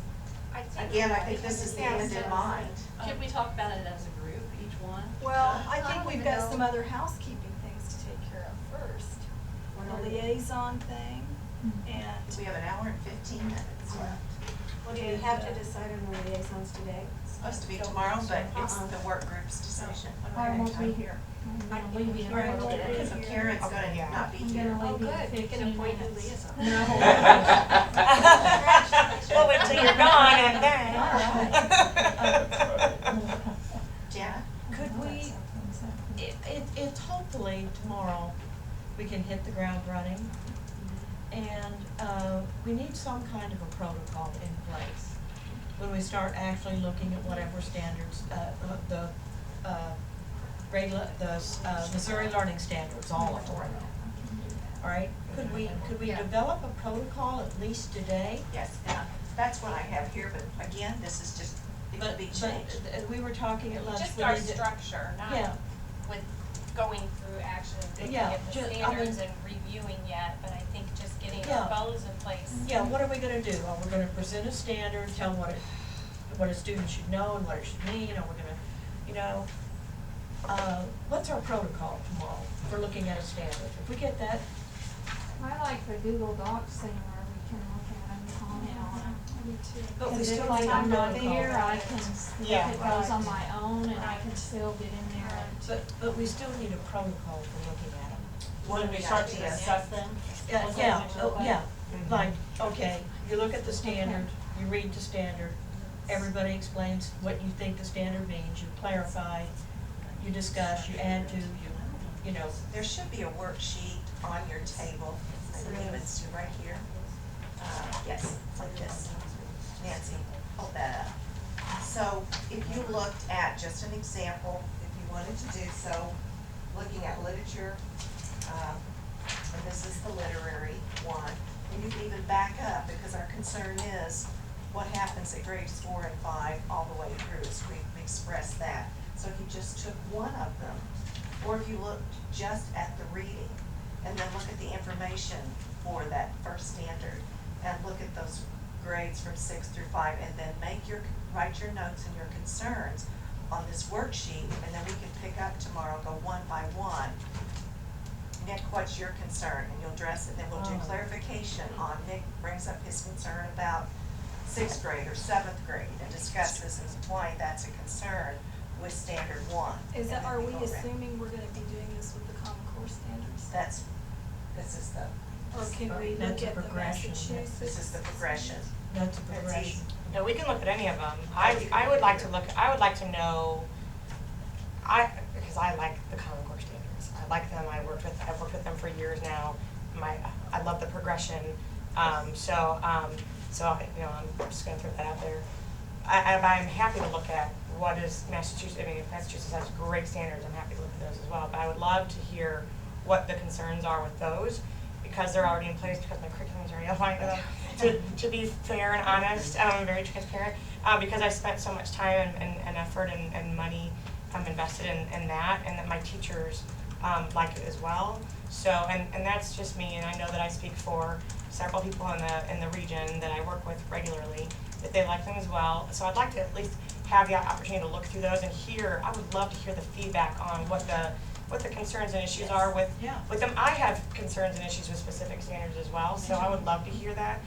Again, I think this is the end in mind. Could we talk about it as a group, each one? Well, I think we've got some other housekeeping things to take care of first. The liaison thing, and. We have an hour and 15 minutes left. Well, do we have to decide on the liaisons today? It's supposed to be tomorrow, but it's the work group's decision. I won't be here. I'm gonna leave you Karen alone. won't be So here. Karen's gonna not be I'm here. gonna leave you good. We can 15 appoint new minutes. liaison. No. We'll wait till you're gone and then. Jana? Could we, if hopefully tomorrow, we can hit the ground running, and we need some kind of a protocol in place when we start actually looking at whatever standards, the Missouri Learning Standards, all of them. All right, could we develop a protocol at least today? Yes, and that's what I have here, but again, this is just, it could be changed. We were talking at lunch. Just we our need to- structure, not Yeah. with going through actually looking Yeah, at the ju- I standards mean- and reviewing yet, but I think just getting Yeah. our bows in place. Yeah, what are we gonna do? Are we gonna present a standard, tell what a student should know and what it should mean? Are we gonna, what's our protocol tomorrow for looking at a standard? If we get that, I like the Google Docs thing where we can look at them, comment on them. But we Because still if like need a I'm not protocol. here, I can look Yeah. at those on my own and I can still get in there. but we still need a protocol for looking at them. When we start to discuss them. Yeah, what's yeah, that look like? yeah, like, okay, you look at the standard, you read the standard, everybody explains what you think the standard means, you clarify, you discuss, you add to, you know. There should be a worksheet on your table, I believe it's right here. Yes, it's like this. Nancy, hold that up. So if you looked at, just an example, if you wanted to do so, looking at literature, and this is the literary one, and you can even back up, because our concern is what happens at grades 4 and 5 all the way through, as we've expressed that. So if you just took one of them, or if you looked just at the reading, and then look at the information for that first standard, and look at those grades from 6 through 5, and then write your notes and your concerns on this worksheet, and then we can pick up tomorrow, go one by one. Nick, what's your concern? And you'll address it, then we'll do clarification on, Nick brings up his concern about 6th grade or 7th grade, and discuss this and why that's a concern with standard 1. Are we assuming we're gonna be doing this with the Common Core standards? This is the. Or can we look at the Massachusetts? This is the progression. That's a progression. No, we can look at any of them. I would like to know, because I like the Common Core standards. I like them, I've worked with them for years now. I love the progression. So, you know, I'm just gonna throw that out there. I'm happy to look at what is Massachusetts, I mean, if Massachusetts has great standards, I'm happy to look at those as well. But I would love to hear what the concerns are with those, because they're already in place, because my curriculum is already outlined. To be fair and honest, I'm very transparent, because I spent so much time and effort and money invested in that, and that my teachers like it as well. So, and that's just me, and I know that I speak for several people in the region that I work with regularly, that they like them as well. So I'd like to at least have the opportunity to look through those and hear, I would love to hear the feedback on what the concerns and issues are with them. I have concerns and issues with specific standards as well, so I would love to hear that.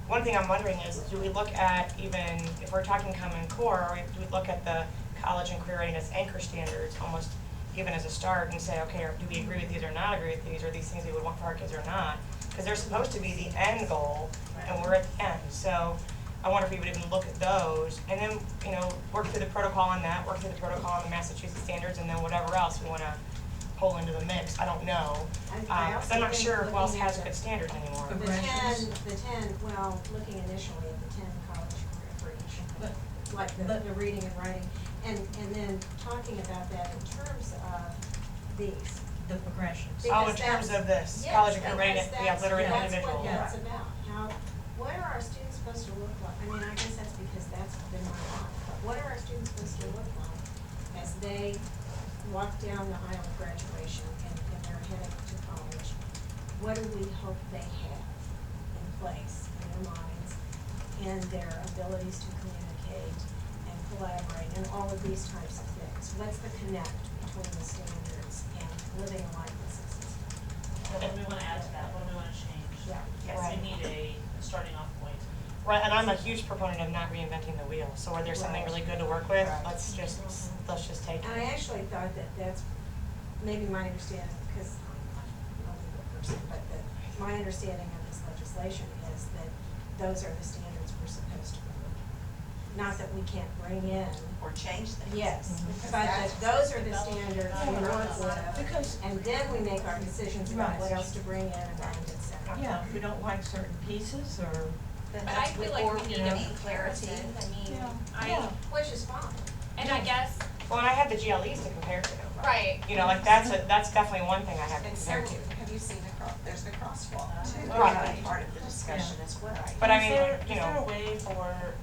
One thing I'm wondering is, do we look at, even if we're talking Common Core, or do we look at the college and career readiness anchor standards almost given as a start and say, okay, or do we agree with these or not agree with these, or these things we would want for our kids or not? Because they're supposed to be the end goal, and we're at the end. So I wonder if we would even look at those, and then, you know, work through the protocol on that, work through the protocol on the Massachusetts standards, and then whatever else we want to pull into the mix. I don't know, because I'm not sure if Wells has good standards anymore. The 10, well, looking initially at the 10 college career for each, like the reading and writing, and then talking about that in terms of these. The progressions. Oh, in terms of this, college and career readiness, literate individual. That's what that's about. What are our students supposed to look like? I mean, I guess that's because that's been my life, but what are our students supposed to look like as they walk down the aisle of graduation and they're heading to college? What do we hope they have in place in their minds and their abilities to communicate and collaborate and all of these types of things? What's the connect between the standards and living a life that's successful? What do we want to add to that? What do we want to change? Yeah. Yes. We need a starting off point. Right, and I'm a huge proponent of not reinventing the wheel. So where there's something really good to work with, let's just take it. And I actually thought that that's maybe my understanding, because I'm not a legal person, but that my understanding of this legislation is that those are the standards we're supposed to promote. Not that we can't bring in. Or change them. Yes, but that those are the standards we work with, and then we make our decisions about what else to bring in and et cetera. Yeah, if we don't like certain pieces, or. But I feel like we need a comparison, I mean, Which is fine. and I guess, Well, and I have the GLEs to compare to. right. You know, like that's definitely one thing I have to And so, compare to. have you seen there's the crosswalk too, Right. that's part of the discussion as well. But I mean, Is there you know. a way for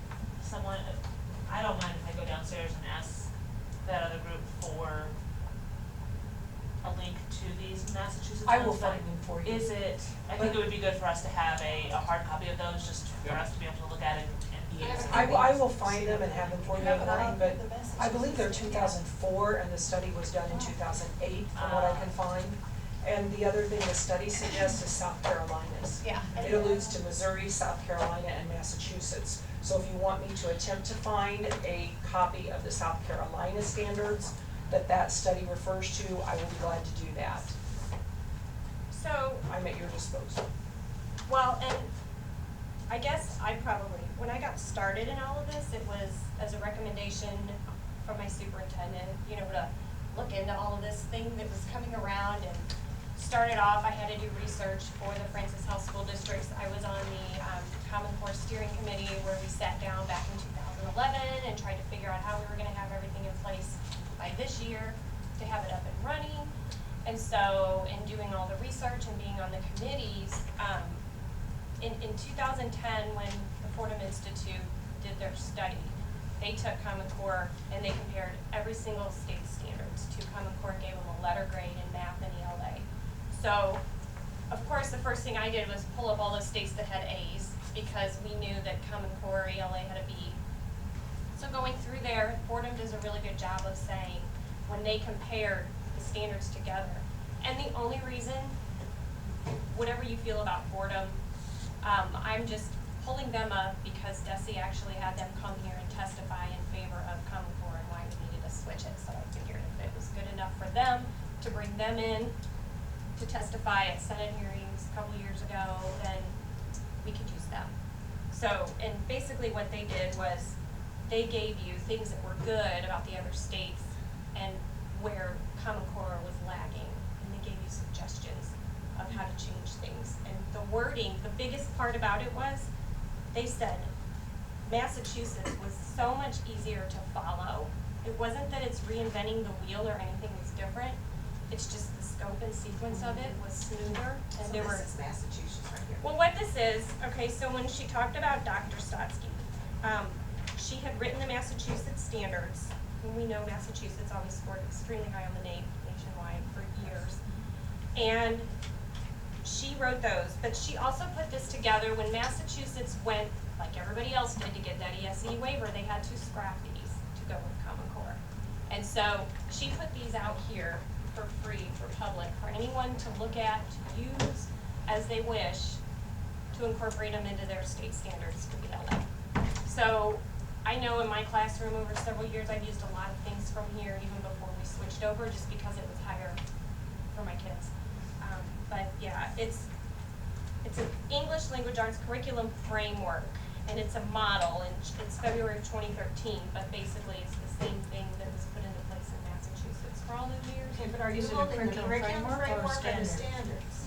someone, I don't mind if I go downstairs and ask that other group for a link to these Massachusetts I will ones, but find them for you. Is it, I think it would be good for us to have a hard copy of those, just for us to be able to look at it and use. I will find them and have them for you online, but I believe they're 2004 and the study was done in 2008 from what I can find. And the other thing the study suggests is South Carolina's. Yeah. It alludes to Missouri, South Carolina, and Massachusetts. So if you want me to attempt to find a copy of the South Carolina standards that study refers to, I will be glad to do that. So, I'm at your disposal. well, and I guess I probably, when I got started in all of this, it was as a recommendation from my superintendent, you know, to look into all of this thing that was coming around. And started off, I had to do research for the Francis Health School Districts. I was on the Common Core Steering Committee where we sat down back in 2011 and tried to figure out how we were gonna have everything in place by this year to have it up and running. And so, in doing all the research and being on the committees, in 2010, when the Fordham Institute did their study, they took Common Core and they compared every single state standards to Common Core, gave them a letter grade in math and ELA. So, of course, the first thing I did was pull up all those states that had A's, because we knew that Common Core ELA had a B. So going through there, Fordham does a really good job of saying when they compared the standards together. And the only reason, whatever you feel about Fordham, I'm just pulling them up because Desi actually had them come here and testify in favor of Common Core and why we needed to switch it. So I figured if it was good enough for them to bring them in to testify at Senate hearings a couple years ago, then we could use them. So, and basically what they did was they gave you things that were good about the other states and where Common Core was lagging, and they gave you suggestions of how to change things. And the wording, the biggest part about it was, they said Massachusetts was so much easier to follow. It wasn't that it's reinventing the wheel or anything was different, it's just the scope and sequence of it was smoother, and So there were. this is Massachusetts right here. Well, what this is, okay, so when she talked about Dr. Stotsky, she had written the Massachusetts standards, and we know Massachusetts always scored extremely high on the nationwide for years. And she wrote those, but she also put this together when Massachusetts went, like everybody else did, to get that ESE waiver, they had to scrap these to go with Common Core. And so she put these out here for free for public, for anyone to look at, to use as they wish, to incorporate them into their state standards to be held up. So I know in my classroom over several years, I've used a lot of things from here even before we switched over, just because it was higher for my kids. But yeah, it's an English language arts curriculum framework, and it's a model, and it's February of 2013, but basically it's the same thing that was put into place in Massachusetts for all those years. Okay, but are you holding the curriculum framework or the standards?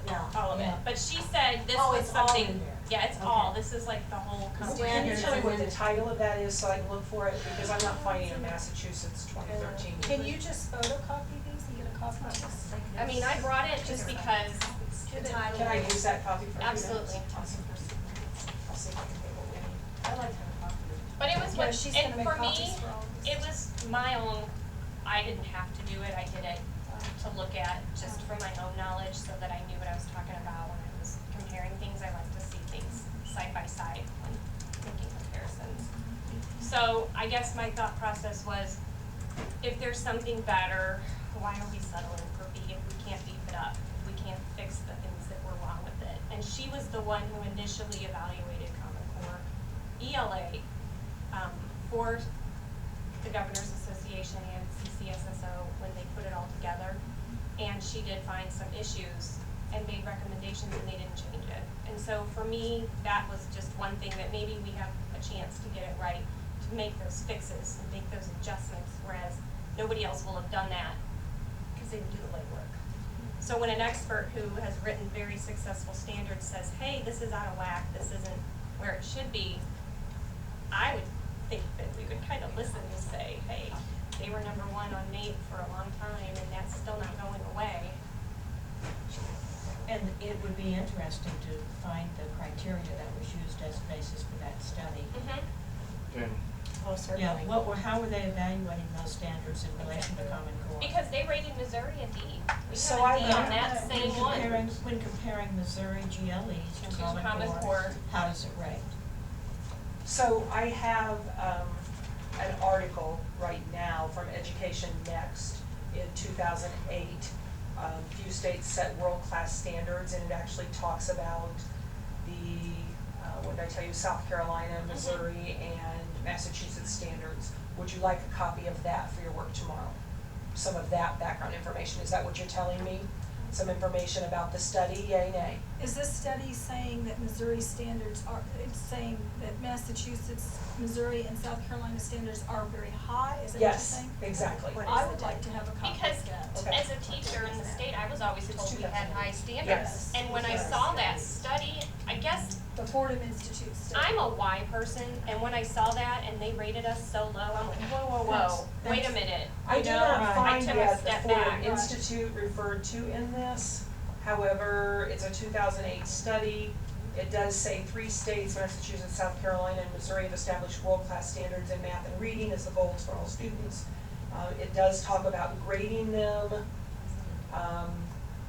No. All of it, Yeah. but she said this Oh, was it's all something, in there. yeah, it's Okay. all, this is like the whole Can company. you tell me what the title of that is so I can look for it, because I'm not finding it in Massachusetts 2013. Can you just photocopy these and get a copy of this? I mean, I brought it just because The title. Can I use that copy for a few minutes? Absolutely. Awesome. I'll see if I can get what we need. I like to have a copy. But it was Yeah, what, she's and gonna make for me, copies for all of us. it was my own, I didn't have to do it, I did it to look at, just for my own knowledge, so that I knew what I was talking about when I was comparing things. I like to see things side by side when making comparisons. So I guess my thought process was, if there's something better, why are we settling for B if we can't beef it up? If we can't fix the things that were wrong with it? And she was the one who initially evaluated Common Core ELA for the Governors Association and CCSSO when they put it all together. And she did find some issues and made recommendations, and they didn't change it. And so for me, that was just one thing that maybe we have a chance to get it right, to make those fixes and make those adjustments, whereas nobody else will have done that because they didn't do the legwork. So when an expert who has written very successful standards says, hey, this is out of whack, this isn't where it should be, I would think that we would kind of listen and say, hey, they were number one on NAEP for a long time, and that's still not going away. And it would be interesting to find the criteria that was used as a basis for that study. Yeah. Oh, certainly. Yeah, how were they evaluating those standards in relation to Common Core? Because they rated Missouri a D. We So have a D I- on that same one. When comparing Missouri GLEs to To Common Common Core, Core. how does it rate? So I have an article right now from Education Next in 2008. Few states set world-class standards, and it actually talks about the, what did I tell you, South Carolina, Missouri, and Massachusetts standards. Would you like a copy of that for your work tomorrow? Some of that background information, is that what you're telling me? some information about the study, yay, nay. Is this study saying that Missouri standards are, it's saying that Massachusetts, Missouri, and South Carolina standards are very high? Is that what you're Yes, saying? exactly. I would like to have a copy Because of that. Okay. as a teacher in the state, I was always It's told we had 2008. high standards. Yes. And when I saw that study, I guess The Fordham Institute study. I'm a Y person, and when I saw that and they rated us so low, I'm like, whoa, whoa, whoa, wait a minute. I You do know, not I find took a yet the step Fordham back. Institute referred to in this. However, it's a 2008 study. It does say 3 states, Massachusetts, South Carolina, and Missouri, have established world-class standards in math and reading as the goals for all students. It does talk about grading them.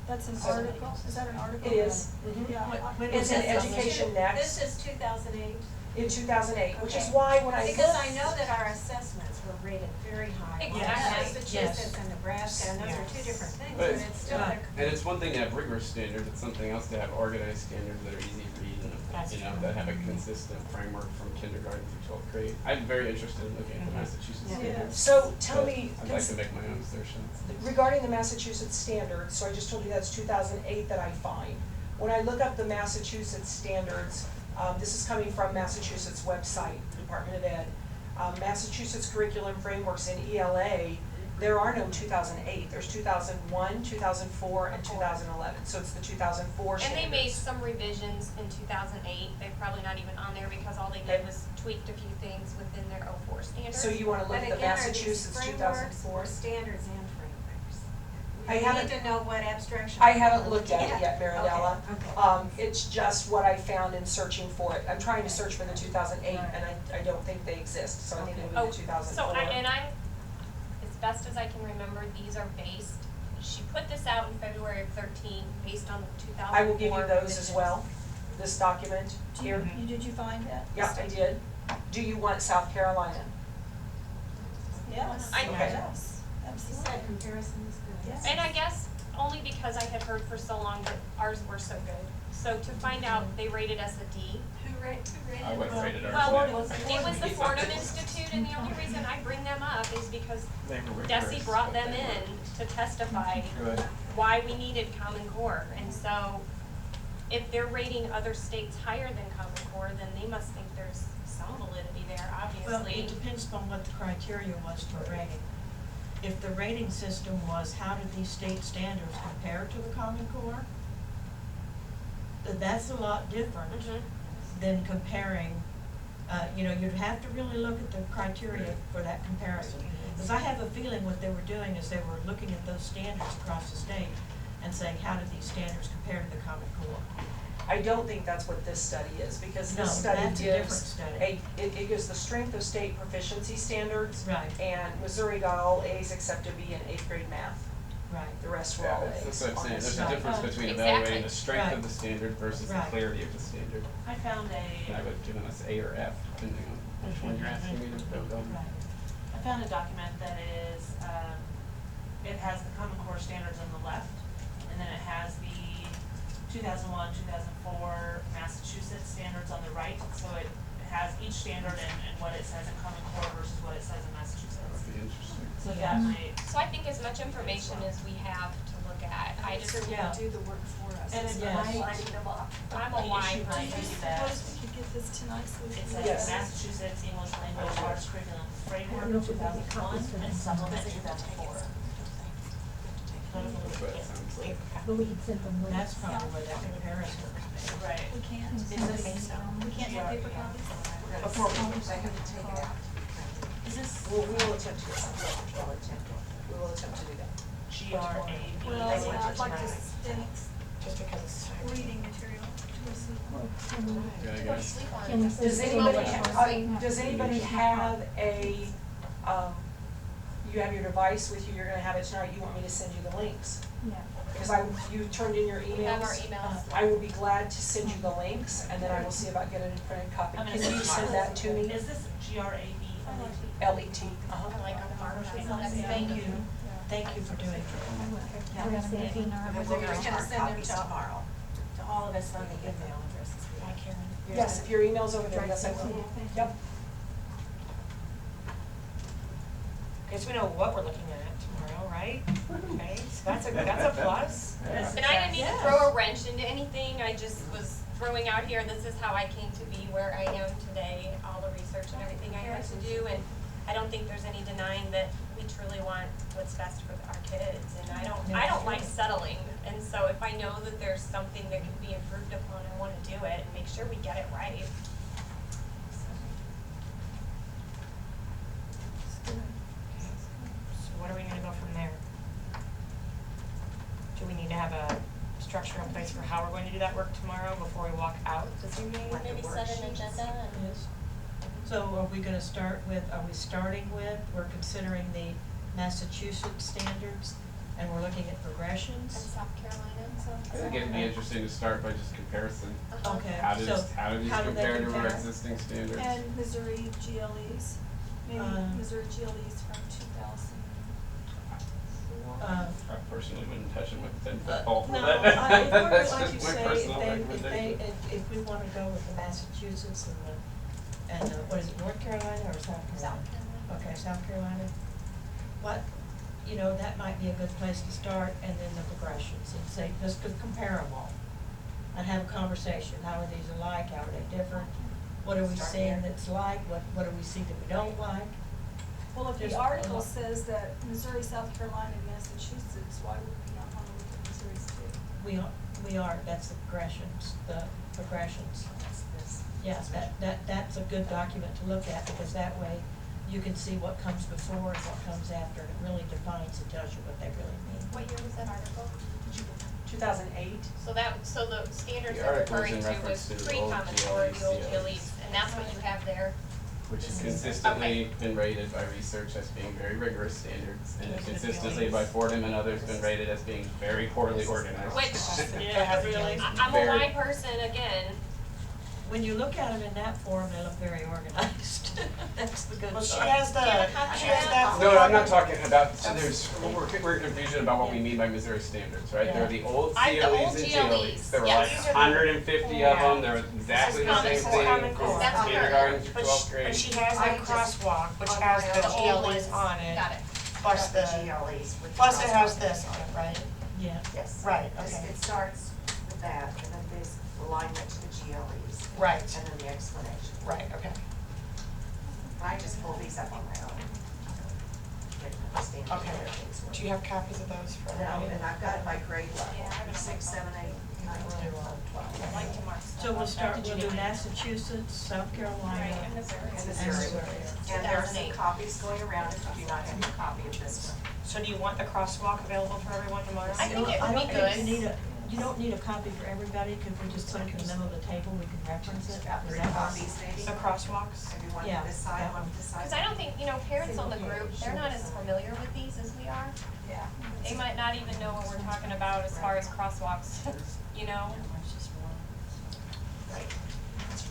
That's an So- article, is that an article? It is. Yeah. When It's in Education Next. This is 2008. In 2008, which is Okay. why when I Because looked- I know that our assessments were rated very high. Exactly. Massachusetts and Nebraska, and those are two different things, but it's still, Right. they're And it's one thing to have rigorous standards, it's something else to have organized standards that are easy to read and, That's you know, true. that have a consistent framework from kindergarten through 12th grade. I'm very interested in looking at the Massachusetts Yeah. standards. So tell but me, I'd like to make my own assertions. regarding the Massachusetts standards, so I just told you that's 2008 that I find. When I look up the Massachusetts standards, this is coming from Massachusetts website, Department of Ed. Massachusetts curriculum frameworks in ELA, there are no 2008. There's 2001, 2004, and 2011. So it's the 2004 And standards. they made some revisions in 2008, they're probably not even on there because all they Okay. did was tweaked a few things within their 04 standards. So you wanna look but at the again, are these Massachusetts frameworks 2004? or standards and frameworks? I We haven't- need to know what abstraction. I haven't looked at it yet, Okay, Marinella. okay. It's just what I found in searching for it. I'm trying to search for the 2008, Right. and I don't think they exist, so I think it Oh, would be the 2004. So as best as I can remember, these are based, she put this out in February of 13, based on the 2004 I will give you those as revisions. well, this document Do you, here. did you find that? Yeah, I did. Do you want South Carolina? Yes. I- Okay. Yes, absolutely. That comparison is good. Yes. And I guess only because I had heard for so long that ours were so good. So to find out they rated us a D. Who rated I wouldn't rate it ours. Well, yet. it was the Fordham Institute, and the only reason I bring them up is because They were Desi rigorous, brought but them they in were to testify Good. why we needed Common Core. And so if they're rating other states higher than Common Core, then they must think there's some validity there, Well, obviously. it depends upon what the criteria was for rating. If the rating system was how did these state standards compare to the Common Core, that's a lot different Mhm. than comparing, you'd have to really look at the criteria for that comparison. Because I have a feeling what they were doing is they were looking at those standards across the state and saying, how did these standards compare to the Common Core? I don't think that's what this study is, because No, this study that's a different gives study. it gives the strength of state proficiency standards. Right. And Missouri got all A's except a B in 8th grade math. Right. The rest were Yeah, all A's. that's what I'm on saying, this there's a study. difference between Exactly. evaluating the strength Right. of the standard versus the Right. clarity of the standard. I found And I would have given us A or F, depending on which one you're asking me to vote on. Right. I found a document that is, it has the Common Core standards on the left, and then it has the 2001, 2004 Massachusetts standards on the right. So it has each standard and what it says in Common Core versus what it says in That Massachusetts. would be interesting. So that might, So I think as much information as we have to look at, I just, Yeah. Do the work for us. and it's Yes. lining them up. I'm a The Y issue might person. be that Suppose we could get this tonight so we it can. says Yes. Massachusetts English Language Arts Curriculum I don't Framework know if we have any 2001 copies for and that. Supplement 2004. That's what it sounds like. But we can send them links. That's probably where that comparison was made. Right. We can't. Is this, We can't have paper copies? Before we take it out. is this We will attempt to do that. We will attempt to do that. GRAB? Well, yeah, I'd like to stay Just because it's time. reading material to receive. Well, can we- Yeah, I guess. can we Does send anybody, them does anybody have a, you have your device with you, you're gonna have it tonight, you want me to send you the links? Yeah. Because you turned in your emails. we have our emails. I will be glad to send you the links, and then I will see about getting a printed copy. I'm Can gonna you send that to me? Is this GRAB? LET, I like on the markers, Thank you, thank you for doing that. We're gonna send it in our. We're just gonna send them tomorrow, to all of us on the email addresses. Hi, Karen. Yes, if your email's over there, yes, I will. Yep. guess we know what we're looking at tomorrow, right? Okay, so that's a plus. And I didn't mean to throw a wrench into anything, I just was throwing out here, this is how I came to be where I am today, all the research and everything I had to do, and I don't think there's any denying that we truly want what's best for our kids, and I don't like settling, and so if I know that there's something that can be improved upon, I wanna do it and make sure we get it right. So what are we gonna go from there? Do we need to have a structure in place for how we're going to do that work tomorrow before we walk out? Does you maybe set an agenda and? Yes. So are we starting with, we're considering the Massachusetts standards, and we're looking at progressions? And South Carolina, so. I think it'd be interesting to start by just comparison. Okay, How do so these how do they compare to our compare? existing standards? And Missouri GLEs, maybe Missouri GLEs from 2004. I personally wouldn't touch them with a 10-foot pole. No, but if we're, that's like you just my say, personal recommendation. if we wanna go with the Massachusetts and what is it, North Carolina or South Carolina? South Carolina. Okay, South Carolina. What, that might be a good place to start, and then the progressions, and say, just to compare them all. And have a conversation, how are these alike, how are they different? What are we seeing that's like, what do we see that we don't like? Well, if Just the a article lot. says that Missouri, South Carolina, and Massachusetts, why would we not wanna look at Missouri's too? We are, that's the progressions. Yes, that's a good document to look at, because that way you can see what comes before and what comes after, and it really defines and tells you what they really mean. What year was that article? 2008. So the standards The they're article's referring in to reference was to the old pre-common core, the old GLEs, GLEs, and that's what you have there. Which has consistently been rated by research as being very rigorous standards, and has consistently by Fordham and others been rated as being very poorly organized. Which, Yeah, really. I'm a Very. Y person again. When you look at them in that form, they look very organized. That's the good Well, she side. has Do you have a the, copy she of has that? that. No, I'm not talking about, so we're confusion about what we mean by Missouri standards, right? There are the old The old CLEs and GLEs, GLEs. There were yes. like These are the- 150 of them, they were exactly the Common same Core. thing Common from Core. That's kindergarten through But 12th grade. she has I a just- crosswalk, which on has my the own GLEs ones. on it, Got it. plus the, GLEs with the plus it has crosswalk. this on it, right? Yeah. Yes. Right, This- okay. It starts with that, and then there's alignment to the GLEs. Right. And then the explanation. Right, okay. I just pulled these up on my own. Get an understanding of Okay. where things were. Do you have copies of those for No, everybody? and I've got my grade level, Yeah, I have it on my 6, 7, 8, 9, 10, 11, 12. I'd like to mark stuff So we'll off start, there. we'll do Massachusetts, South Carolina. Right, and Missouri. And And Missouri. Missouri. And there are some 2008. copies going around if you do not have a copy of this one. So do you want the crosswalk available for everyone tomorrow? I think it I would don't be think good. you don't need a copy for everybody, could we just put it in the middle of the table, we can reference it? About Is 3 that copies maybe? The crosswalks? Maybe one Yeah, for this side, that one one. for this side. Cause I don't think, parents on the group, they're not as familiar with these as we are. Yeah. They might not even know what we're talking about as far as crosswalks,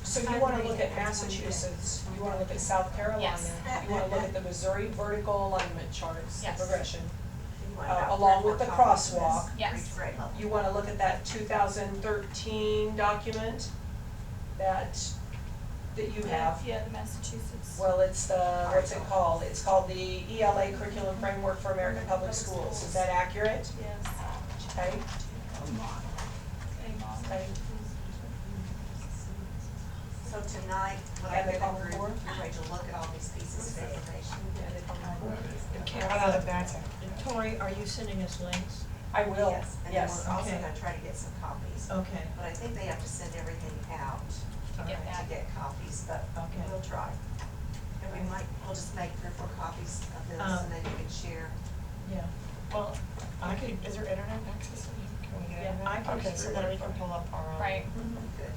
So you wanna look at Massachusetts, you wanna look at South Carolina, Yes. you wanna look at the Missouri vertical alignment charts, the Yes. progression. You want about Along 3 with the more copies of this crosswalk. for Yes. each grade level. You wanna look at that 2013 document that you have. Yeah, the Massachusetts. Well, it's the, what's it called? It's called the ELA Curriculum Framework for American Public Schools. Is that accurate? Yes. Okay. Okay. So tonight, when I And the get a Common group, Core? you're going to look at all these pieces of information. Oh, no, that's it. Tori, are you sending us links? I will, Yes, and then yes. we're also Okay. gonna try to get some copies. Okay. But I think they have to send everything out All get right. that. to get copies, but Okay. we'll try. And we'll just make 3 or 4 copies of this, and then you can share. Yeah. Well, is there internet access? Can we get Yeah, internet? I can Okay, so then we can pull up our own. Right. Good.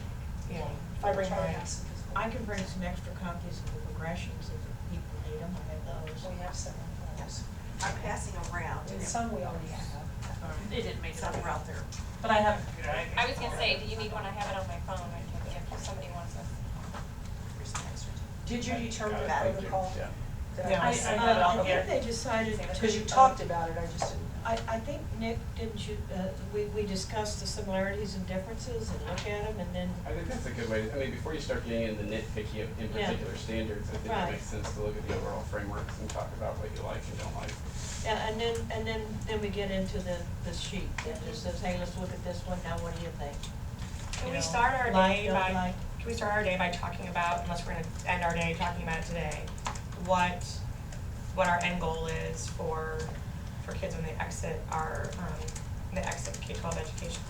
Yeah, if I bring mine. I can bring some extra copies of the progressions if people need them, I have those. We have several forms. I'm passing around. And some we already have. They didn't make Some are out there. But I have, I was gonna say, do you need one? I have it on my phone, I can give if somebody wants it. Here's the extra. did you determine the Thank you. protocol? Yeah. Did Yeah. I I got it off think here. they decided to. Because you talked about it, I just didn't. I think, Nick, didn't you, we discussed the similarities and differences and look at them and then. I think that's a good way, before you start getting into nitpicky in particular standards, I think it makes sense to look at the overall frameworks and talk about what you like and don't like. Yeah, and then we get into the sheet that just says, hey, let's look at this one, now what do you think? Can You we know, start our like, day don't by, like. can we start our day by talking about, unless we're gonna end our day talking about it today, what our end goal is for kids when they exit K-12 education.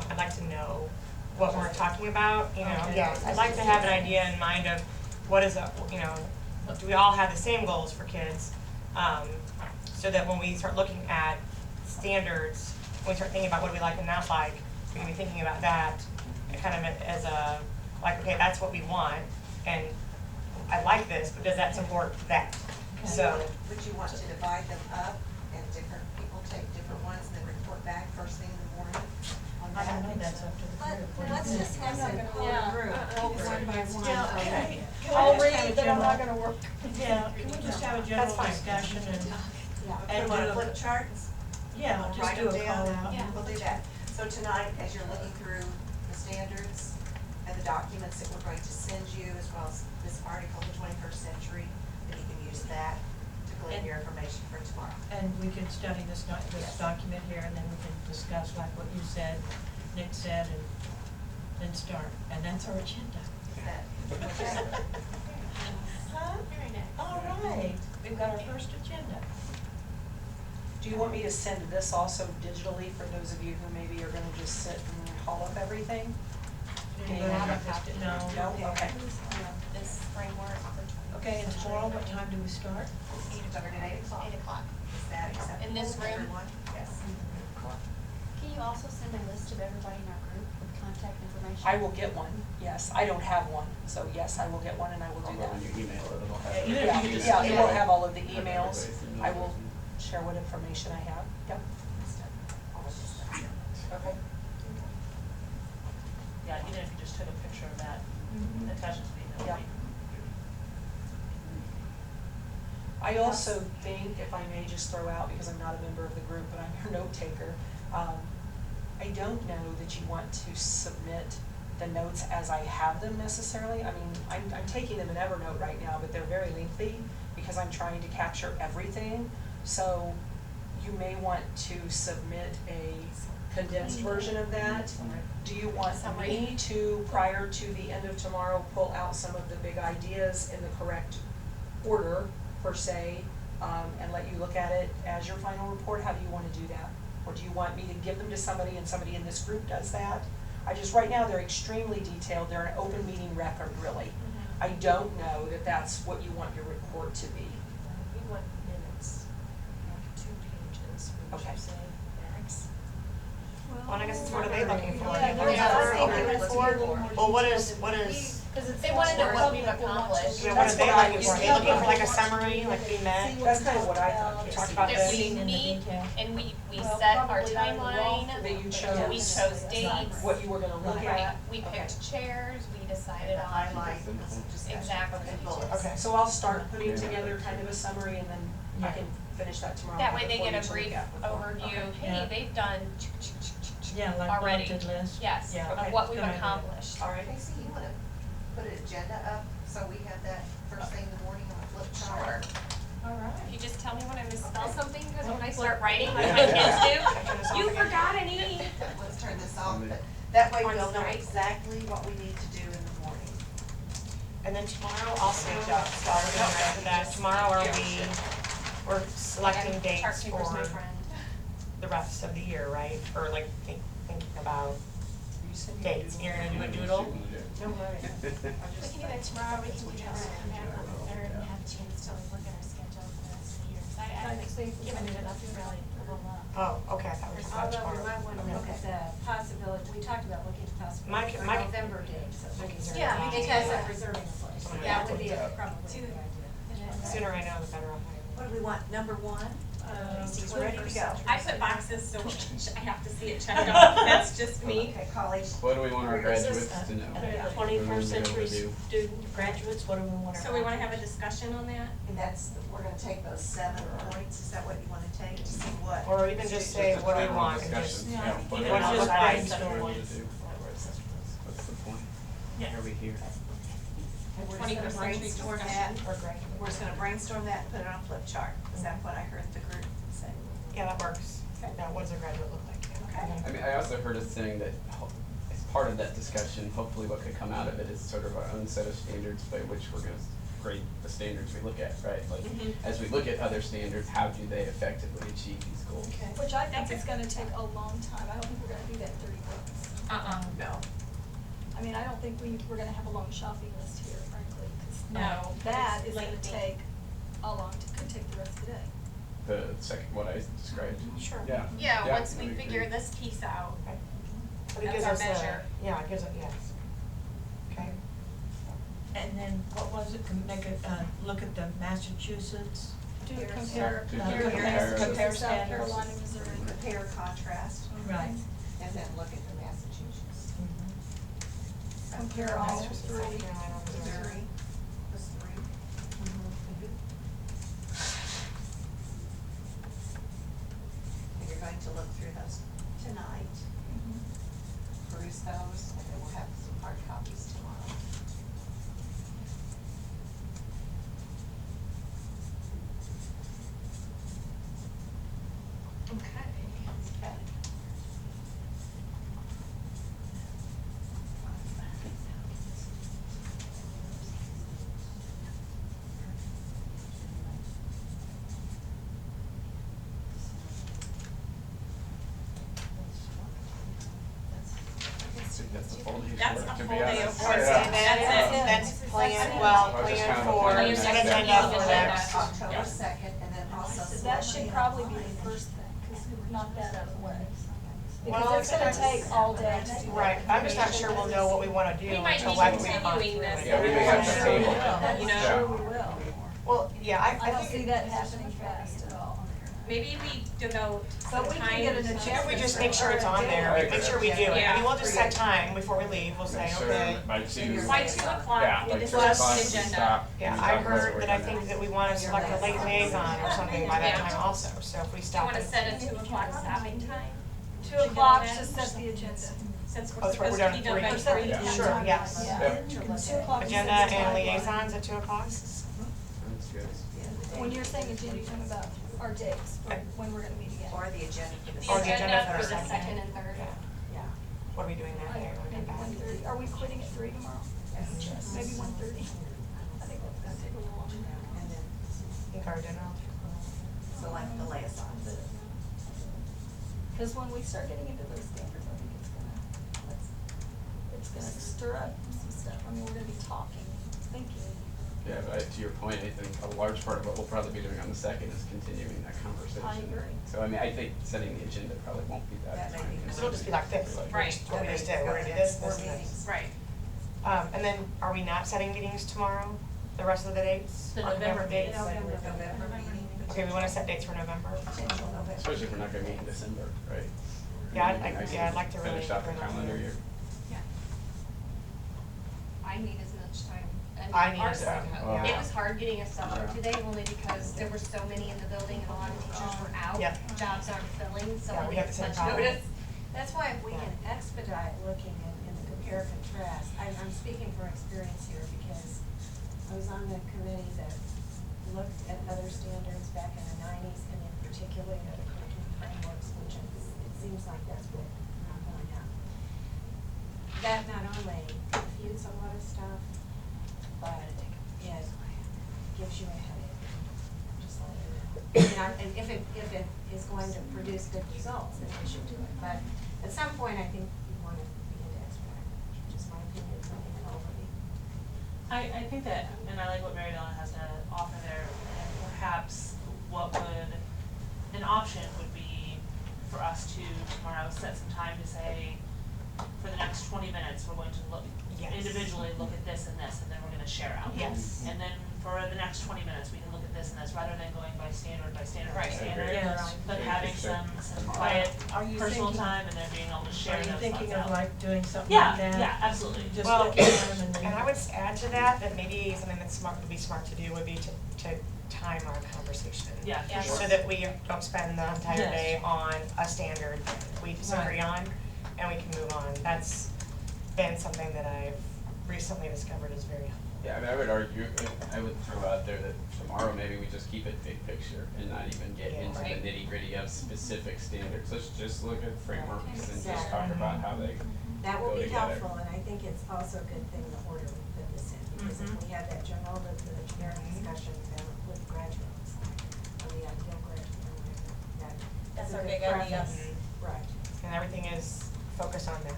I'd like to know what we're talking about, you know. Okay. I'd like to have an idea in mind of what is do we all have the same goals for kids? So that when we start looking at standards, when we start thinking about what do we like and not like, we can be thinking about that kind of as a, like, okay, that's what we want, and I like this, but does that support that? Okay. So. Would you want to divide them up and different people take different ones and then report back first thing in the morning on that? I don't know, that's up to the group. Let's discuss it whole group, one by one. Yeah, okay. I'll read, but I'm not gonna work. Yeah, can we just have a general discussion and And do on a a- flip chart? Yeah, just Write do them a call down. out. We'll do that. So tonight, as you're looking through the standards and the documents that we're going to send you, as well as this article, the 21st century, then you can use that to glean your information for tomorrow. And we can study this document here, and then we can discuss like what you said, Nick said, and then start. And that's our agenda. Is that okay? Huh? All right, we've got our first agenda. Do you want me to send this also digitally for those of you who maybe are gonna just sit and haul up everything? No. No, okay. This framework for Okay, and tomorrow, what time do we start? Start at 8 o'clock. 8 o'clock. Is that acceptable? In this to room? everyone? Yes. Can you also send a list of everybody in our group with contact information? I will get one, yes. I don't have one, so yes, I will get one and I will do that. When you email it, it'll have. Even if you just- Yeah, it will have all of the Have emails. everybody's I will emails. share what information I have, yep. Okay. Yeah, even if you just took a picture of that, attach it to the email. Yeah. I also think, if I may just throw out, because I'm not a member of the group, but I'm your note taker, I don't know that you want to submit the notes as I have them necessarily. I mean, I'm taking them in Evernote right now, but they're very lengthy because I'm trying to capture everything. So you may want to submit a condensed version of that. Do you want me to, prior to the end of tomorrow, pull out some of the big ideas in the correct order, per se, and let you look at it as your final report? How do you want to do that? Or do you want me to give them to somebody and somebody in this group does that? Right now, they're extremely detailed. They're an open meeting record, really. I don't know that that's what you want your report to be. We want minutes, like 2 pages, would you Okay. say, max? Well, I guess it's what are they looking for? Yeah, What is I our- think okay. it was more detailed Well, what than is, They wanna know what we've accomplished. yeah, what are That's they what I looking was for? Are they thinking. looking for like a summary, like we met? That's kind of what I thought. We talked about That this. we in the meet detail. and we Well, set our probably not in the wall timeline. That you We chose. chose dates. What you were gonna look Right, at. we Okay. picked chairs, we decided The on. highlight, discussion. Exactly. Okay. So I'll start putting together kind of a summary and then I Yeah. can finish that tomorrow. That way they before get a you brief look at before. overview, Okay. hey, Yeah. they've done Yeah, like already. bulleted list. Yes, Yeah. of Okay, what we've good idea. accomplished. All right. Casey, you wanna put an agenda up so we have that first thing in the morning on a flip chart? Sure. All right. If you just tell me when I misspell Okay. something, because when I start writing like my kids do, you forgot an E. Let's turn this off, but that way On we'll know strike. exactly what we need to do in the morning. And then tomorrow also, while we're going back to that, tomorrow we're selecting dates Chart paper's my for friend. the rest of the year, right? Or like thinking about dates. You're gonna do a doodle? No worries. We can do that tomorrow, we can do that after and have a chance to look at our schedule for the rest of the year. 'Cause I've given it enough to really level up. Oh, okay, I thought we were talking about Although we tomorrow. might wanna look at the possibility, we talked about looking at the possibility for Mike- November dates. Yeah, we Because can. of reserving a place. Yeah, That would be probably a good idea. Sooner I know, the better off I am. What do we want, number one? We're ready to go. I put boxes, so I have to see it checked off, that's just me. Okay, college. What do we want our graduates to know? What do we want 21st them to be able century to do? student graduates, what do we want our? So we wanna have a discussion on that? And that's, we're gonna take those 7 points, is that what you wanna take, to see what? Or even just say, Just a what do we general want, and discussion. just, Yeah, what do we what want just our graduates brainstorm. to want to do? What's the point? Yeah. Are we here? And we're just 21st gonna century brainstorm discussion. that, we're just gonna brainstorm that and put it on a flip chart, is that what I heard the group say? Yeah, that works. Now, what does a graduate look like? I mean, I also heard us saying that as part of that discussion, hopefully what could come out of it is sort of our own set of standards by which we're gonna grade the standards we look at, right? Like, as we look at other standards, how do they effectively achieve these goals? Which I think is gonna take a long time, I don't think we're gonna do that in 30 minutes. No. I mean, I don't think we're gonna have a long shopping list here, frankly, 'cause No, that it's is gonna lengthy. take could take the rest of the day. The second, what I described? Sure. Yeah. Yeah, once I we would figure agree. this piece out, But it That's gives our us measure. Yeah, it gives it, yes. Okay. And then what was it, make a, look at the Massachusetts? Do compare- compare, to compare South standards. Carolina, Missouri. Compare, contrast. Right. And then look at the Massachusetts. Compare all Massachusetts, three. South Carolina, Missouri. Those three. And you're going to look through those tonight, peruse those, and then we'll have some hard copies tomorrow. Okay. That's the full day's That's work, a to full be day honest. of work. Yeah. That's That's plan, I well, was just plan kind of for, looking at set that. agenda for next. October 2nd, and then also. So that should probably be the first thing, cause we're not that out of the way. Well, Because it's gonna take all day to do that. Right, I'm just not sure we'll know what we wanna do We might until be after we've gone continuing through this. it. Yeah, we may have to table it. I'm You know? sure we will. Well, yeah, I I don't think. see that happening fast at all. maybe we devote some But we time. can get an agenda. If we just make sure it's on there, I agree. make sure we do it. I Yeah. mean, we'll just set time before we leave, we'll say, Make sure okay. by 2. By 2 o'clock, Yeah, we like 2 discuss o'clock, the we agenda. stop. Yeah, we I talk about what heard we're that I gonna think do. that we wanna select a late liaison or something by that Yeah. time also, so if we Do you stop wanna at. set a 2 o'clock stopping time? 2 get o'clock on to that? set the agenda. Since we're Oh, that's right, supposed we're to be done done by at 3. Yeah. Sure, yes. Yeah. Yep. 2 o'clock. to set Agenda the and timeline. liaisons at 2 o'clock? That's good. When you're saying agenda, you're talking about our dates, for when we're gonna meet again. Or the agenda for the. The Or the agenda agenda for for the the second. second and third. Yeah. What are we doing that day? We're Maybe gonna come 1:30, are we quitting at 3 tomorrow? Yes. Maybe 1:30. I think that's gonna take a little longer. And then, back. Think our dinner. select the liaisons. Cause when we start getting into those standards, I think it's gonna stir up some stuff. I mean, we're gonna be talking, thinking. Yeah, but to your point, I think a large part of what we'll probably be doing on the 2nd is continuing that conversation. I agree. So I mean, I think setting the agenda probably won't be that That may time be- Cause it'll just be like this, like, Right. what we just did, we're gonna do this, this, and this. Right. And then, are we not setting meetings tomorrow, the rest of the dates? The On November dates? November meeting. Okay, we wanna set dates for November. Potential November. Especially if we're not gonna meet in December, right? Yeah, It'd be nice I'd like to really finish out the bring that calendar in. year. I need as much time. I need our as staff. well, It yeah. was hard getting us stuff Yeah. today, only because there were so many in the building and a lot of teachers were out. Yep. Jobs aren't filling, so Yeah, I we need have the as same much problem. notice. That's why if we can expedite looking and compare contrast, I'm speaking from experience here because I was on the committee that looked at other standards back in the 90s and in particular the curriculum frameworks, which it seems like that's what we're not going up. That not only confutes a lot of stuff, but it gives you a headache, just like and if it is going to produce good results, then we should do it. But at some point, I think you want to begin to expedite, just my opinion, something that already. I think that, and I like what Mary Donna has to offer there, and perhaps what would, an option would be for us to tomorrow set some time to say, for the next 20 minutes, we're going to look, Yes. individually look at this, and then we're gonna share out. Yes. And then for the next 20 minutes, we can look at this and this, rather than going by standard, by standard, by Right. standard. Yes. But having some Tomorrow. quiet, Are you personal thinking- time, and then being able to share Are those you thoughts thinking of out. like doing something Yeah, like that? yeah, absolutely. Just Well, looking at them and then. And I would add to that, that maybe something that's smart, would be smart to do would be to time our conversation. Yeah, for sure. So that we don't spend the entire Yes. day on a standard that we disagree on, and we can move on. That's been something that I've recently discovered is very helpful. Yeah, I mean, I would argue, I would throw out there that tomorrow maybe we just keep it big picture and not even get Yeah. into the Right. nitty gritty of specific standards. Let's just look at frameworks and just talk Exactly. about how they That will go be together. helpful, and I think it's also a good thing the order we put this in, because if we had that general, the generic discussion, then with graduates, or the ideal graduate, or whatever, That's is a our good big idea. preface. Right. And everything is focused on that.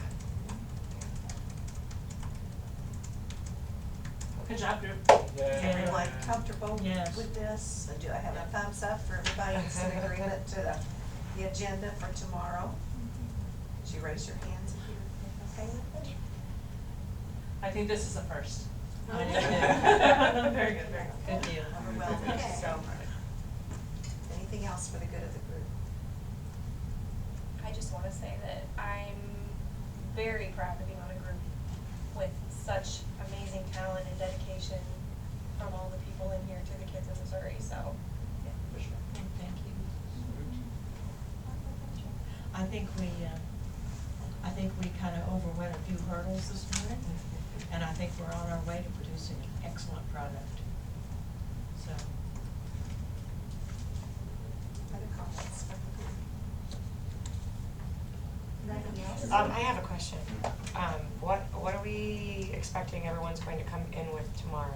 Good job, group. Is everyone comfortable Yes. with this? So do I have a thumbs up for everybody that's in agreement to the agenda for tomorrow? Would you raise your hands if you're okay with it? I think this is a first. I do. Very good, very good. Good deal. Overwhelming, Okay. so. Anything else for the good of the group? I just wanna say that I'm very proud to be on a group with such amazing talent and dedication from all the people in here to the kids in Missouri, so, yeah, for sure. Thank you. I think we kind of overwent a few hurdles this morning, and I think we're on our way to producing an excellent product. So, Other comments from the group? Nothing else? I have a question. What are we expecting everyone's going to come in with tomorrow?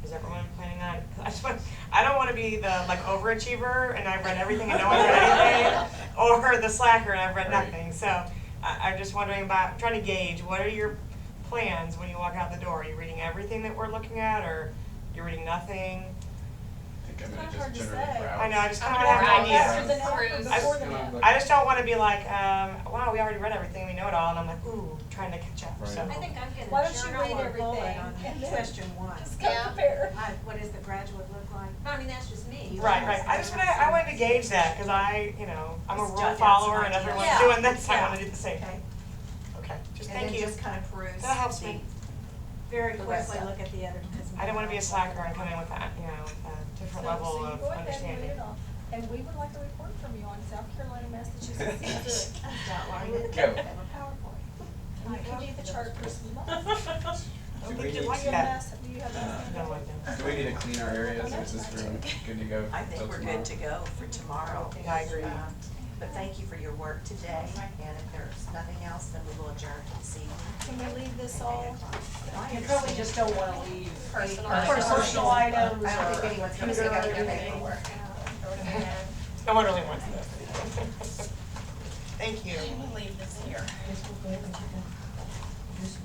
Is everyone planning on, I don't wanna be the like overachiever and I've read everything and no one's read anything, or the slacker and I've read Right. nothing, so I'm just wondering about, trying to gauge, what are your plans when you walk out the door? Are you reading everything that we're looking at, or you're reading nothing? I think I'm Kinda gonna hard just to generally say. browse. I know, I just I'm kinda gonna have an browse idea. through the cruise. Before the map. I just don't wanna be like, wow, we already read everything, we know it all, and I'm like, ooh, trying to catch up, so. I think I'm getting Why a don't you journal read or bullet everything on and then question one. Just come prepared. What does the graduate look like? No, I mean, that's just me. Right, right, I wanted to gauge that, cause I'm a Just rule jot down follower some and ideas. everyone's Yeah. doing this, I Yeah. wanna do the same Okay. thing. Okay, just And thank then you. just kind of peruse. That helps me. Very The rest quickly of it. look at the other. I don't wanna be a slacker and come in with that, a different level So of you go ahead and read understanding. it all. And we would like a report from you on South Carolina, Massachusetts, Missouri. Go. Have a PowerPoint. And you can be the chart person. Do we think you'd need like to- that. Do you have that? No, I don't. Do we need to clean our areas, or is this room good to go I think till we're tomorrow? good to go for tomorrow. I agree. But thank you for your work today, and if there's nothing else, then we will adjourn to this evening. Can we leave this all? You probably just don't wanna leave Personal personal items I don't think or anyone's gonna computer take out or their anything. paperwork. No one really wants this. Thank you. Leave this here. Yes, we'll go ahead and do some